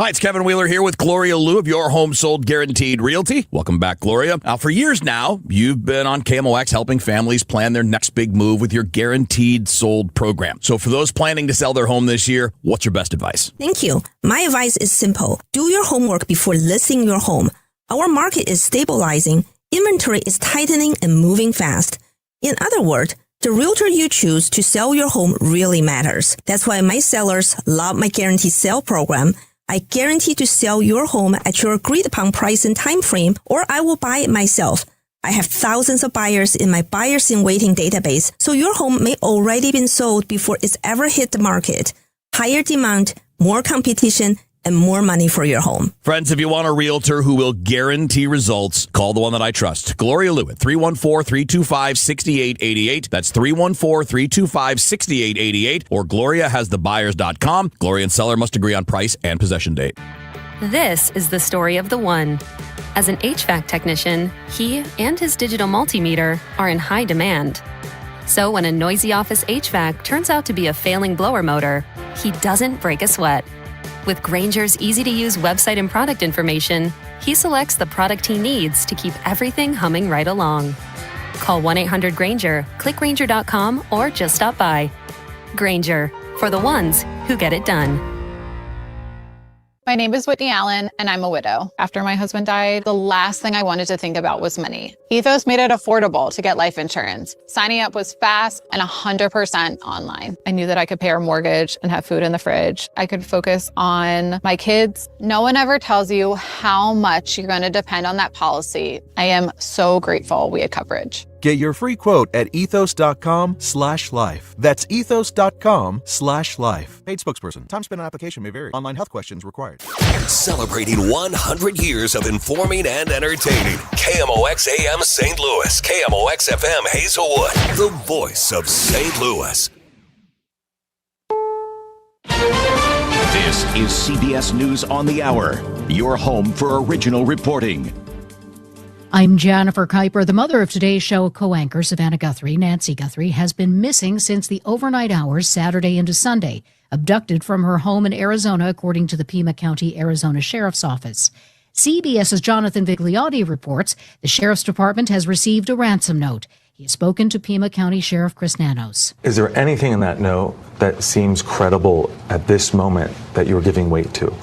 Hi, it's Kevin Wheeler here with Gloria Liu of Your Home Sold Guaranteed Realty. Welcome back, Gloria. Now, for years now, you've been on KMOX helping families plan their next big move with your Guaranteed Sold program. So for those planning to sell their home this year, what's your best advice? Thank you. My advice is simple. Do your homework before listing your home. Our market is stabilizing, inventory is tightening and moving fast. In other words, the realtor you choose to sell your home really matters. That's why my sellers love my Guaranteed Sale program. I guarantee to sell your home at your agreed-upon price and time frame, or I will buy it myself. I have thousands of buyers in my buyers-in-waiting database, so your home may already been sold before it's ever hit the market. Higher demand, more competition, and more money for your home. Friends, if you want a realtor who will guarantee results, call the one that I trust. Gloria Liu at 314-325-6888. That's 314-325-6888. Or GloriaHasTheBuyers.com. Gloria and seller must agree on price and possession date. This is the story of the one. As an HVAC technician, he and his digital multimeter are in high demand. So when a noisy office HVAC turns out to be a failing blower motor, he doesn't break a sweat. With Grainger's easy-to-use website and product information, he selects the product he needs to keep everything humming right along. Call 1-800-GRAINGER, click Grainger.com, or just stop by. Grainger, for the ones who get it done. My name is Whitney Allen, and I'm a widow. After my husband died, the last thing I wanted to think about was money. Ethos made it affordable to get life insurance. Signing up was fast and 100% online. I knew that I could pay our mortgage and have food in the fridge. I could focus on my kids. No one ever tells you how much you're going to depend on that policy. I am so grateful we had coverage. Get your free quote at ethos.com/life. That's ethos.com/life. Paid spokesperson. Time spent on application may vary. Online health questions required. Celebrating 100 years of informing and entertaining. KMOX AM St. Louis. KMOX FM Hazelwood. The voice of St. Louis. This is CBS News on the Hour. Your home for original reporting. I'm Jennifer Kuiper. The mother of today's show co-anchor Savannah Guthrie, Nancy Guthrie, has been missing since the overnight hours Saturday into Sunday, abducted from her home in Arizona, according to the Pima County, Arizona Sheriff's Office. CBS's Jonathan Vigliotti reports the Sheriff's Department has received a ransom note. He has spoken to Pima County Sheriff Chris Nanos. Is there anything in that note that seems credible at this moment that you're giving weight to?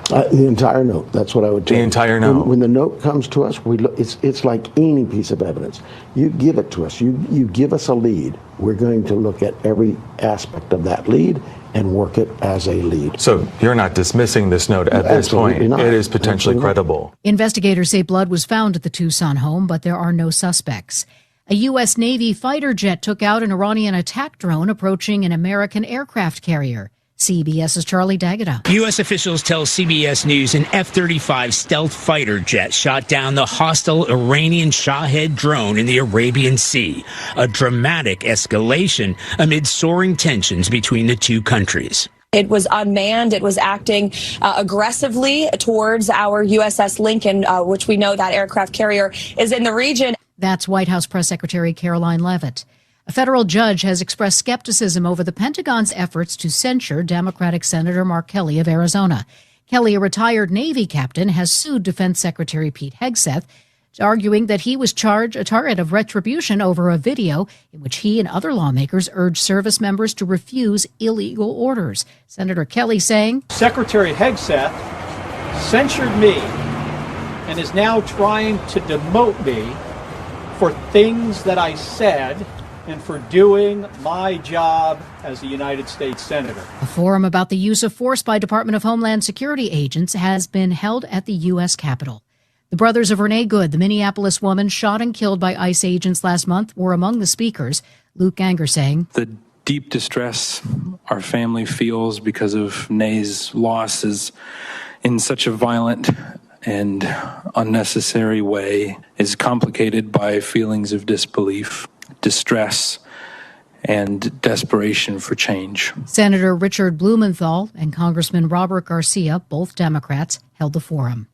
The entire note. That's what I would tell you. The entire note. When the note comes to us, we look, it's like any piece of evidence. You give it to us. You give us a lead. We're going to look at every aspect of that lead and work it as a lead. So you're not dismissing this note at this point. Not. It is potentially credible. Investigators say blood was found at the Tucson home, but there are no suspects. A U.S. Navy fighter jet took out an Iranian attack drone approaching an American aircraft carrier. CBS's Charlie D'Agata. U.S. officials tell CBS News an F-35 stealth fighter jet shot down the hostile Iranian Shahed drone in the Arabian Sea, a dramatic escalation amid soaring tensions between the two countries. It was unmanned. It was acting aggressively towards our USS Lincoln, which we know that aircraft carrier is in the region. That's White House Press Secretary Caroline Leavitt. A federal judge has expressed skepticism over the Pentagon's efforts to censure Democratic Senator Mark Kelly of Arizona. Kelly, a retired Navy captain, has sued Defense Secretary Pete Hegseth, arguing that he was charged a target of retribution over a video in which he and other lawmakers urged service members to refuse illegal orders. Senator Kelly saying, Secretary Hegseth censured me and is now trying to demote me for things that I said and for doing my job as a United States Senator. A forum about the use of force by Department of Homeland Security agents has been held at the U.S. Capitol. The brothers of Renee Good, the Minneapolis woman shot and killed by ICE agents last month, were among the speakers. Luke Ganger saying, the deep distress our family feels because of Nay's loss is in such a violent and unnecessary way is complicated by feelings of disbelief, distress, and desperation for change. Senator Richard Blumenthal and Congressman Robert Garcia, both Democrats, held the forum.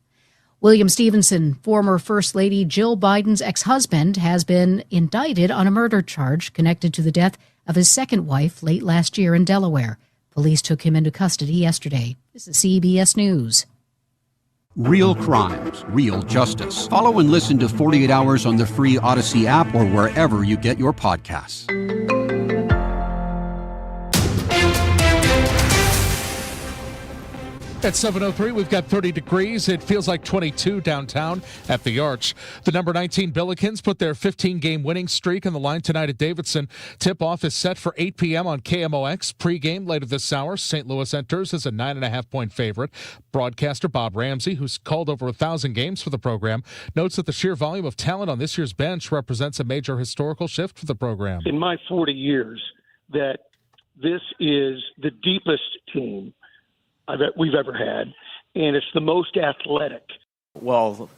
William Stevenson, former First Lady Jill Biden's ex-husband, has been indicted on a murder charge connected to the death of his second wife late last year in Delaware. Police took him into custody yesterday. This is CBS News. Real crimes, real justice. Follow and listen to 48 Hours on the free Odyssey app or wherever you get your podcasts. At 7:03, we've got 30 degrees. It feels like 22 downtown at the Arch. The number 19 Billikens put their 15-game winning streak on the line tonight at Davidson. Tip-off is set for 8 p.m. on KMOX. Pre-game later this hour, St. Louis enters as a 9.5-point favorite. Broadcaster Bob Ramsey, who's called over 1,000 games for the program, notes that the sheer volume of talent on this year's bench represents a major historical shift for the program. In my 40 years, that this is the deepest team we've ever had, and it's the most athletic. Well,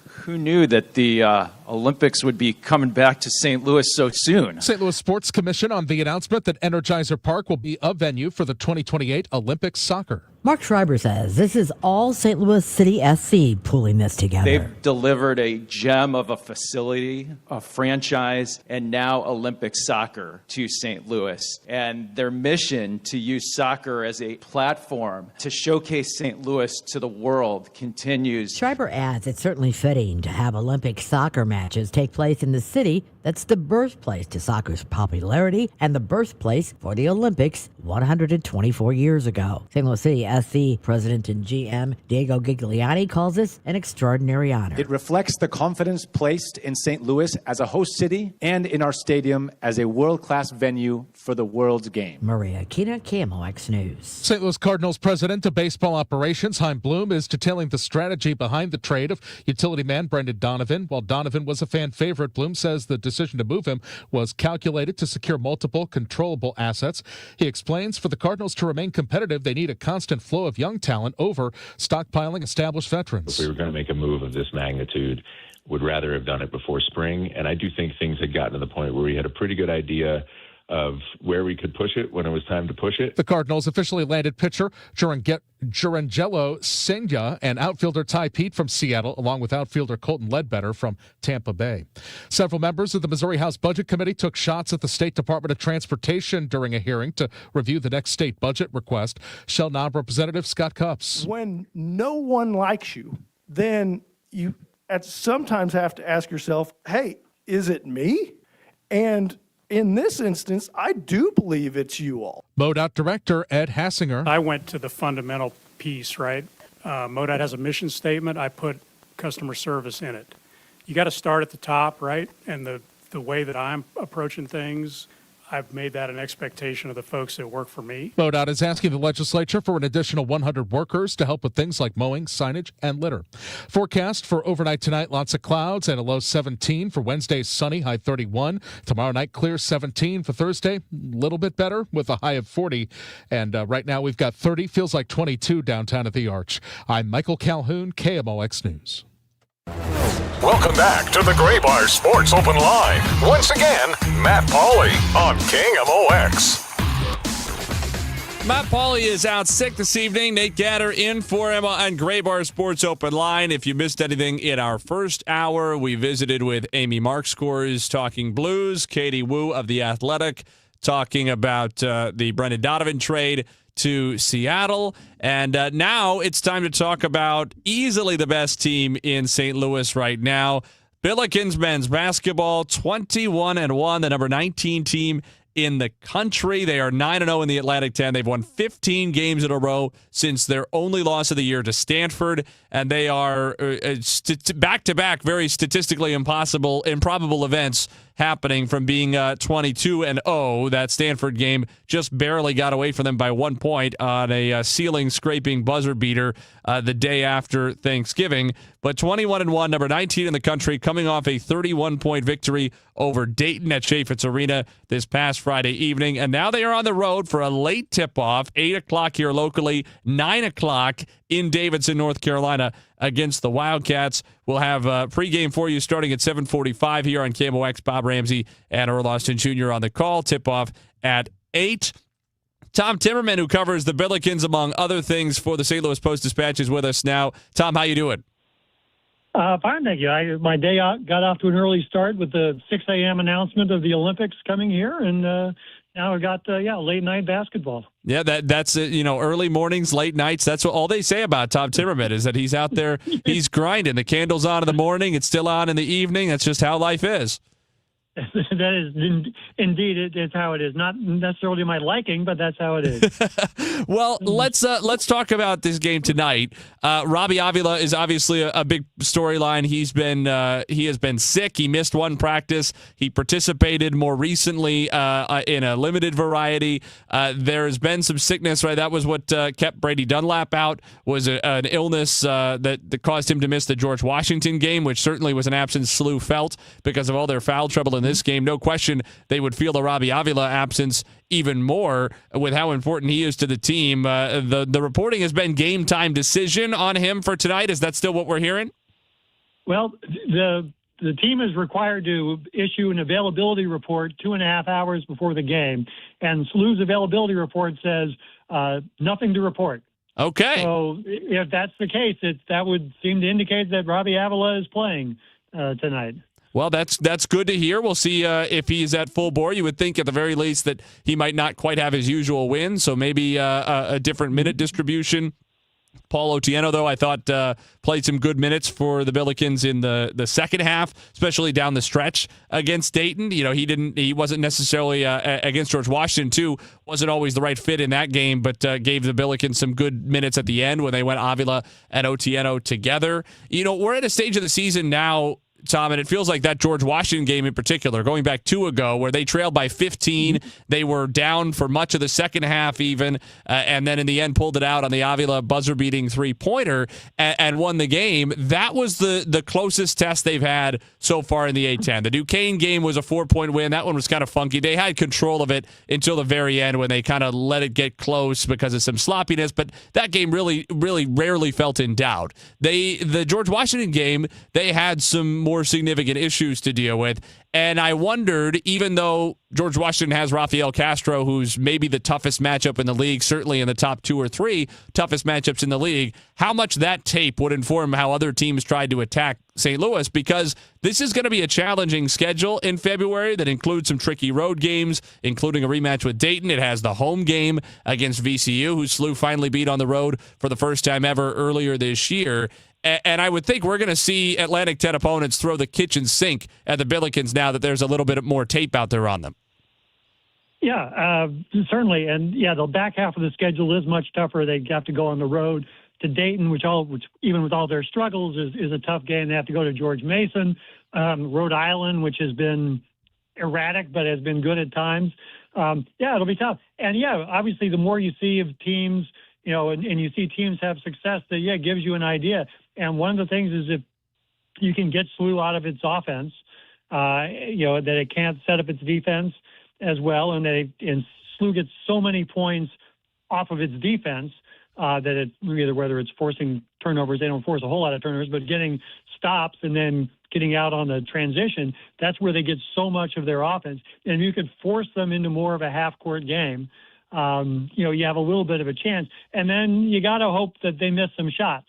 who knew that the Olympics would be coming back to St. Louis so soon? St. Louis Sports Commission on the announcement that Energizer Park will be a venue for the 2028 Olympic soccer. Mark Schreiber says this is all St. Louis City SC pulling this together. They've delivered a gem of a facility, a franchise, and now Olympic soccer to St. Louis. And their mission to use soccer as a platform to showcase St. Louis to the world continues. Schreiber adds it's certainly fitting to have Olympic soccer matches take place in the city that's the birthplace to soccer's popularity and the birthplace for the Olympics 124 years ago. St. Louis City SC President and GM Diego Gigliotti calls this an extraordinary honor. It reflects the confidence placed in St. Louis as a host city and in our stadium as a world-class venue for the world's game. Maria Kina, KMOX News. St. Louis Cardinals president of baseball operations, Chaim Bloom, is detailing the strategy behind the trade of utility man Brendan Donovan. While Donovan was a fan favorite, Bloom says the decision to move him was calculated to secure multiple controllable assets. He explains for the Cardinals to remain competitive, they need a constant flow of young talent over stockpiling established veterans. If we were going to make a move of this magnitude, would rather have done it before spring. And I do think things had gotten to the point where we had a pretty good idea of where we could push it when it was time to push it. The Cardinals officially landed pitcher Jurangelo Senya and outfielder Ty Pete from Seattle, along with outfielder Colton Ledbetter from Tampa Bay. Several members of the Missouri House Budget Committee took shots at the State Department of Transportation during a hearing to review the next state budget request. Shell Knob Representative Scott Cupps. When no one likes you, then you sometimes have to ask yourself, hey, is it me? And in this instance, I do believe it's you all. MoDOT Director Ed Hassinger. I went to the fundamental piece, right? MoDOT has a mission statement. I put customer service in it. You got to start at the top, right? And the way that I'm approaching things, I've made that an expectation of the folks that work for me. MoDOT is asking the legislature for an additional 100 workers to help with things like mowing, signage, and litter. Forecast for overnight tonight, lots of clouds and a low 17. For Wednesday, sunny, high 31. Tomorrow night, clear 17. For Thursday, a little bit better with a high of 40. And right now we've got 30, feels like 22 downtown at the Arch. I'm Michael Calhoun, KMOX News. Welcome back to the Gray Bar Sports Open Line. Once again, Matt Pauley on KMOX. Matt Pauley is out sick this evening. Nate Gatter in for him on Gray Bar Sports Open Line. If you missed anything in our first hour, we visited with Amy Markscores talking Blues, Katie Wu of The Athletic talking about the Brendan Donovan trade to Seattle. And now it's time to talk about easily the best team in St. Louis right now. Billikens men's basketball, 21-1, the number 19 team in the country. They are 9-0 in the Atlantic 10. They've won 15 games in a row since their only loss of the year to Stanford, and they are back-to-back very statistically improbable events happening from being 22-0. That Stanford game just barely got away from them by 1 point on a ceiling-scraping buzzer beater the day after Thanksgiving. But 21-1, number 19 in the country, coming off a 31-point victory over Dayton at Chaffetz Arena this past Friday evening. And now they are on the road for a late tip-off, 8 o'clock here locally, 9 o'clock in Davidson, North Carolina, against the Wildcats. We'll have a pregame for you starting at 7:45 here on KMOX. Bob Ramsey and Earl Austin Jr. on the call. Tip-off at 8. Tom Timmerman, who covers the Billikens, among other things, for the St. Louis Post-Dispatch, is with us now. Tom, how you doing? Fine, thank you. My day got off to an early start with the 6 a.m. announcement of the Olympics coming here, and now we've got late night basketball. Yeah, that's early mornings, late nights. That's what all they say about Tom Timmerman is that he's out there, he's grinding. The candle's on in the morning, it's still on in the evening. That's just how life is. That is indeed it's how it is. Not necessarily my liking, but that's how it is. Well, let's talk about this game tonight. Robbie Avila is obviously a big storyline. He has been sick. He missed one practice. He participated more recently in a limited variety. There has been some sickness. Right, that was what kept Brady Dunlap out. Was an illness that caused him to miss the George Washington game, which certainly was an absence SLU felt because of all their foul trouble in this game. No question they would feel the Robbie Avila absence even more with how important he is to the team. The reporting has been game time decision on him for tonight. Is that still what we're hearing? Well, the team is required to issue an availability report 2.5 hours before the game, and SLU's availability report says nothing to report. Okay. So if that's the case, that would seem to indicate that Robbie Avila is playing tonight. Well, that's good to hear. We'll see if he's at full bore. You would think at the very least that he might not quite have his usual win, so maybe a different minute distribution. Paul Otieno, though, I thought played some good minutes for the Billikens in the second half, especially down the stretch against Dayton. He wasn't necessarily against George Washington, too. Wasn't always the right fit in that game, but gave the Billikens some good minutes at the end when they went Avila and Otieno together. We're at a stage of the season now, Tom, and it feels like that George Washington game in particular, going back 2 ago, where they trailed by 15. They were down for much of the second half even, and then in the end pulled it out on the Avila buzzer-beating three-pointer and won the game. That was the closest test they've had so far in the A-10. The Duquesne game was a 4-point win. That one was kind of funky. They had control of it until the very end when they kind of let it get close because of some sloppiness, but that game really, really rarely felt in doubt. The George Washington game, they had some more significant issues to deal with. And I wondered, even though George Washington has Rafael Castro, who's maybe the toughest matchup in the league, certainly in the top 2 or 3 toughest matchups in the league, how much that tape would inform how other teams tried to attack St. Louis, because this is going to be a challenging schedule in February that includes some tricky road games, including a rematch with Dayton. It has the home game against VCU, who SLU finally beat on the road for the first time ever earlier this year. And I would think we're going to see Atlantic 10 opponents throw the kitchen sink at the Billikens now that there's a little bit more tape out there on them. Yeah, certainly. And, yeah, the back half of the schedule is much tougher. They have to go on the road to Dayton, which even with all their struggles is a tough game. They have to go to George Mason, Rhode Island, which has been erratic but has been good at times. Yeah, it'll be tough. And, yeah, obviously the more you see of teams, and you see teams have success, that, it gives you an idea. And one of the things is if you can get SLU out of its offense, that it can't set up its defense as well, and and SLU gets so many points off of its defense that it, whether it's forcing turnovers, they don't force a whole lot of turnovers, but getting stops and then getting out on the transition, that's where they get so much of their offense. And you could force them into more of a half-court game. You have a little bit of a chance. And then you got to hope that they miss some shots,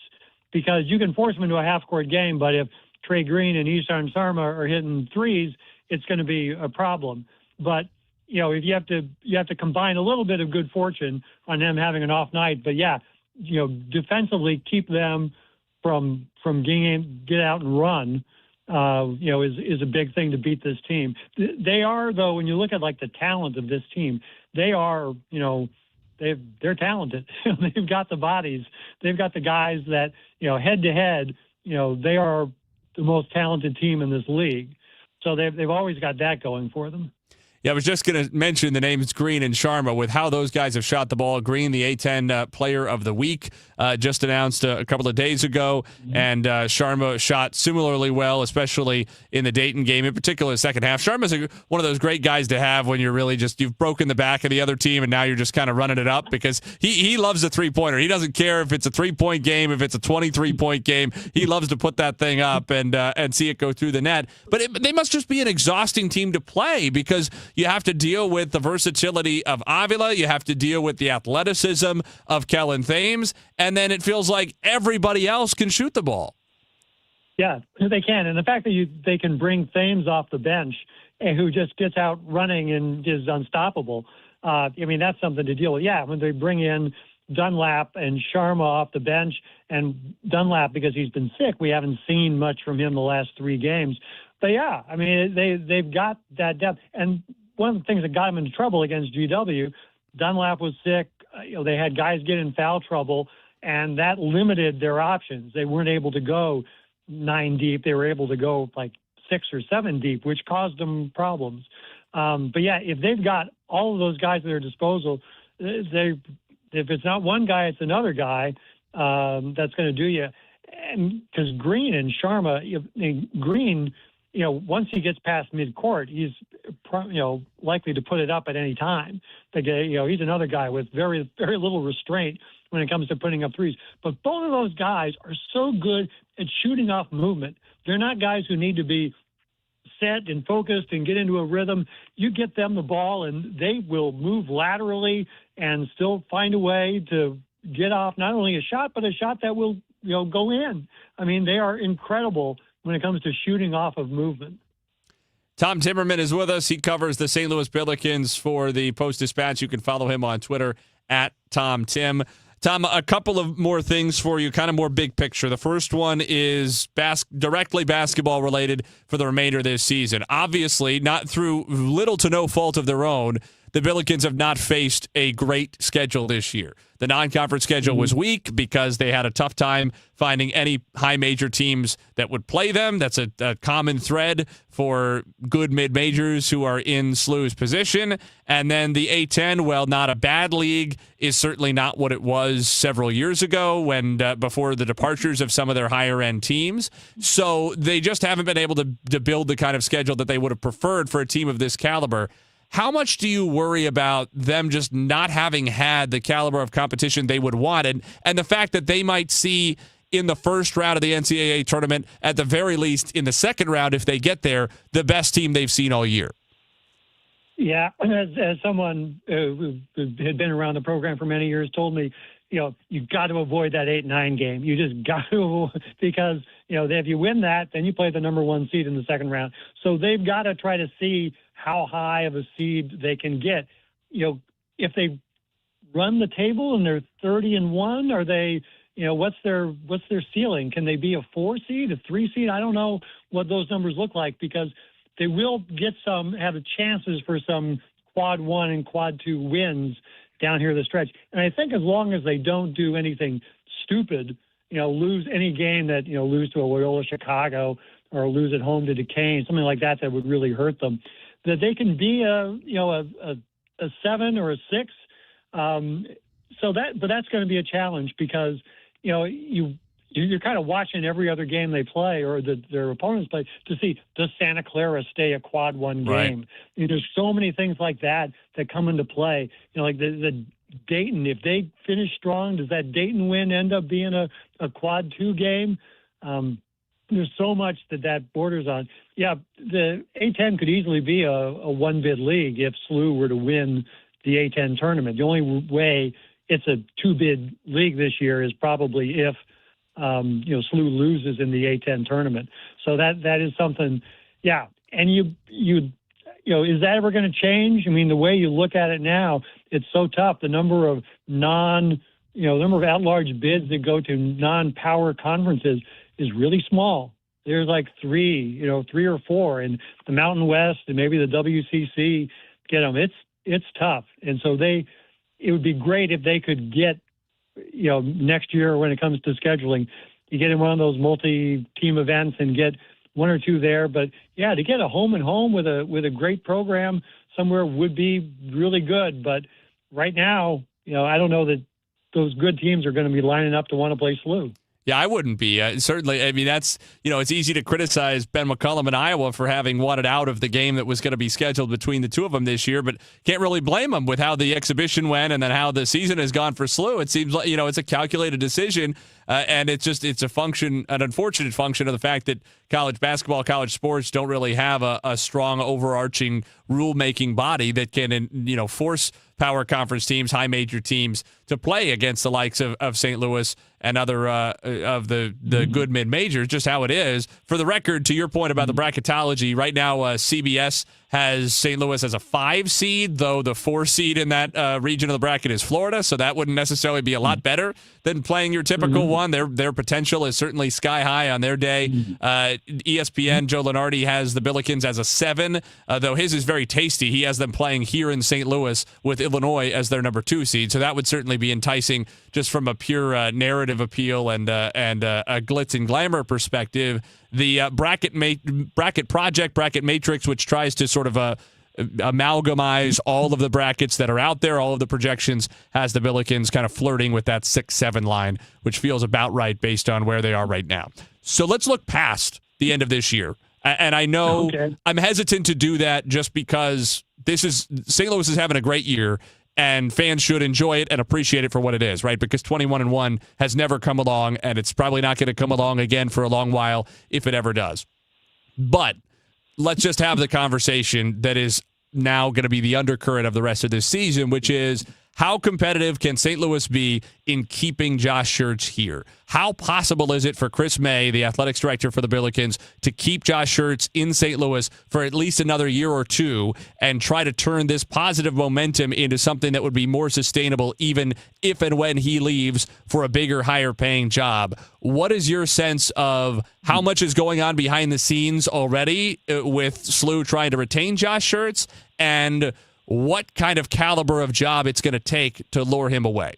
because you can force them into a half-court game, but if Trey Green and Ishan Sharma are hitting threes, it's going to be a problem. But, if you have to combine a little bit of good fortune on them having an off night. But, defensively keep them from get out and run, is a big thing to beat this team. They are, though, when you look at, the talent of this team, they are, they're talented. They've got the bodies. They've got the guys that, head to head, they are the most talented team in this league. So they've always got that going for them. Yeah, I was just going to mention the names Green and Sharma. With how those guys have shot the ball, Green, the A10 Player of the Week, just announced a couple of days ago, and Sharma shot similarly well, especially in the Dayton game, in particular the second half. Sharma's one of those great guys to have when you're really you've broken the back of the other team, and now you're just kind of running it up, because he loves a three-pointer. He doesn't care if it's a 3-point game, if it's a 23-point game. He loves to put that thing up and see it go through the net. But they must just be an exhausting team to play, because you have to deal with the versatility of Avila. You have to deal with the athleticism of Kellen Thames. And then it feels like everybody else can shoot the ball. Yeah, they can. And the fact that they can bring Thames off the bench, who just gets out running and is unstoppable, that's something to deal with. Yeah, when they bring in Dunlap and Sharma off the bench, and Dunlap, because he's been sick, we haven't seen much from him the last 3 games. But, yeah, they've got that depth. And one of the things that got them into trouble against GW, Dunlap was sick. They had guys get in foul trouble, and that limited their options. They weren't able to go 9 deep. They were able to go 6 or 7 deep, which caused them problems. But, yeah, if they've got all of those guys at their disposal, if it's not one guy, it's another guy that's going to do you. And because Green and Sharma, Green – once he gets past midcourt, he's, likely to put it up at any time. He's another guy with very, very little restraint when it comes to putting up threes. But both of those guys are so good at shooting off movement. They're not guys who need to be set and focused and get into a rhythm. You get them the ball, and they will move laterally and still find a way to get off not only a shot, but a shot that will, go in. They are incredible when it comes to shooting off of movement. Tom Timmerman is with us. He covers the St. Louis Billikens for the Post-Dispatch. You can follow him on Twitter at TomTim. Tom, a couple of more things for you, kind of more big picture. The first one is directly basketball related for the remainder of this season. Obviously, not through little to no fault of their own, the Billikens have not faced a great schedule this year. The non-conference schedule was weak because they had a tough time finding any high major teams that would play them. That's a common thread for good mid-majors who are in SLU's position. And then the A10, well, not a bad league, is certainly not what it was several years ago when before the departures of some of their higher-end teams. So they just haven't been able to build the kind of schedule that they would have preferred for a team of this caliber. How much do you worry about them just not having had the caliber of competition they would want, and the fact that they might see in the first round of the NCAA tournament, at the very least in the second round, if they get there, the best team they've seen all year. Yeah, as someone who had been around the program for many years told me, you've got to avoid that 8-9 game. You just got to, because, if you win that, then you play the number one seed in the second round. So they've got to try to see how high of a seed they can get. If they run the table and they're 30-1, are they, what's their ceiling? Can they be a 4 seed, a 3 seed? I don't know what those numbers look like, because they will have the chances for some quad 1 and quad 2 wins down here the stretch. And I think as long as they don't do anything stupid, lose any game that, lose to a Loyola Chicago or lose at home to Duquesne, something like that would really hurt them, that they can be a 7 or a 6. But that's going to be a challenge, because, you're kind of watching every other game they play or their opponents play to see, does Santa Clara stay a quad 1 game? Right. There's so many things like that come into play. Like the Dayton, if they finish strong, does that Dayton win end up being a quad 2 game? There's so much that borders on. Yeah, the A-10 could easily be a one-bid league if SLU were to win the A-10 tournament. The only way it's a 2-bid league this year is probably if SLU loses in the A-10 tournament. So that is something, yeah. And you is that ever going to change? I mean, the way you look at it now, it's so tough. The number of number of at-large bids that go to non-power conferences is really small. There's like 3 or 4, and the Mountain West and maybe the WCC get them. It's tough, and so it would be great if they could get, next year when it comes to scheduling, you get in one of those multi-team events and get 1 or 2 there. But yeah, to get a home and home with a great program somewhere would be really good. But right now, I don't know that those good teams are going to be lining up to want to play SLU. Yeah, I wouldn't be. Certainly, I mean, that's, it's easy to criticize Ben McCullum in Iowa for having wanted out of the game that was going to be scheduled between the two of them this year, but can't really blame him with how the exhibition went and then how the season has gone for SLU. It seems like, it's a calculated decision, and it's an unfortunate function of the fact that college basketball, college sports don't really have a strong overarching rule-making body that can, force power conference teams, high major teams to play against the likes of St. Louis and other of the good mid-majors, just how it is. For the record, to your point about the bracketology, right now CBS has St. Louis as a 5 seed, though the 4 seed in that region of the bracket is Florida, so that wouldn't necessarily be a lot better than playing your typical one. Their potential is certainly sky high on their day. ESPN, Joe Lunardi has the Billikens as a 7, though his is very tasty. He has them playing here in St. Louis with Illinois as their number 2 seed, so that would certainly be enticing just from a pure narrative appeal and a glitz and glamour perspective. The bracket matrix, which tries to sort of amalgamize all of the brackets that are out there, all of the projections, has the Billikens kind of flirting with that 6-7 line, which feels about right based on where they are right now. So let's look past the end of this year. And I know I'm hesitant to do that just because St. Louis is having a great year, and fans should enjoy it and appreciate it for what it is, right? Because 21-1 has never come along, and it's probably not going to come along again for a long while if it ever does. But let's just have the conversation that is now going to be the undercurrent of the rest of this season, which is, how competitive can St. Louis be in keeping Josh Schertz here? How possible is it for Chris May, the athletics director for the Billikens, to keep Josh Schertz in St. Louis for at least another year or two and try to turn this positive momentum into something that would be more sustainable even if and when he leaves for a bigger, higher-paying job? What is your sense of how much is going on behind the scenes already with SLU trying to retain Josh Schertz, and what kind of caliber of job it's going to take to lure him away?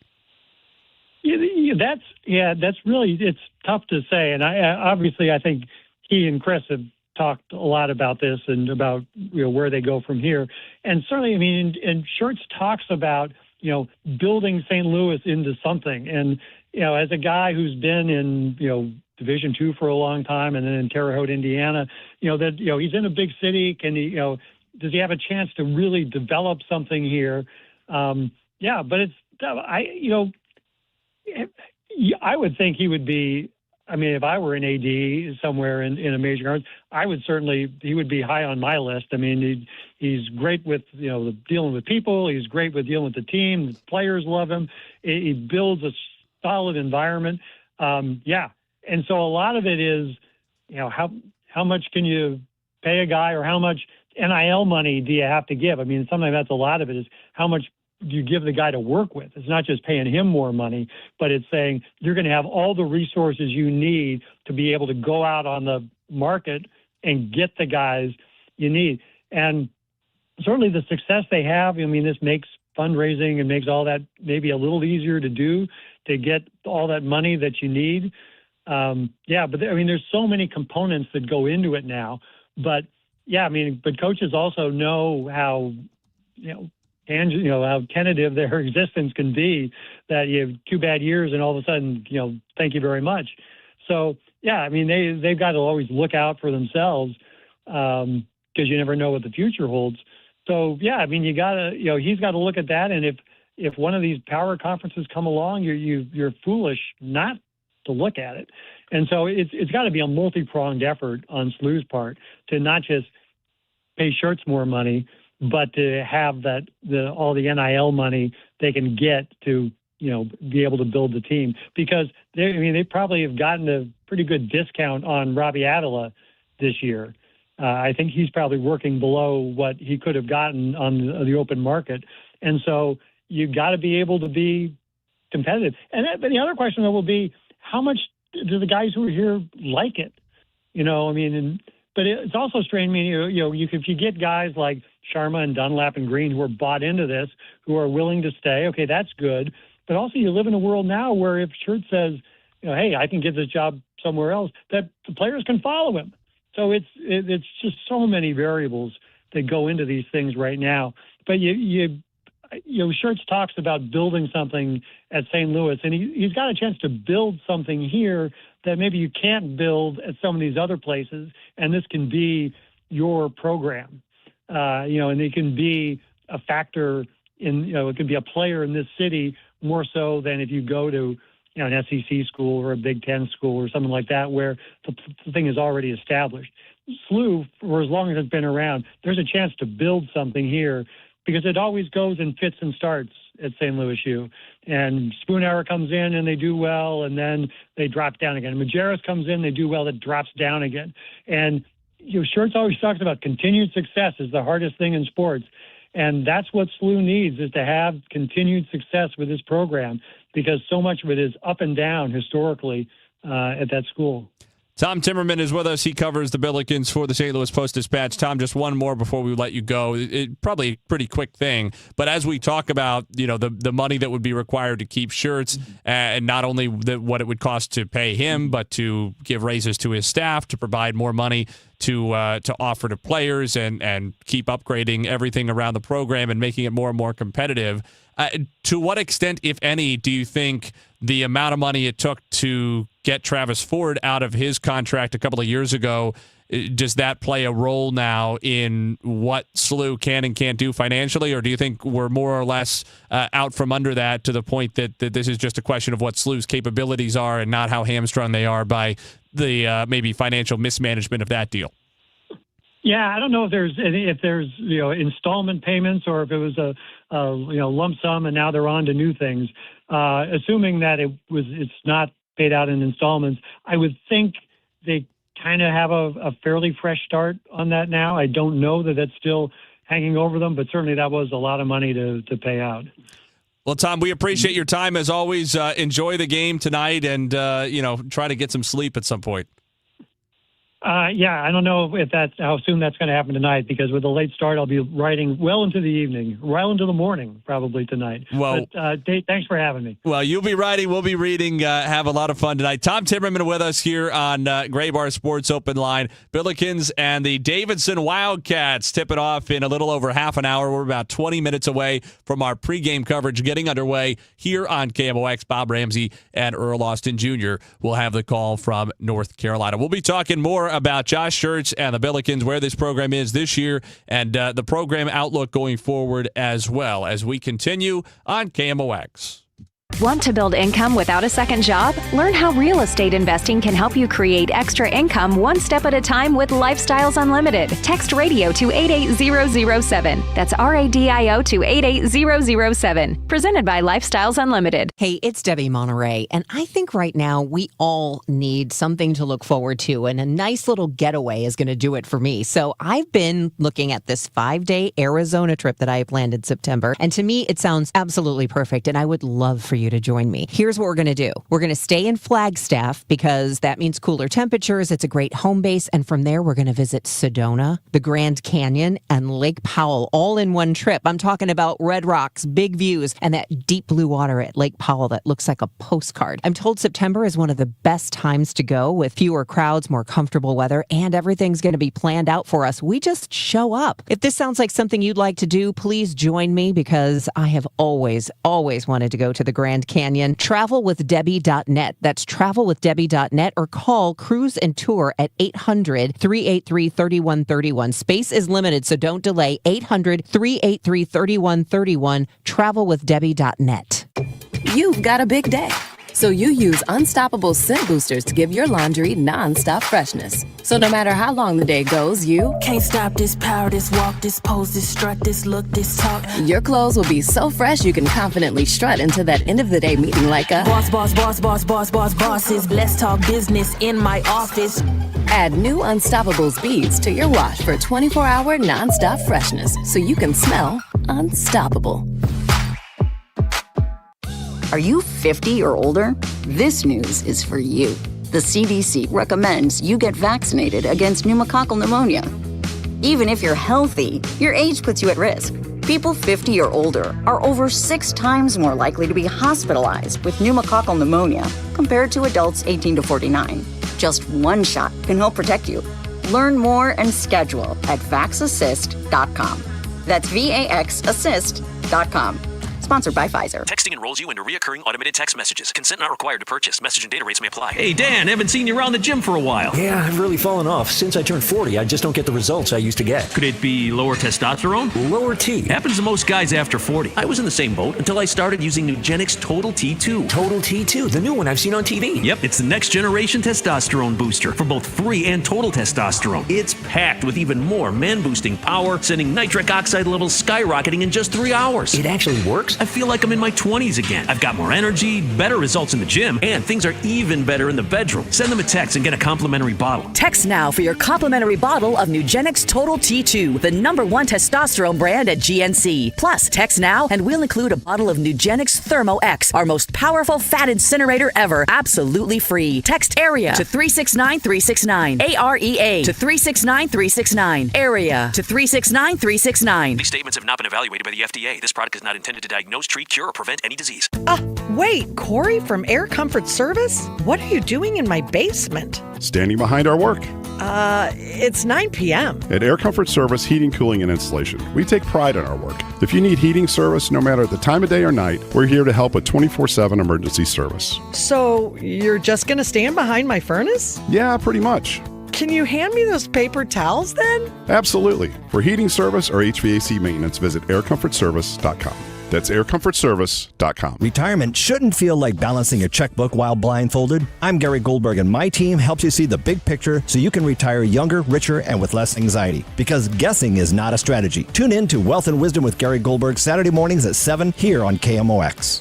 That's really, it's tough to say. And I think he and Chris have talked a lot about this and about, where they go from here. And certainly, and Schertz talks about, building St. Louis into something. And, as a guy who's been in, Division II for a long time and then in Terre Haute, Indiana, that, he's in a big city. Can he, does he have a chance to really develop something here? But I would think he would be I mean, if I were an AD somewhere in a major conference, he would be high on my list. I mean, he's great with, dealing with people. He's great with dealing with the team. The players love him. He builds a solid environment. Yeah. And so a lot of it is, how much can you pay a guy, or how much NIL money do you have to give? I mean, sometimes that's a lot of it, is how much do you give the guy to work with? It's not just paying him more money, but it's saying you're going to have all the resources you need to be able to go out on the market and get the guys you need. And certainly the success they have, I mean, this makes fundraising and makes all that maybe a little easier to do, to get all that money that you need. Yeah, but I mean, there's so many components that go into it now. But yeah, I mean, but coaches also know how, how tentative their existence can be, that you have 2 bad years and all of a sudden, thank you very much. So yeah, I mean, they've got to always look out for themselves, because you never know what the future holds. So yeah, I mean, you gotta, he's got to look at that. And if one of these power conferences come along, you're foolish not to look at it. And so it's got to be a multi-pronged effort on SLU's part to not just pay Shirts more money, but to have all the NIL money they can get to, be able to build the team. Because they probably have gotten a pretty good discount on Robbie Adela this year. I think he's probably working below what he could have gotten on the open market. And so you've got to be able to be competitive. And the other question, though, will be, how much do the guys who are here like it? But it's also strange. I mean, if you get guys like Sharma and Dunlap and Green who are bought into this, who are willing to stay, okay, that's good. But also you live in a world now where if Shirt says, hey, I can get this job somewhere else, that the players can follow him. So it's just so many variables that go into these things right now. But Shirts talks about building something at St. Louis, and he's got a chance to build something here that maybe you can't build at some of these other places, and this can be your program, and it can be a factor in, it could be a player in this city more so than if you go to, an SEC school or a Big Ten school or something like that, where the thing is already established. SLU, for as long as it's been around, there's a chance to build something here, because it always goes in fits and starts at St. Louis U. And Spoonhour comes in and they do well, and then they drop down again. Majerus comes in, they do well, it drops down again. And Shirts always talks about continued success is the hardest thing in sports. And that's what SLU needs, is to have continued success with this program, because so much of it is up and down historically at that school. Tom Timmerman is with us. He covers the Billikens for the St. Louis Post-Dispatch. Tom, just one more before we let you go. Probably a pretty quick thing, but as we talk about, the money that would be required to keep Shirts, and not only what it would cost to pay him, but to give raises to his staff, to provide more money to offer to players, and keep upgrading everything around the program and making it more and more competitive. To what extent, if any, do you think the amount of money it took to get Travis Ford out of his contract a couple of years ago, does that play a role now in what SLU can and can't do financially? Or do you think we're more or less out from under that, to the point that this is just a question of what SLU's capabilities are and not how hamstrung they are by the maybe financial mismanagement of that deal? Yeah, I don't know if there's installment payments, or if it was a lump sum and now they're on to new things. Assuming that it's not paid out in installments, I would think they kind of have a fairly fresh start on that now. I don't know that that's still hanging over them, but certainly that was a lot of money to pay out. Well, Tom, we appreciate your time as always. Enjoy the game tonight, and try to get some sleep at some point. Yeah, I don't know how soon that's going to happen tonight, because with a late start, I'll be writing well into the evening, well into the morning, probably tonight. Well, but, Dave, thanks for having me. Well, you'll be writing, we'll be reading. Have a lot of fun tonight. Tom Timmerman with us here on Gray Bar Sports Open Line. Billikens and the Davidson Wildcats tip it off in a little over half an hour. We're about 20 minutes away from our pregame coverage getting underway here on KMOX. Bob Ramsey and Earl Austin Jr. will have the call from North Carolina. We'll be talking more about Josh Shirts and the Billikens, where this program is this year, and the program outlook going forward, as well as we continue on KMOX. Want to build income without a second job? Learn how real estate investing can help you create extra income one step at a time with Lifestyles Unlimited. Text radio to 88007. That's RADIO to 88007. Presented by Lifestyles Unlimited. Hey, it's Debbie Monterey, and I think right now we all need something to look forward to, and a nice little getaway is going to do it for me. So I've been looking at this 5-day Arizona trip that I have planned in September, and to me it sounds absolutely perfect, and I would love for you to join me. Here's what we're going to do. We're going to stay in Flagstaff because that means cooler temperatures. It's a great home base. And from there, we're going to visit Sedona, the Grand Canyon, and Lake Powell all in one trip. I'm talking about red rocks, big views, and that deep blue water at Lake Powell that looks like a postcard. I'm told September is one of the best times to go with fewer crowds, more comfortable weather, and everything's going to be planned out for us. We just show up. If this sounds like something you'd like to do, please join me because I have always wanted to go to the Grand Canyon. Travelwithdebbie.net. That's travelwithdebbie.net, or call Cruise and Tour at 800-383-3131. Space is limited, so don't delay. 800-383-3131. Travelwithdebbie.net. You've got a big day, so you use Unstoppable scent boosters to give your laundry non-stop freshness. So no matter how long the day goes, you can't stop this power, this walk, this pose, this strut, this look, this talk. Your clothes will be so fresh you can confidently strut into that end of the day meeting like a bosses. Let's talk business in my office. Add new Unstoppable beads to your wash for 24-hour non-stop freshness so you can smell unstoppable. Are you 50 or older? This news is for you. The CDC recommends you get vaccinated against pneumococcal pneumonia. Even if you're healthy, your age puts you at risk. People 50 or older are over 6 times more likely to be hospitalized with pneumococcal pneumonia compared to adults 18 to 49. Just one shot can help protect you. Learn more and schedule at vaxassist.com. That's VAXassist.com. Sponsored by Pfizer. Texting enrolls you into recurring automated text messages. Consent not required to purchase. Message and data rates may apply. Hey, Dan, haven't seen you around the gym for a while. Yeah, I've really fallen off. Since I turned 40, I just don't get the results I used to get. Could it be lower testosterone? Lower T. Happens to most guys after 40. I was in the same boat until I started using Nugenix Total T2. Total T2, the new one I've seen on TV. Yep, it's the next generation testosterone booster for both free and total testosterone. It's packed with even more man-boosting power, sending nitric oxide levels skyrocketing in just 3 hours. It actually works? I feel like I'm in my 20s again. I've got more energy, better results in the gym, and things are even better in the bedroom. Send them a text and get a complimentary bottle. Text now for your complimentary bottle of Nugenix Total T2, the #1 testosterone brand at GNC. Plus, text now and we'll include a bottle of Nugenix Thermo X, our most powerful fat incinerator ever, absolutely free. Text AREA to 369369. AREA to 369369. AREA to 369369. These statements have not been evaluated by the FDA. This product is not intended to diagnose, treat, cure, or prevent any disease. Wait, Corey from Air Comfort Service? What are you doing in my basement? Standing behind our work. It's 9 p.m. At Air Comfort Service Heating, Cooling, and Installation, we take pride in our work. If you need heating service, no matter the time of day or night, we're here to help with 24/7 emergency service. So you're just going to stand behind my furnace? Yeah, pretty much. Can you hand me those paper towels then? Absolutely. For heating service or HVAC maintenance, visit aircomfortservice.com. That's aircomfortservice.com. Retirement shouldn't feel like balancing a checkbook while blindfolded. I'm Gary Goldberg, and my team helps you see the big picture so you can retire younger, richer, and with less anxiety. Because guessing is not a strategy. Tune in to Wealth and Wisdom with Gary Goldberg Saturday mornings at 7 here on KMOX.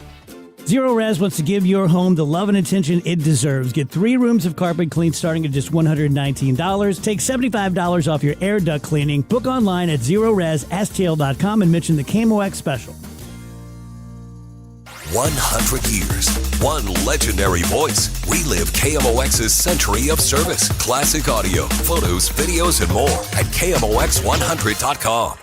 Zero Res wants to give your home the love and attention it deserves. Get 3 rooms of carpet cleaned starting at just $119. Take $75 off your air duct cleaning. Book online at ZeroResSTL.com and mention the KMOX special. 100 years, one legendary voice. We live KMOX's century of service, classic audio, photos, videos, and more at KMOX100.com.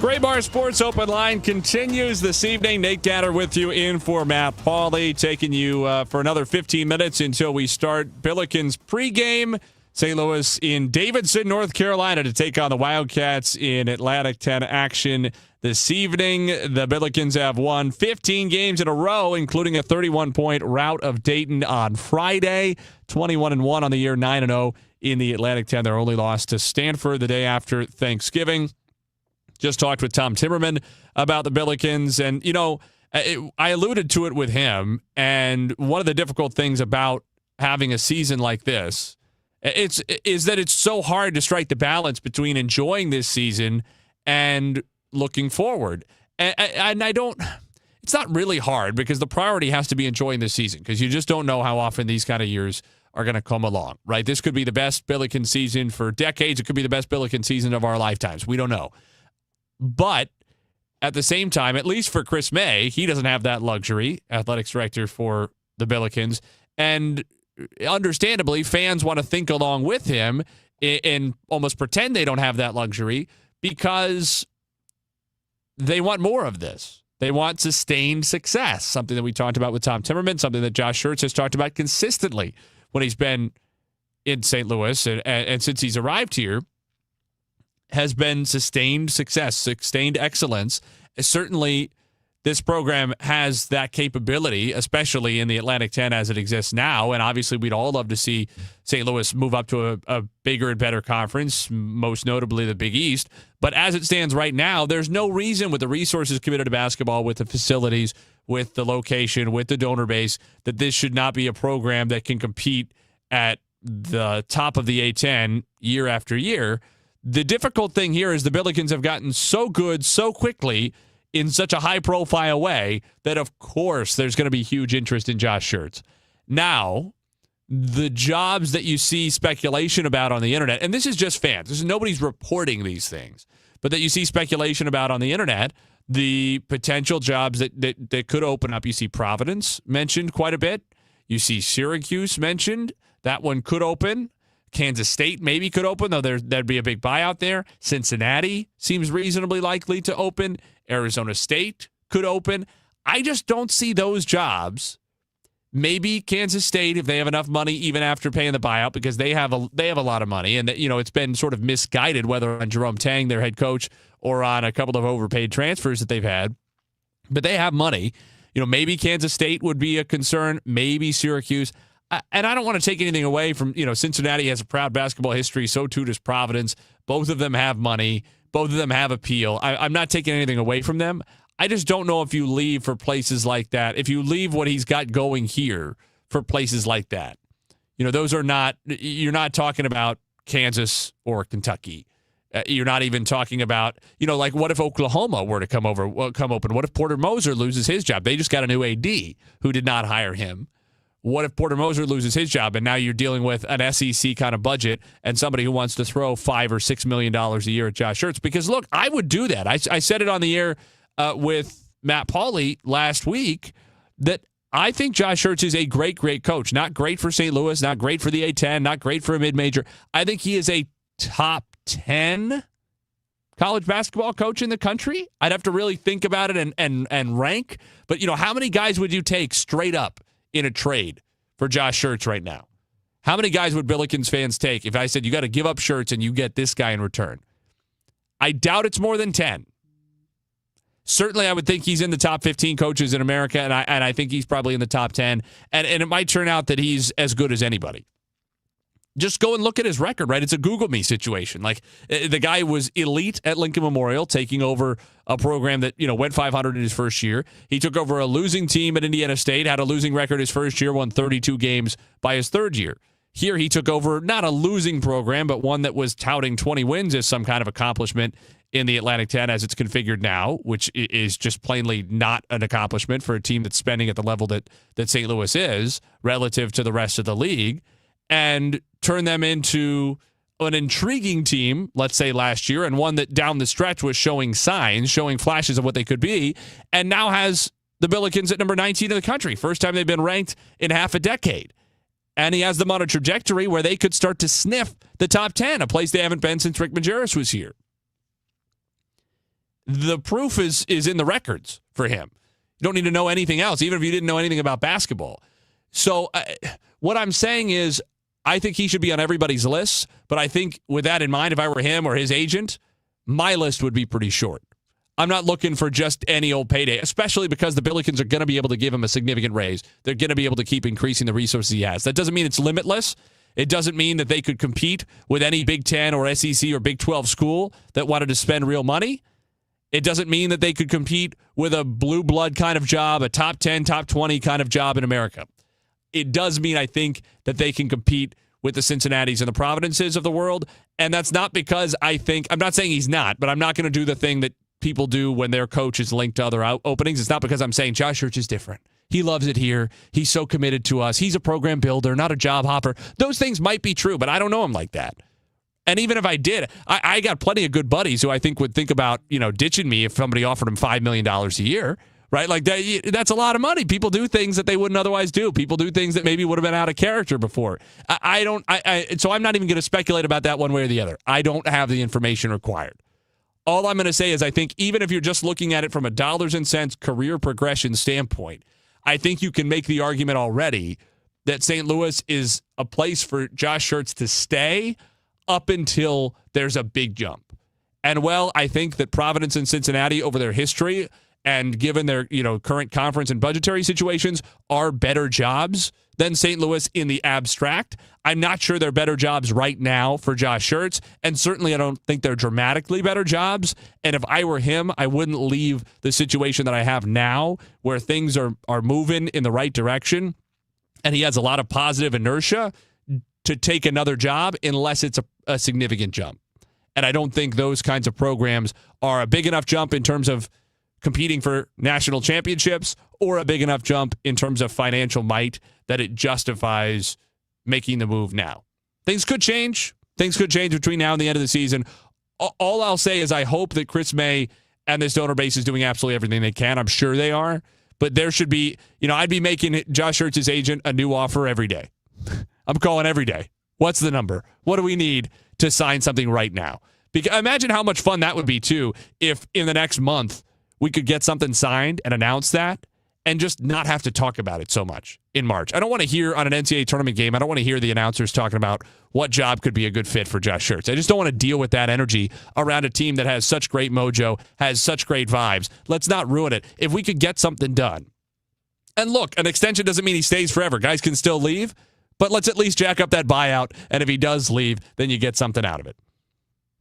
Gray Bar Sports Open Line continues this evening. Nate Gatter with you in for Matt Pauley, taking you for another 15 minutes until we start Billikens pregame. St. Louis in Davidson, North Carolina to take on the Wildcats in Atlantic 10 action this evening. The Billikens have won 15 games in a row, including a 31-point rout of Dayton on Friday. 21-1 on the year, 9-0 in the Atlantic 10. Their only loss to Stanford the day after Thanksgiving. Just talked with Tom Timmerman about the Billikens, and I alluded to it with him. And one of the difficult things about having a season like this is that it's so hard to strike the balance between enjoying this season and looking forward. And I don't. It's not really hard because the priority has to be enjoying this season because you just don't know how often these kind of years are going to come along, right? This could be the best Billiken season for decades. It could be the best Billiken season of our lifetimes. We don't know. But at the same time, at least for Chris May, he doesn't have that luxury, athletics director for the Billikens. And understandably, fans want to think along with him and almost pretend they don't have that luxury because they want more of this. They want sustained success, something that we talked about with Tom Timmerman, something that Josh Schertz has talked about consistently when he's been in St. Louis and since he's arrived here, has been sustained success, sustained excellence. Certainly, this program has that capability, especially in the Atlantic 10 as it exists now. And obviously, we'd all love to see St. Louis move up to a bigger and better conference, most notably the Big East. But as it stands right now, there's no reason with the resources committed to basketball, with the facilities, with the location, with the donor base, that this should not be a program that can compete at the top of the A10 year after year. The difficult thing here is the Billikens have gotten so good so quickly in such a high-profile way that, of course, there's going to be huge interest in Josh Schertz. Now, the jobs that you see speculation about on the internet, and this is just fans, nobody's reporting these things, but that you see speculation about on the internet, the potential jobs that could open up. You see Providence mentioned quite a bit. You see Syracuse mentioned. That one could open. Kansas State maybe could open, though there'd be a big buyout there. Cincinnati seems reasonably likely to open. Arizona State could open. I just don't see those jobs. Maybe Kansas State, if they have enough money, even after paying the buyout, because they have a lot of money, and it's been sort of misguided, whether on Jerome Tang, their head coach, or on a couple of overpaid transfers that they've had. But they have money. Maybe Kansas State would be a concern. Maybe Syracuse. And I don't want to take anything away from, Cincinnati has a proud basketball history. So too does Providence. Both of them have money. Both of them have appeal. I'm not taking anything away from them. I just don't know if you leave for places like that. If you leave what he's got going here for places like that, those are not, you're not talking about Kansas or Kentucky. You're not even talking about, like what if Oklahoma were to come open? What if Porter Moser loses his job? They just got a new AD who did not hire him. What if Porter Moser loses his job and now you're dealing with an SEC kind of budget and somebody who wants to throw $5 or $6 million a year at Josh Schertz? Because, look, I would do that. I said it on the air with Matt Pauley last week that I think Josh Schertz is a great, great coach. Not great for St. Louis, not great for the A10, not great for a mid-major. I think he is a top 10 college basketball coach in the country. I'd have to really think about it and rank. But, how many guys would you take straight up in a trade for Josh Schertz right now? How many guys would Billikens fans take if I said you got to give up Schertz and you get this guy in return? I doubt it's more than 10. Certainly, I would think he's in the top 15 coaches in America, and I think he's probably in the top 10. And it might turn out that he's as good as anybody. Just go and look at his record, right? It's a Google me situation. Like, the guy was elite at Lincoln Memorial, taking over a program that, went 500 in his first year. He took over a losing team at Indiana State, had a losing record his first year, won 32 games by his third year. Here, he took over not a losing program, but one that was touting 20 wins as some kind of accomplishment in the Atlantic 10 as it's configured now, which is just plainly not an accomplishment for a team that's spending at the level that St. Louis is relative to the rest of the league, and turn them into an intriguing team, let's say last year, and one that down the stretch was showing signs, showing flashes of what they could be, and now has the Billikens at number 19 in the country. First time they've been ranked in half a decade. And he has them on a trajectory where they could start to sniff the top 10, a place they haven't been since Rick Majerus was here. The proof is in the records for him. You don't need to know anything else, even if you didn't know anything about basketball. So what I'm saying is, I think he should be on everybody's list, but I think with that in mind, if I were him or his agent, my list would be pretty short. I'm not looking for just any old payday, especially because the Billikens are going to be able to give him a significant raise. They're going to be able to keep increasing the resources he has. That doesn't mean it's limitless. It doesn't mean that they could compete with any Big Ten or SEC or Big 12 school that wanted to spend real money. It doesn't mean that they could compete with a blue blood kind of job, a top 10, top 20 kind of job in America. It does mean, I think, that they can compete with the Cincinnatis and the Providences of the world. And that's not because I'm not saying he's not, but I'm not going to do the thing that people do when their coach is linked to other openings. It's not because I'm saying Josh Church is different. He loves it here. He's so committed to us. He's a program builder, not a job hopper. Those things might be true, but I don't know him like that. And even if I did, I got plenty of good buddies who I think would think about, ditching me if somebody offered him $5 million a year, right? Like that's a lot of money. People do things that they wouldn't otherwise do. People do things that maybe would have been out of character before. So I'm not even going to speculate about that one way or the other. I don't have the information required. All I'm going to say is I think even if you're just looking at it from a dollars and cents career progression standpoint, I think you can make the argument already that St. Louis is a place for Josh Schertz to stay up until there's a big jump. And I think that Providence and Cincinnati over their history and given their, current conference and budgetary situations are better jobs than St. Louis in the abstract. I'm not sure they're better jobs right now for Josh Schertz, and certainly I don't think they're dramatically better jobs. And if I were him, I wouldn't leave the situation that I have now where things are moving in the right direction and he has a lot of positive inertia to take another job unless it's a significant jump. And I don't think those kinds of programs are a big enough jump in terms of competing for national championships or a big enough jump in terms of financial might that it justifies making the move now. Things could change. Things could change between now and the end of the season. All I'll say is I hope that Chris May and this donor base is doing absolutely everything they can. I'm sure they are. But there should be, I'd be making Josh Schertz's agent a new offer every day. I'm calling every day. What's the number? What do we need to sign something right now? Because imagine how much fun that would be, too, if in the next month we could get something signed and announce that and just not have to talk about it so much in March. I don't want to hear on an NCAA tournament game, I don't want to hear the announcers talking about what job could be a good fit for Josh Schertz. I just don't want to deal with that energy around a team that has such great mojo, has such great vibes. Let's not ruin it. If we could get something done. And look, an extension doesn't mean he stays forever. Guys can still leave, but let's at least jack up that buyout. And if he does leave, then you get something out of it.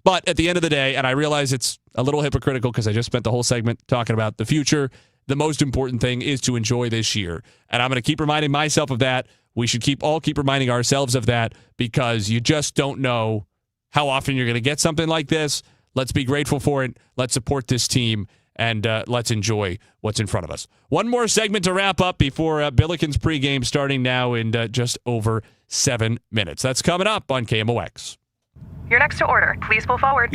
But at the end of the day, and I realize it's a little hypocritical because I just spent the whole segment talking about the future, the most important thing is to enjoy this year. And I'm going to keep reminding myself of that. We should keep reminding ourselves of that because you just don't know how often you're going to get something like this. Let's be grateful for it. Let's support this team, and let's enjoy what's in front of us. One more segment to wrap up before Billikens pregame starting now in just over 7 minutes. That's coming up on KMOX. Your next to order. Please pull forward.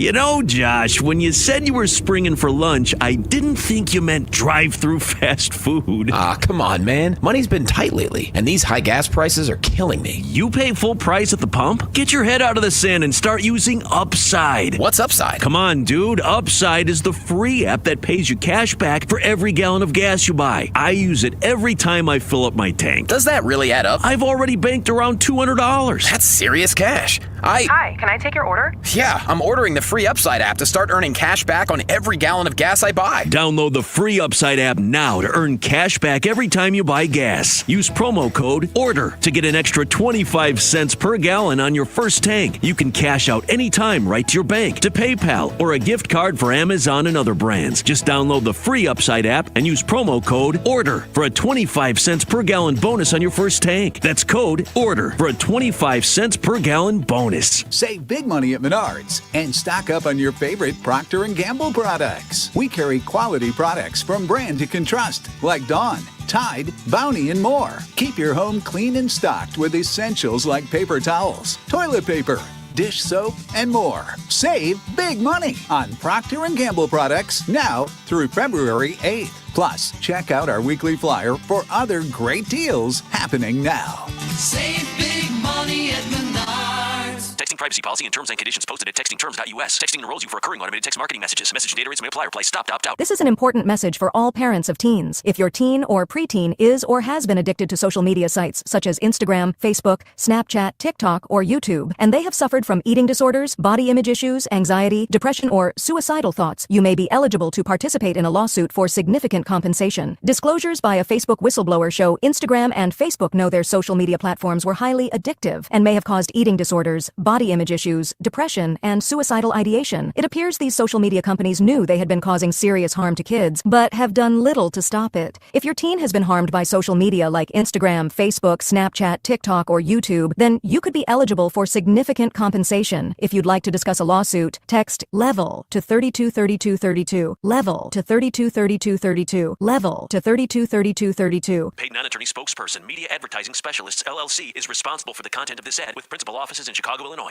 Josh, when you said you were springing for lunch, I didn't think you meant drive-through fast food. Come on, man. Money's been tight lately, and these high gas prices are killing me. You pay full price at the pump? Get your head out of the sand and start using Upside. What's Upside? Come on, dude. Upside is the free app that pays you cash back for every gallon of gas you buy. I use it every time I fill up my tank. Does that really add up? I've already banked around $200. That's serious cash. Hi, can I take your order? Yeah, I'm ordering the free Upside app to start earning cash back on every gallon of gas I buy. Download the free Upside app now to earn cash back every time you buy gas. Use promo code ORDER to get an extra 25 cents per gallon on your first tank. You can cash out anytime right to your bank, to PayPal, or a gift card for Amazon and other brands. Just download the free Upside app and use promo code ORDER for a 25 cents per gallon bonus on your first tank. That's code ORDER for a 25 cents per gallon bonus. Save big money at Menards and stock up on your favorite Procter & Gamble products. We carry quality products from brands you can trust, like Dawn, Tide, Bounty, and more. Keep your home clean and stocked with essentials like paper towels, toilet paper, dish soap, and more. Save big money on Procter & Gamble products now through February 8th. Plus, check out our weekly flyer for other great deals happening now. Save big money at Menards. Texting privacy policy and terms and conditions posted at textingterms.us. Texting enrolls you for recurring automated text marketing messages. Message and data rates may apply. Reply stop to opt out. This is an important message for all parents of teens. If your teen or preteen is or has been addicted to social media sites such as Instagram, Facebook, Snapchat, TikTok, or YouTube, and they have suffered from eating disorders, body image issues, anxiety, depression, or suicidal thoughts, you may be eligible to participate in a lawsuit for significant compensation. Disclosures by a Facebook whistleblower show Instagram and Facebook know their social media platforms were highly addictive and may have caused eating disorders, body body image issues, depression, and suicidal ideation. It appears these social media companies knew they had been causing serious harm to kids, but have done little to stop it. If your teen has been harmed by social media like Instagram, Facebook, Snapchat, TikTok, or YouTube, then you could be eligible for significant compensation. If you'd like to discuss a lawsuit, text LEVEL to 323232. LEVEL to 323232. LEVEL to 323232. Paid non-attorney spokesperson, Media Advertising Specialists, LLC, is responsible for the content of this ad with principal offices in Chicago, Illinois.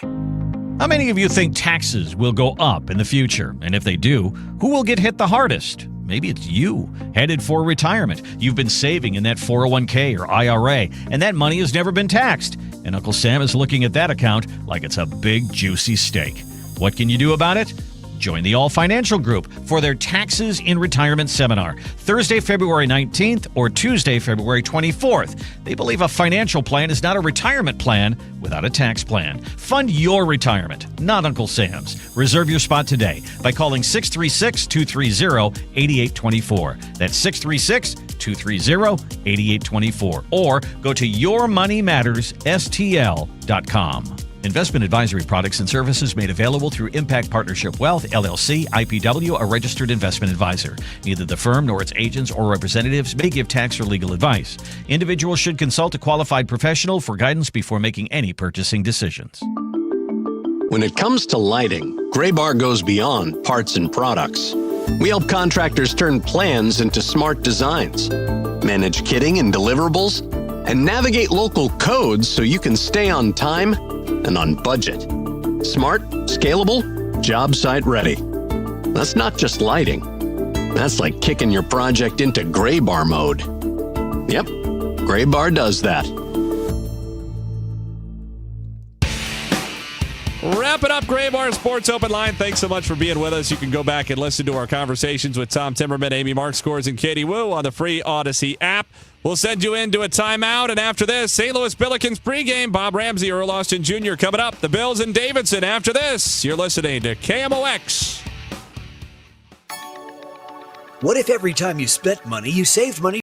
How many of you think taxes will go up in the future? And if they do, who will get hit the hardest? Maybe it's you, headed for retirement. You've been saving in that 401k or IRA, and that money has never been taxed. And Uncle Sam is looking at that account like it's a big, juicy steak. What can you do about it? Join the All Financial Group for their Taxes in Retirement Seminar, Thursday, February 19th or Tuesday, February 24th. They believe a financial plan is not a retirement plan without a tax plan. Fund your retirement, not Uncle Sam's. Reserve your spot today by calling 636-230-8824. That's 636-230-8824. Or go to yourmoneymattersstl.com. Investment advisory products and services made available through Impact Partnership Wealth, LLC, IPW, a registered investment advisor. Neither the firm nor its agents or representatives may give tax or legal advice. Individuals should consult a qualified professional for guidance before making any purchasing decisions. When it comes to lighting, Graybar goes beyond parts and products. We help contractors turn plans into smart designs, manage kitting and deliverables, and navigate local codes so you can stay on time and on budget. Smart, scalable, job site ready. That's not just lighting. That's like kicking your project into Graybar mode. Yep, Graybar does that. Wrapping up Graybar Sports Open Line. Thanks so much for being with us. You can go back and listen to our conversations with Tom Timmerman, Amy Marks Scores, and Katie Wu on the free Odyssey app. We'll send you into a timeout, and after this, St. Louis Billikens pregame. Bob Ramsey, Earl Austin Jr. coming up. The Bills and Davidson after this. You're listening to KMOX. What if every time you spent money, you saved money